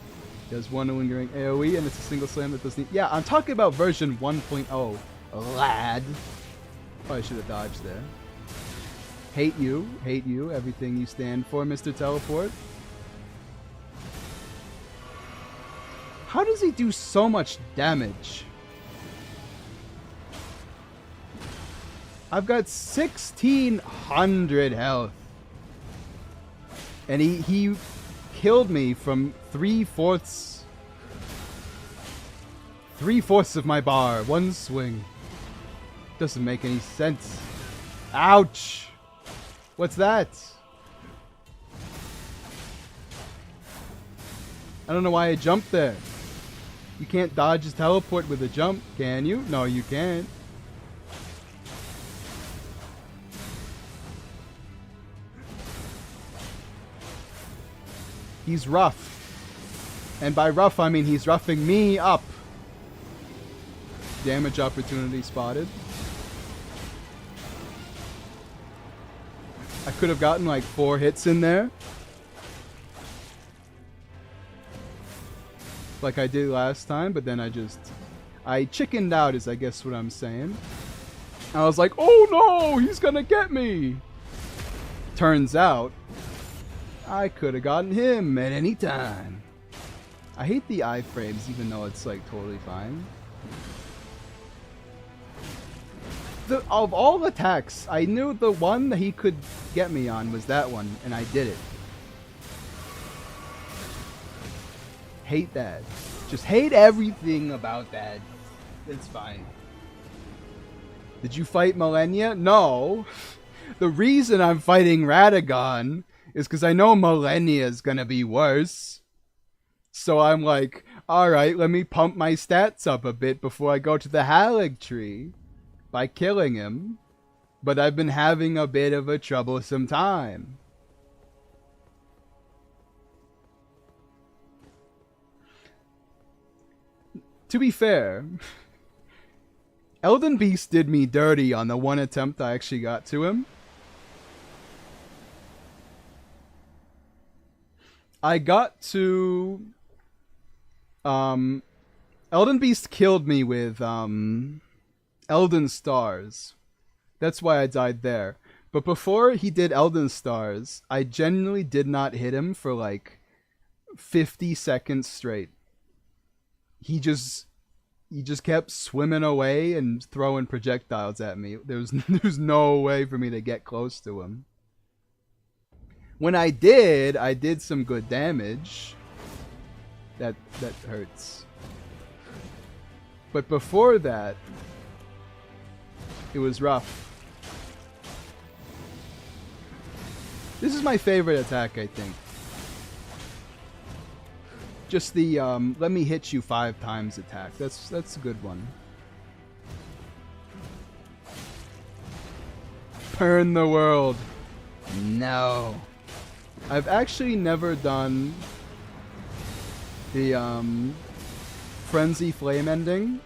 He has one lingering AoE and it's a single slam that doesn't. Yeah, I'm talking about version 1.0, lad. Probably should have dodged there. Hate you, everything you stand for, Mr. Teleport. How does he do so much damage? I've got 1600 health. And he killed me from 3/4 of my bar. One swing. Doesn't make any sense. Ouch! What's that? I don't know why I jumped there. You can't dodge his teleport with a jump, can you? No, you can't. He's rough. And by rough, I mean he's roughing me up. Damage opportunity spotted. I could have gotten like 4 hits in there. Like I did last time, but then I chickened out is I guess what I'm saying. I was like, oh no, he's gonna get me. Turns out, I could have gotten him at any time. I hate the iframes even though it's like totally fine. Of all attacks, I knew the one that he could get me on was that one, and I did it. Hate that. Just hate everything about that. It's fine. Did you fight Millennia? No. The reason I'm fighting Radagon is because I know Millennia is gonna be worse. So I'm like, alright, let me pump my stats up a bit before I go to the Halig tree. By killing him, but I've been having a bit of a troublesome time. To be fair, Elden Beast did me dirty on the one attempt I actually got to him. I got to Elden Beast killed me with Elden Stars. That's why I died there. But before he did Elden Stars, I genuinely did not hit him for like 50 seconds straight. He just kept swimming away and throwing projectiles at me. There's no way for me to get close to him. When I did some good damage. That hurts. But before that, it was rough. This is my favorite attack, I think. Just the let me hit you 5 times attack. That's a good one. Burn the world. No. I've actually never done the Frenzy Flame ending.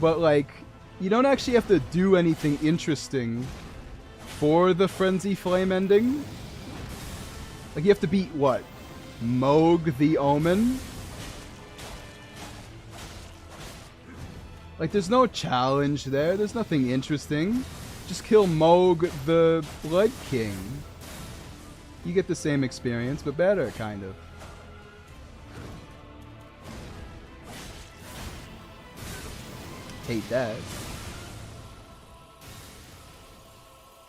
But, like, you don't actually have to do anything interesting for the Frenzy Flame ending. Like, you have to beat, what? Moog the Omen? Like, there's no challenge there. There's nothing interesting. Just kill Moog the Blood King. You get the same experience, but better, kind of. Hate that.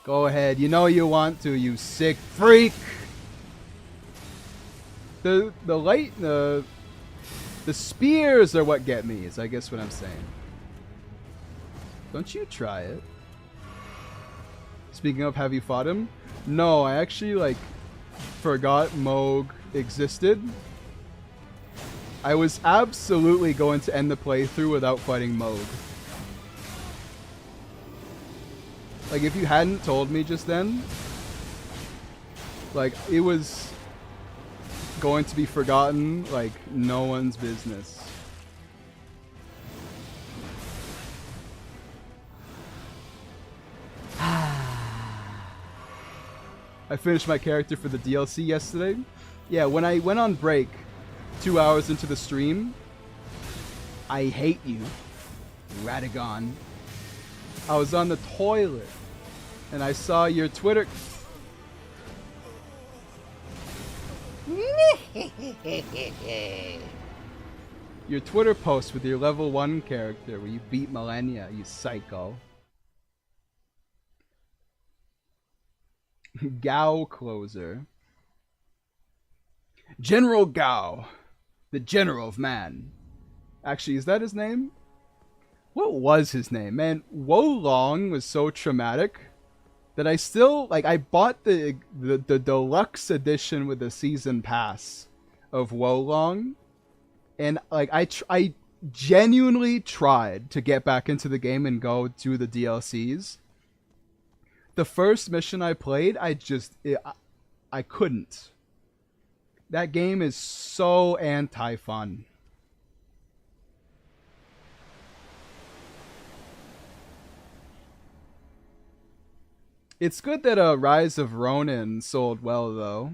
Go ahead. You know you want to, you sick freak! The spears are what get me, is I guess what I'm saying. Don't you try it. Speaking of, have you fought him? No, I actually, like, forgot Moog existed. I was absolutely going to end the playthrough without fighting Moog. Like, if you hadn't told me just then, like, it was going to be forgotten like no one's business. I finished my character for the DLC yesterday. Yeah, when I went on break 2 hours into the stream, I hate you, Radagon. I was on the toilet and I saw your Twitter. Your Twitter post with your level 1 character where you beat Millennia, you psycho. Gao closer. General Gao, the General of Man. Actually, is that his name? What was his name? Man, Wolong was so traumatic that I still, like, I bought the deluxe edition with the season pass of Wolong, and like I genuinely tried to get back into the game and go do the DLCs. The first mission I played, I couldn't. That game is so anti-fun. It's good that Rise of Ronin sold well, though.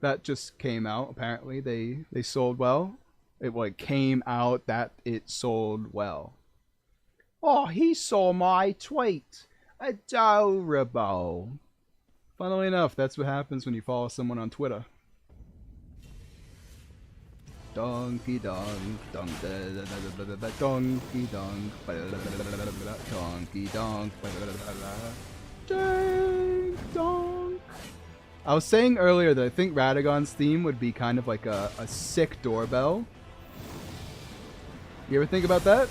That just came out, apparently. They sold well. It like came out that it sold well. Oh, he saw my tweet. Adorable. Funnily enough, that's what happens when you follow someone on Twitter. Donkey donk, donk, donkey donk, donkey donk, ding donk. I was saying earlier that I think Radagon's theme would be kind of like a sick doorbell. You ever think about that?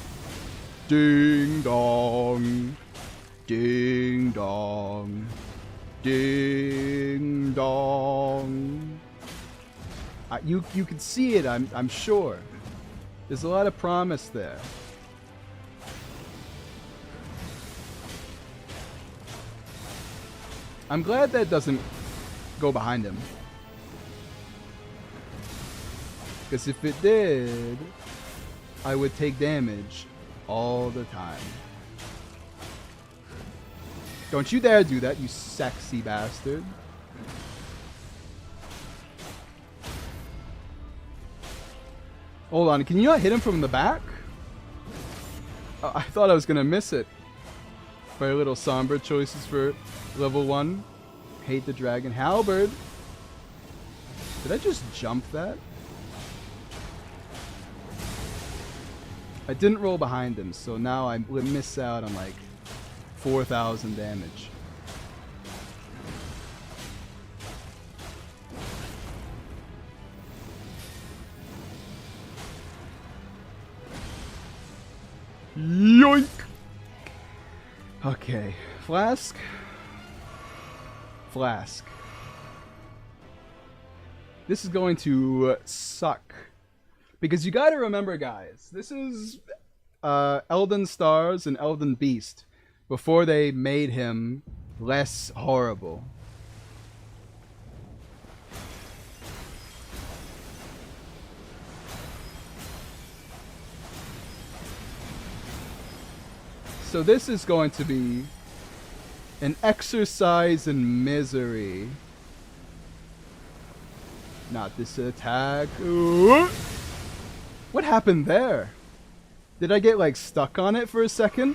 Ding dong, ding dong, ding dong. You can see it, I'm sure. There's a lot of promise there. I'm glad that doesn't go behind him. Because if it did, I would take damage all the time. Don't you dare do that, you sexy bastard. Hold on, can you not hit him from the back? I thought I was gonna miss it. Very little somber choices for level 1. Hate the dragon halberd. Did I just jump that? I didn't roll behind him, so now I miss out on like 4,000 damage. Yoink! Okay, flask. Flask. This is going to suck. Because you gotta remember, guys, this is Elden Stars and Elden Beast before they made him less horrible. So this is going to be an exercise in misery. Not this attack. Ooh. What happened there? Did I get like stuck on it for a second?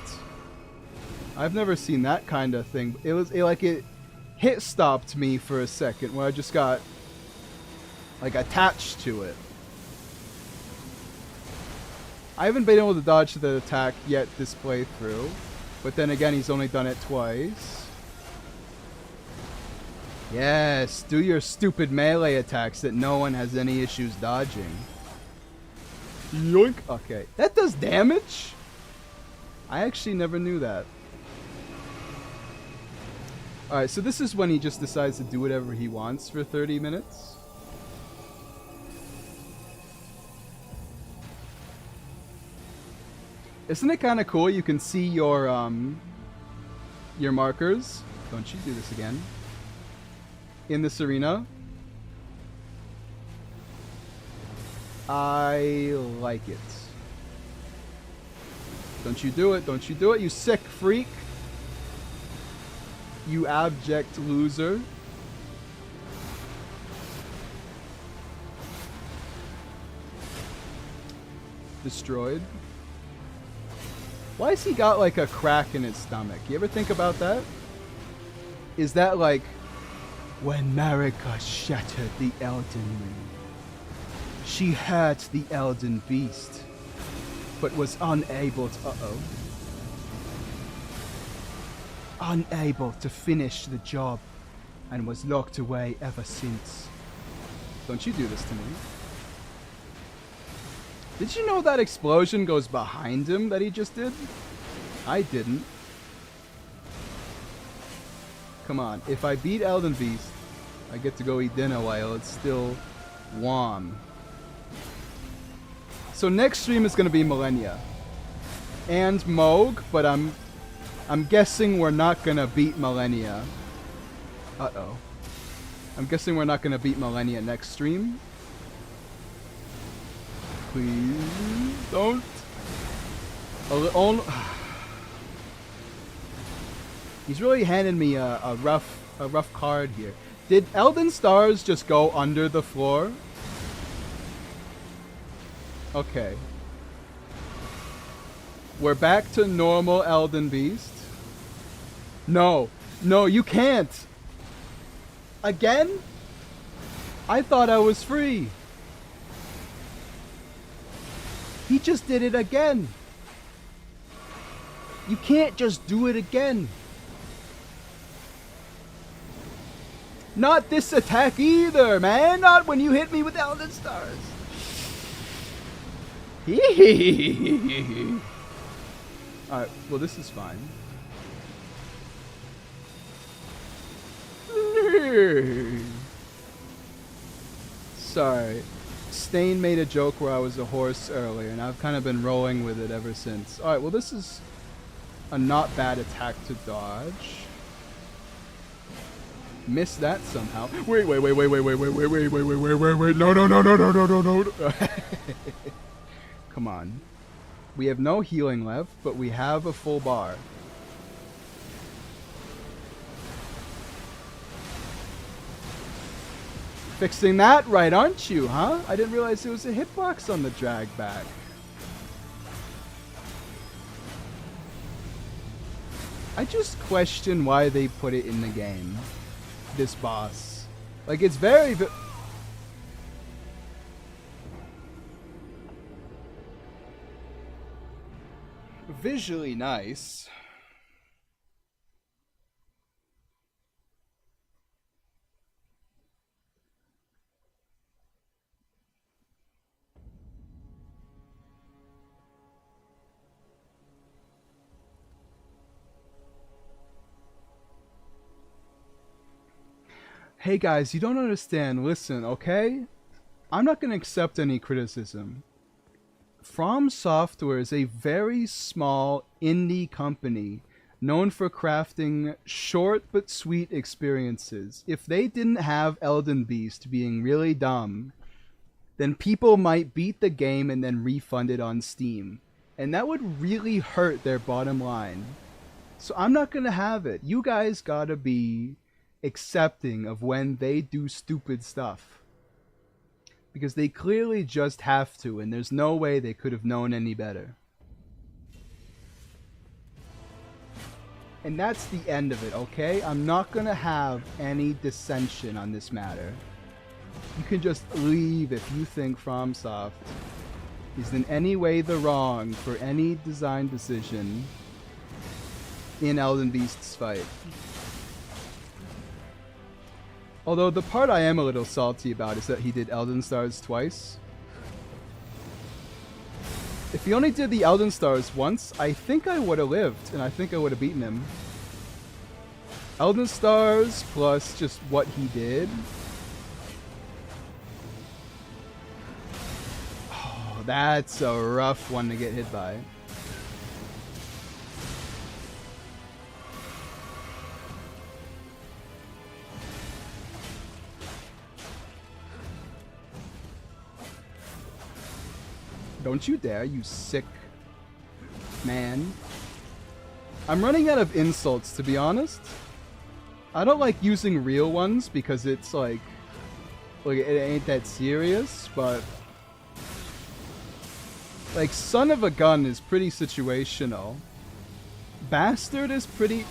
I've never seen that kind of thing. It hit stopped me for a second where I just got like attached to it. I haven't been able to dodge the attack yet this playthrough, but then again he's only done it twice. Yes, do your stupid melee attacks that no one has any issues dodging. Yoink. Okay, that does damage? I actually never knew that. Alright, so this is when he just decides to do whatever he wants for 30 minutes. Isn't it kind of cool? You can see your markers. Don't you do this again. In this arena. I like it. Don't you do it. Don't you do it, you sick freak. You abject loser. Destroyed. Why has he got like a crack in his stomach? You ever think about that? Is that like when Marika shattered the Elden ring? She hurt the Elden beast, but was unable to unable to finish the job and was locked away ever since. Don't you do this to me. Did you know that explosion goes behind him that he just did? I didn't. Come on, if I beat Elden Beast, I get to go eat dinner while it's still warm. So next stream is going to be Millennia. And Moog, but I'm guessing we're not going to beat Millennia. Uh-oh. I'm guessing we're not going to beat Millennia next stream. Please don't. He's really handing me a rough card here. Did Elden Stars just go under the floor? Okay. We're back to normal Elden Beast. No. No, you can't. Again? I thought I was free. He just did it again. You can't just do it again. Not this attack either, man. Not when you hit me with Elden Stars. Alright, well this is fine. Sorry. Stain made a joke where I was a horse earlier, and I've kind of been rolling with it ever since. Alright, well this is a not bad attack to dodge. Missed that somehow. Wait. No. Come on. We have no healing left, but we have a full bar. Fixing that right, aren't you, huh? I didn't realize there was a hitbox on the drag back. I just question why they put it in the game. This boss. Like, it's very... visually nice. Hey guys, you don't understand. Listen, okay? I'm not going to accept any criticism. Fromsoftware is a very small indie company known for crafting short but sweet experiences. If they didn't have Elden Beast being really dumb, then people might beat the game and then refund it on Steam. And that would really hurt their bottom line. So I'm not going to have it. You guys got to be accepting of when they do stupid stuff. Because they clearly just have to, and there's no way they could have known any better. And that's the end of it, okay? I'm not going to have any dissension on this matter. You can just leave if you think FromSoft is in any way the wrong for any design decision in Elden Beast's fight. Although the part I am a little salty about is that he did Elden Stars twice. If he only did the Elden Stars once, I think I would have lived, and I think I would have beaten him. Elden Stars plus just what he did. Oh, that's a rough one to get hit by. Don't you dare, you sick man. I'm running out of insults, to be honest. I don't like using real ones because it's like it ain't that serious, but like son of a gun is pretty situational. Bastard is pretty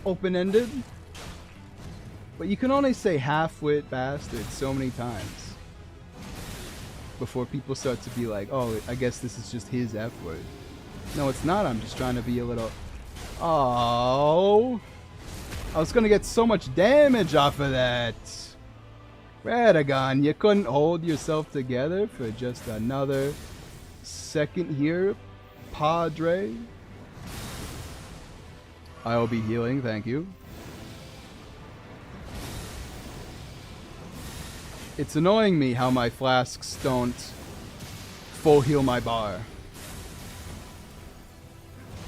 open-ended. But you can only say half-wit bastard so many times before people start to be like, oh, I guess this is just his F-word. No, it's not. I'm just trying to be a little... Oh, I was going to get so much damage off of that. Radagon, you couldn't hold yourself together for just another second here, Padre? I will be healing, thank you. It's annoying me how my flasks don't full heal my bar.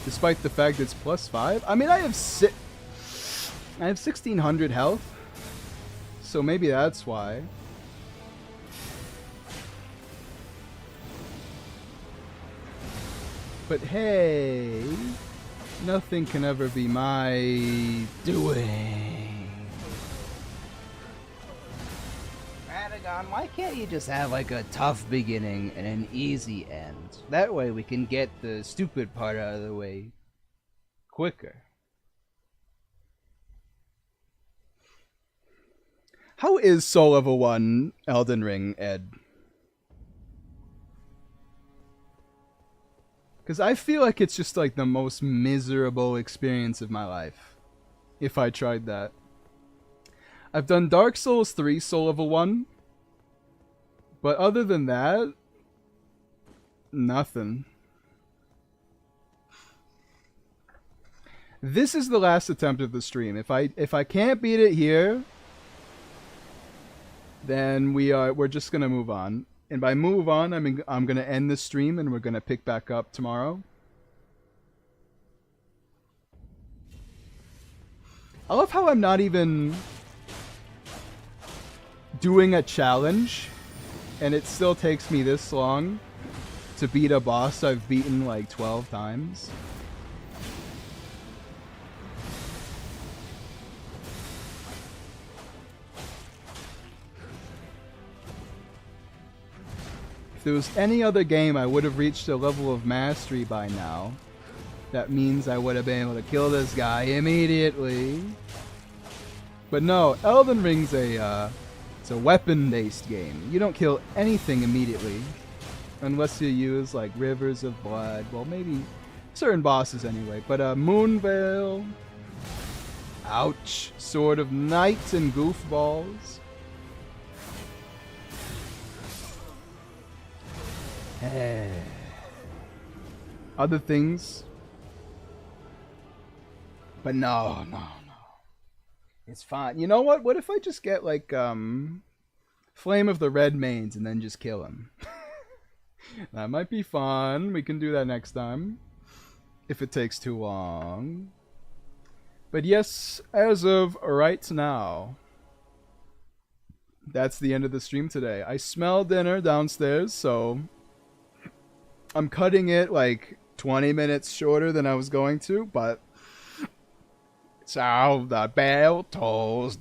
Despite the fact it's +5. I mean, I have 1600 health. So maybe that's why. But hey, nothing can ever be my doing. Radagon, why can't you just have like a tough beginning and an easy end? That way we can get the stupid part out of the way quicker. How is Soul Level 1 Elden Ring, Ed? Because I feel like it's just like the most miserable experience of my life. If I tried that. I've done Dark Souls 3 Soul Level 1. But other than that, nothing. This is the last attempt of the stream. If I can't beat it here, then we're just gonna move on. And by move on, I mean I'm gonna end the stream and we're gonna pick back up tomorrow. I love how I'm not even doing a challenge, and it still takes me this long to beat a boss I've beaten like 12 times. If there was any other game I would have reached a level of mastery by now. That means I would have been able to kill this guy immediately. But no, Elden Ring's it's a weapon-based game. You don't kill anything immediately. Unless you use like rivers of blood. Well, maybe certain bosses anyway. But Moonveil. Ouch. Sword of Knights and Goofballs. Other things. But no. It's fine. You know what? What if I just get like Flame of the Red Mains and then just kill him? That might be fun. We can do that next time. If it takes too long. But yes, as of right now, that's the end of the stream today. I smell dinner downstairs, so I'm cutting it like 20 minutes shorter than I was going to, but so the bell tolls.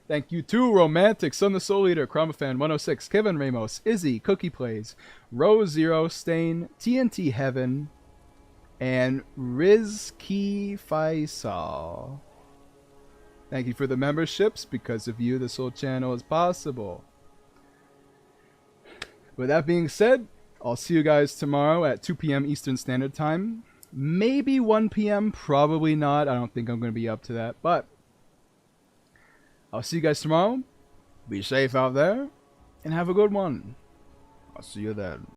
Thank you to Romantic, Son the Soul Eater, Chromafan 106, Kevin Ramos, Izzy, Cookie Plays, Rose Zero, Stain, TNT Heaven, and Rizky Faisal. Thank you for the memberships. Because of you, this whole channel is possible. With that being said, I'll see you guys tomorrow at 2 p.m. Eastern Standard Time. Maybe 1 p.m. Probably not. I don't think I'm going to be up to that. But I'll see you guys tomorrow. Be safe out there. And have a good one. I'll see you then.